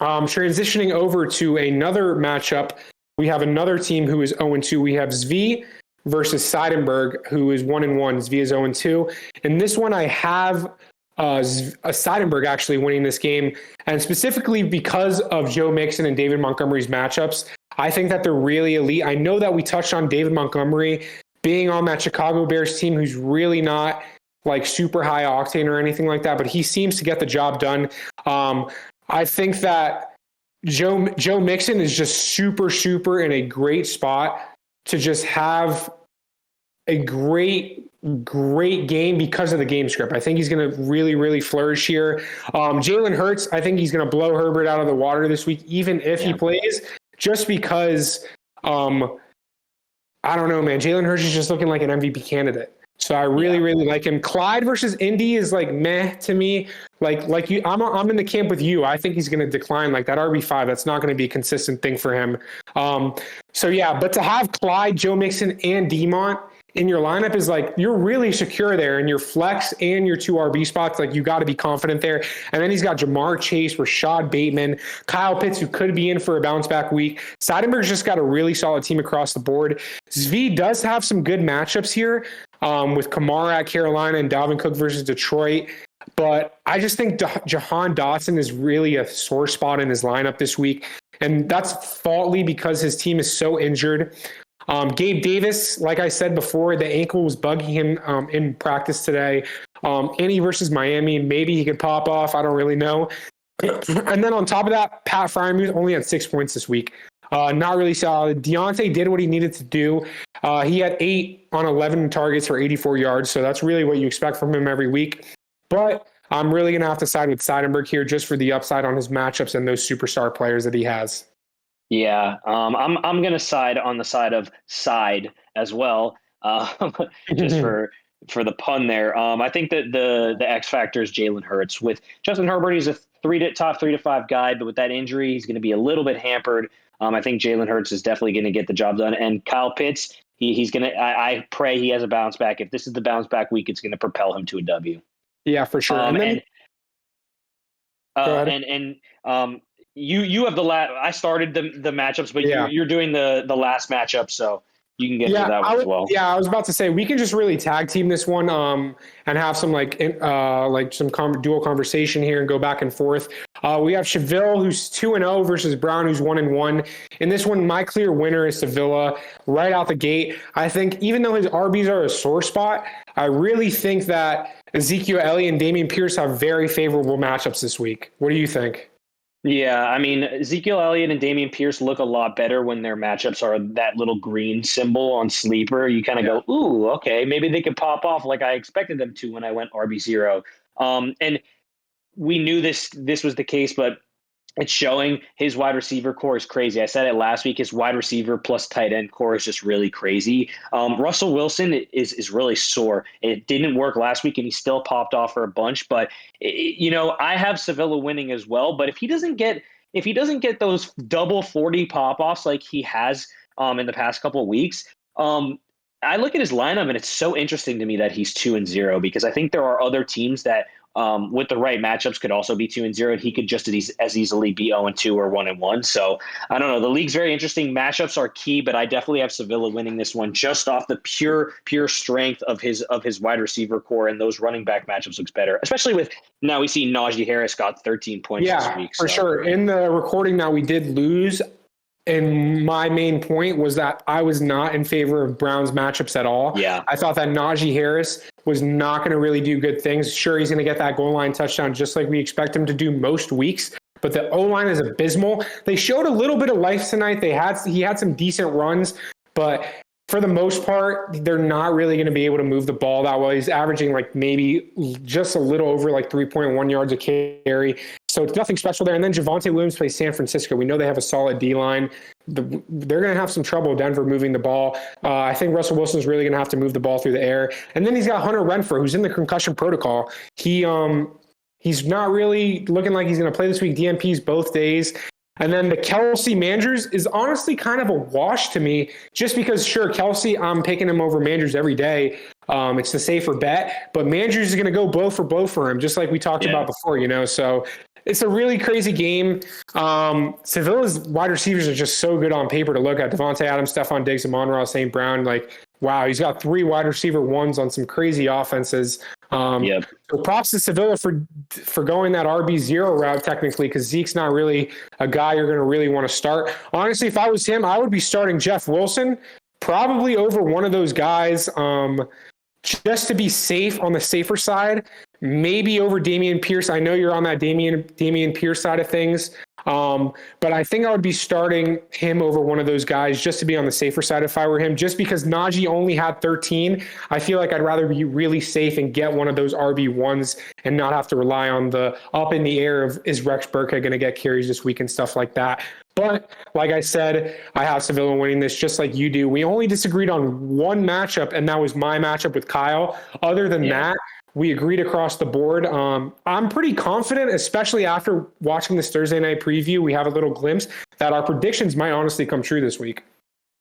Transitioning over to another matchup, we have another team who is 0-2. We have Zvi versus Seidenberg, who is 1-1. Zvi is 0-2. In this one, I have Seidenberg actually winning this game, and specifically because of Joe Mixon and David Montgomery's matchups. I think that they're really elite. I know that we touched on David Montgomery being on that Chicago Bears team who's really not like super high octane or anything like that, but he seems to get the job done. I think that Joe Mixon is just super in a great spot to just have a great game because of the game script. I think he's going to really flourish here. Jalen Hurts, I think he's going to blow Herbert out of the water this week, even if he plays, just because I don't know, man. Jalen Hurts is just looking like an MVP candidate. So I really like him. Clyde versus Indy is like meh to me. Like you, I'm in the camp with you. I think he's going to decline like that RB5. That's not going to be a consistent thing for him. But to have Clyde, Joe Mixon, and Demont in your lineup is like, you're really secure there in your flex and your 2 RB spots. Like you got to be confident there. And then he's got Jamar Chase, Rashad Bateman, Kyle Pitts, who could be in for a bounce back week. Seidenberg's just got a really solid team across the board. Zvi does have some good matchups here with Kamara at Carolina and Dalvin Cook versus Detroit. But I just think Jahan Dotson is really a sore spot in his lineup this week. And that's faulty because his team is so injured. Gabe Davis, like I said before, the ankle was bugging him in practice today. Indy versus Miami, maybe he could pop off. I don't really know. And then on top of that, Pat Freiermuth only had 6 points this week. Not really solid. Deontay did what he needed to do. He had 8 on 11 targets for 84 yards, so that's really what you expect from him every week. But I'm really going to have to side with Seidenberg here just for the upside on his matchups and those superstar players that he has. Yeah, I'm going to side on the side of side as well, just for the pun there. I think that the X factor is Jalen Hurts. With Justin Herbert, he's a top 3 to 5 guy, but with that injury, he's going to be a little bit hampered. I think Jalen Hurts is definitely going to get the job done. And Kyle Pitts, he's going to. I pray he has a bounce back. If this is the bounce back week, it's going to propel him to a W. Yeah, for sure. You have the last. I started the matchups, but you're doing the last matchup, so you can get to that one as well. Yeah, I was about to say we can just really tag team this one and have some dual conversation here and go back and forth. We have Shevil, who's 2-0 versus Brown, who's 1-1. In this one, my clear winner is Sevilla right out the gate. I think even though his RBs are a sore spot, I really think that Ezekiel Elliott and Dameon Pierce have very favorable matchups this week. What do you think? Yeah, I mean, Ezekiel Elliott and Dameon Pierce look a lot better when their matchups are that little green symbol on Sleeper. You kind of go, ooh, okay, maybe they could pop off like I expected them to when I went RB0. And we knew this was the case, but it's showing. His wide receiver core is crazy. I said it last week. His wide receiver plus tight end core is just really crazy. Russell Wilson is really sore. It didn't work last week, and he still popped off for a bunch. But I have Sevilla winning as well. But if he doesn't get those double 40 pop offs like he has in the past couple of weeks, I look at his lineup and it's so interesting to me that he's 2-0 because I think there are other teams that with the right matchups could also be 2-0 and he could just as easily be 0-2 or 1-1. So I don't know. The league's very interesting. Matchups are key, but I definitely have Sevilla winning this one just off the pure strength of his wide receiver core, and those running back matchups looks better, especially with now we see Najee Harris got 13 points this week. For sure. In the recording now we did lose. And my main point was that I was not in favor of Browns matchups at all. Yeah. I thought that Najee Harris was not going to really do good things. Sure, he's going to get that goal line touchdown just like we expect him to do most weeks. But the O-line is abysmal. They showed a little bit of life tonight. He had some decent runs, but for the most part, they're not really going to be able to move the ball that well. He's averaging like maybe just a little over like 3.1 yards a carry. So it's nothing special there. And then Javonte Williams plays San Francisco. We know they have a solid D-line. They're going to have some trouble, Denver, moving the ball. I think Russell Wilson's really going to have to move the ball through the air. And then he's got Hunter Renfrow, who's in the concussion protocol. He's not really looking like he's going to play this week. DNPs both days. And then the Kelsey Manders is honestly kind of a wash to me, just because, sure, Kelsey, I'm picking him over Manders every day. It's the safer bet, but Manders is going to go blow for him, just like we talked about before, So it's a really crazy game. Sevilla's wide receivers are just so good on paper to look at. Devontae Adams, Stephon Diggs, and Amon-Ra St. Brown. Like, wow, he's got 3 wide receiver ones on some crazy offenses. So props to Sevilla for going that RB0 route technically, because Zeke's not really a guy you're going to really want to start. Honestly, if I was him, I would be starting Jeff Wilson probably over one of those guys just to be safe on the safer side. Maybe over Dameon Pierce. I know you're on that Dameon Pierce side of things. But I think I would be starting him over one of those guys just to be on the safer side if I were him, just because Najee only had 13. I feel like I'd rather be really safe and get one of those RB1s and not have to rely on the up in the air of, is Rex Burkhead going to get carries this week and stuff like that. But like I said, I have Sevilla winning this just like you do. We only disagreed on one matchup, and that was my matchup with Kyle. Other than that, we agreed across the board. I'm pretty confident, especially after watching this Thursday night preview, we have a little glimpse that our predictions might honestly come true this week.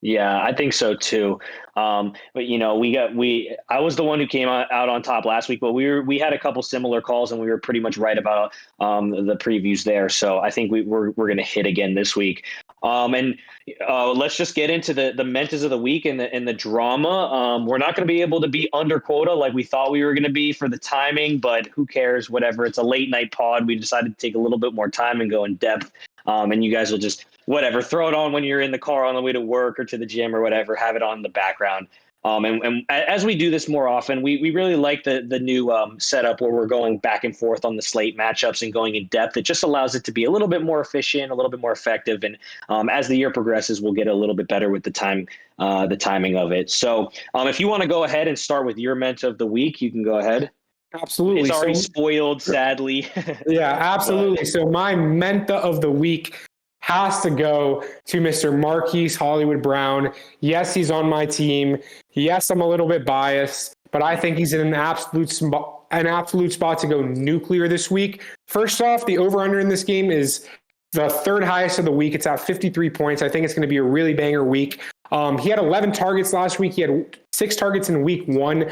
Yeah, I think so too. But I was the one who came out on top last week, but we had a couple similar calls and we were pretty much right about the previews there. So I think we're going to hit again this week. Let's just get into the mentas of the week and the drama. We're not going to be able to be under quota like we thought we were going to be for the timing, but who cares? Whatever. It's a late night pod. We decided to take a little bit more time and go in depth. And you guys will just throw it on when you're in the car on the way to work or to the gym or whatever, have it on in the background. And as we do this more often, we really like the new setup where we're going back and forth on the slate matchups and going in depth. It just allows it to be a little bit more efficient, a little bit more effective. And as the year progresses, we'll get a little bit better with the timing of it. So if you want to go ahead and start with your Menta of the week, you can go ahead. Absolutely. It's already spoiled, sadly. Yeah, absolutely. So my Menta of the week has to go to Mr. Marquise Hollywood Brown. Yes, he's on my team. Yes, I'm a little bit biased, but I think he's in an absolute spot to go nuclear this week. First off, the over-under in this game is the third highest of the week. It's at 53 points. I think it's going to be a really banger week. He had 11 targets last week. He had 6 targets in week 1.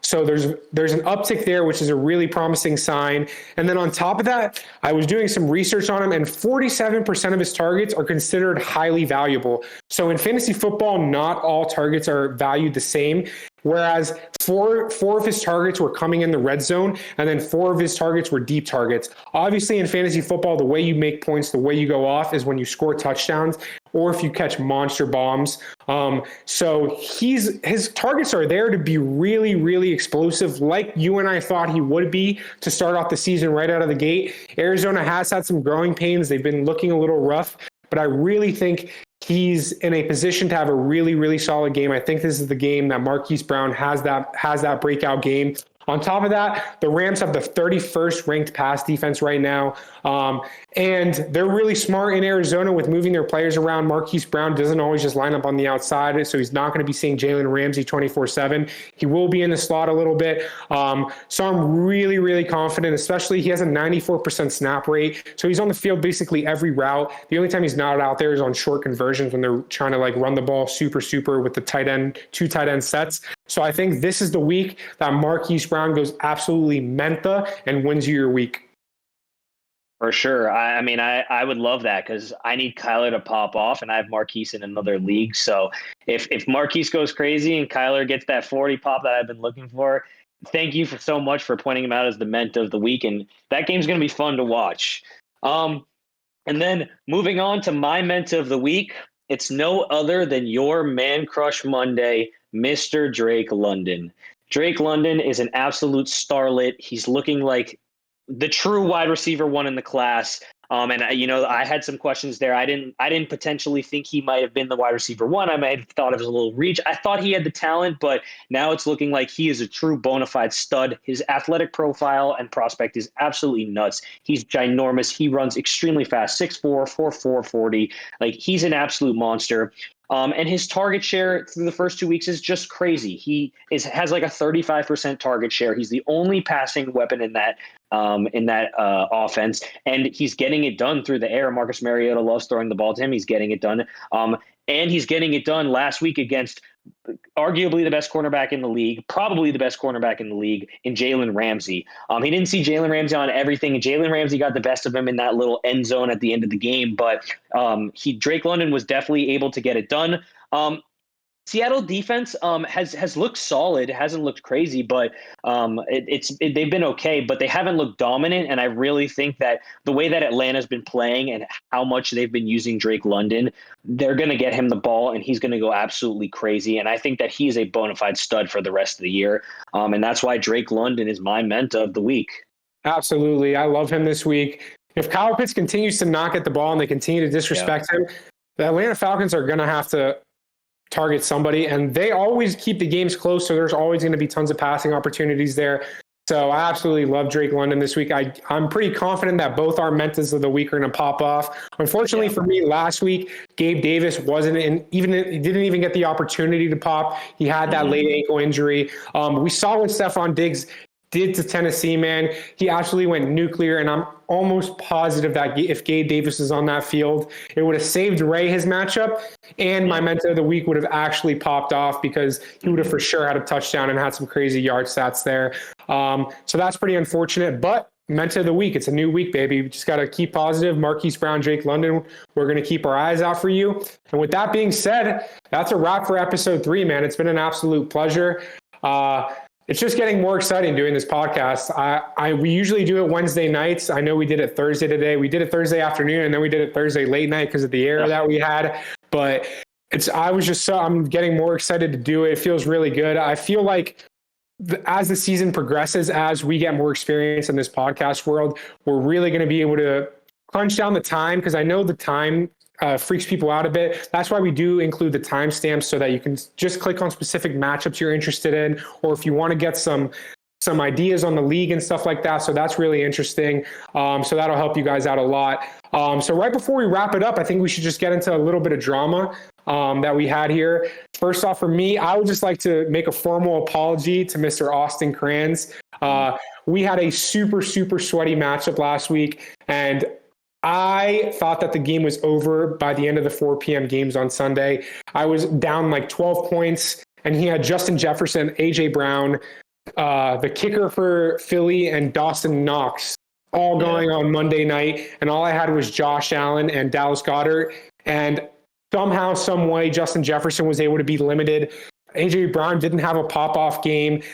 So there's an uptick there, which is a really promising sign. And then on top of that, I was doing some research on him, and 47% of his targets are considered highly valuable. So in fantasy football, not all targets are valued the same. Whereas four of his targets were coming in the red zone, and then 4 of his targets were deep targets. Obviously, in fantasy football, the way you make points, the way you go off is when you score touchdowns or if you catch monster bombs. So his targets are there to be really, really explosive, like you and I thought he would be to start off the season right out of the gate. Arizona has had some growing pains. They've been looking a little rough, but I really think he's in a position to have a really, really solid game. I think this is the game that Marquise Brown has that breakout game. On top of that, the Rams have the 31st ranked pass defense right now. And they're really smart in Arizona with moving their players around. Marquise Brown doesn't always just line up on the outside, so he's not going to be seeing Jalen Ramsey 24/7. He will be in the slot a little bit. So I'm really, really confident, especially he has a 94% snap rate. So he's on the field basically every route. The only time he's not out there is on short conversions when they're trying to like run the ball super with the tight end, 2 tight end sets. So I think this is the week that Marquise Brown goes absolutely MENTA and wins you your week. For sure. I mean, I would love that because I need Kyler to pop off, and I have Marquise in another league. So if Marquise goes crazy and Kyler gets that 40 pop that I've been looking for, thank you so much for pointing him out as the MENTA of the week. And that game's going to be fun to watch. And then moving on to my MENTA of the week, it's no other than your Man Crush Monday, Mr. Drake London. Drake London is an absolute starlet. He's looking like the true wide receiver one in the class. And I had some questions there. I didn't potentially think he might have been the wide receiver one. I might have thought it was a little reach. I thought he had the talent, but now it's looking like he is a true bona fide stud. His athletic profile and prospect is absolutely nuts. He's ginormous. He runs extremely fast, 6'4", 4'4", 40. Like, he's an absolute monster. And his target share through the first 2 weeks is just crazy. He has like a 35% target share. He's the only passing weapon in that offense, and he's getting it done through the air. Marcus Mariota loves throwing the ball to him. He's getting it done. And he's getting it done last week against arguably the best cornerback in the league, probably the best cornerback in the league in Jalen Ramsey. He didn't see Jalen Ramsey on everything, and Jalen Ramsey got the best of him in that little end zone at the end of the game. But Drake London was definitely able to get it done. Seattle defense has looked solid. It hasn't looked crazy, but they've been okay, but they haven't looked dominant. And I really think that the way that Atlanta's been playing and how much they've been using Drake London, they're going to get him the ball and he's going to go absolutely crazy. And I think that he's a bona fide stud for the rest of the year. And that's why Drake London is my MENTA of the week. Absolutely. I love him this week. If Kyle Pitts continues to not get the ball and they continue to disrespect him, the Atlanta Falcons are going to have to target somebody, and they always keep the games close, so there's always going to be tons of passing opportunities there. So I absolutely love Drake London this week. I'm pretty confident that both our mentas of the week are going to pop off. Unfortunately for me, last week, Gabe Davis didn't even get the opportunity to pop. He had that late ankle injury. We saw what Stephon Diggs did to Tennessee, man. He actually went nuclear, and I'm almost positive that if Gabe Davis is on that field, it would have saved Ray his matchup, and my MENTA of the week would have actually popped off because he would have for sure had a touchdown and had some crazy yard stats there. So that's pretty unfortunate, but MENTA of the week, it's a new week, baby. We just got to keep positive. Marquise Brown, Drake London, we're going to keep our eyes out for you. And with that being said, that's a wrap for episode 3, man. It's been an absolute pleasure. It's just getting more exciting doing this podcast. We usually do it Wednesday nights. I know we did it Thursday today. We did it Thursday afternoon, and then we did it Thursday late night because of the air that we had. But I'm getting more excited to do it. It feels really good. I feel like as the season progresses, as we get more experience in this podcast world, we're really going to be able to crunch down the time, because I know the time freaks people out a bit. That's why we do include the timestamps, so that you can just click on specific matchups you're interested in, or if you want to get some ideas on the league and stuff like that. So that's really interesting. So that'll help you guys out a lot. So right before we wrap it up, I think we should just get into a little bit of drama that we had here. First off, for me, I would just like to make a formal apology to Mr. Austin Kranz. We had a super sweaty matchup last week, and I thought that the game was over by the end of the 4 p.m. games on Sunday. I was down like 12 points, and he had Justin Jefferson, A.J. Brown, the kicker for Philly, and Dawson Knox all going on Monday night. And all I had was Josh Allen and Dallas Goedert. And somehow, some way, Justin Jefferson was able to be limited. A.J. Brown didn't have a pop-off game.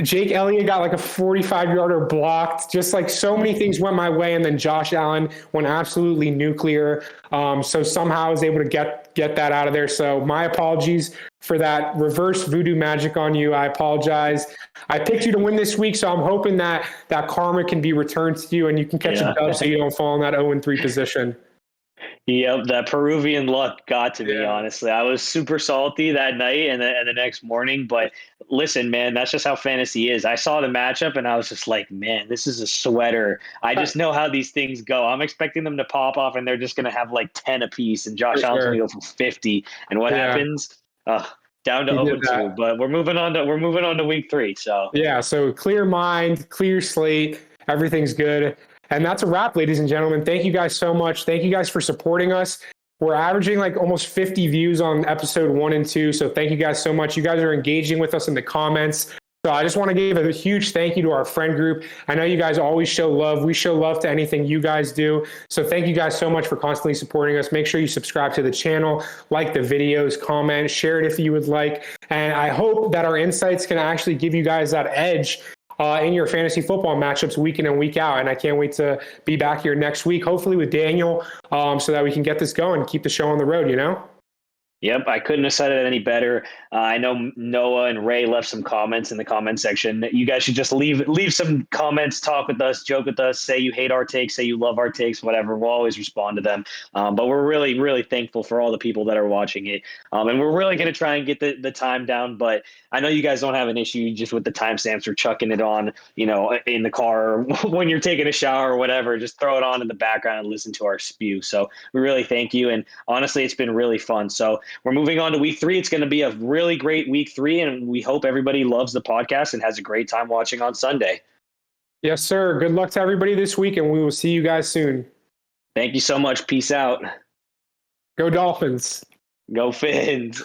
Jake Elliott got like a 45-yarder blocked. Just like so many things went my way, and then Josh Allen went absolutely nuclear. So somehow I was able to get that out of there. So my apologies for that reverse voodoo magic on you. I apologize. I picked you to win this week, so I'm hoping that karma can be returned to you and you can catch a dub so you don't fall in that 0-3 position. Yep, that Peruvian luck got to me, Yeah. honestly. I was super salty that night and the next morning. But listen, man, that's just how fantasy is. I saw the matchup and I was just like, man, this is a sweater. I just know how these things go. I'm expecting them to pop off and they're just going to have like 10 apiece, and For Josh Allen's going sure. to go for 50. And what Yeah, happens? Down to he 0 did and 2. that. But we're moving on to week 3. So Yeah, so clear mind, clear slate, everything's good. And that's a wrap, ladies and gentlemen. Thank you guys so much. Thank you guys for supporting us. We're averaging like almost 50 views on episode 1 and 2. So thank you guys so much. You guys are engaging with us in the comments. So I just want to give a huge thank you to our friend group. I know you guys always show love. We show love to anything you guys do. So thank you guys so much for constantly supporting us. Make sure you subscribe to the channel, like the videos, comment, share it if you would like. And I hope that our insights can actually give you guys that edge in your fantasy football matchups week in and week out. And I can't wait to be back here next week, hopefully with Daniel, so that we can get this going, keep the show on the road, you know? Yep, I couldn't have said it any better. I know Noah and Ray left some comments in the comment section. You guys should just leave some comments, talk with us, joke with us, say you hate our takes, say you love our takes, whatever. We'll always respond to them. But we're really, really thankful for all the people that are watching it. And we're really going to try and get the time down. But I know you guys don't have an issue just with the timestamps or chucking it on, in the car or when you're taking a shower or whatever. Just throw it on in the background and listen to our spew. So we really thank you. And honestly, it's been really fun. So we're moving on to week 3. It's going to be a really great week 3, and we hope everybody loves the podcast and has a great time watching on Sunday. Yes, sir. Good luck to everybody this week, and we will see you guys soon. Thank you so much. Peace out. Go Dolphins. Go Fins.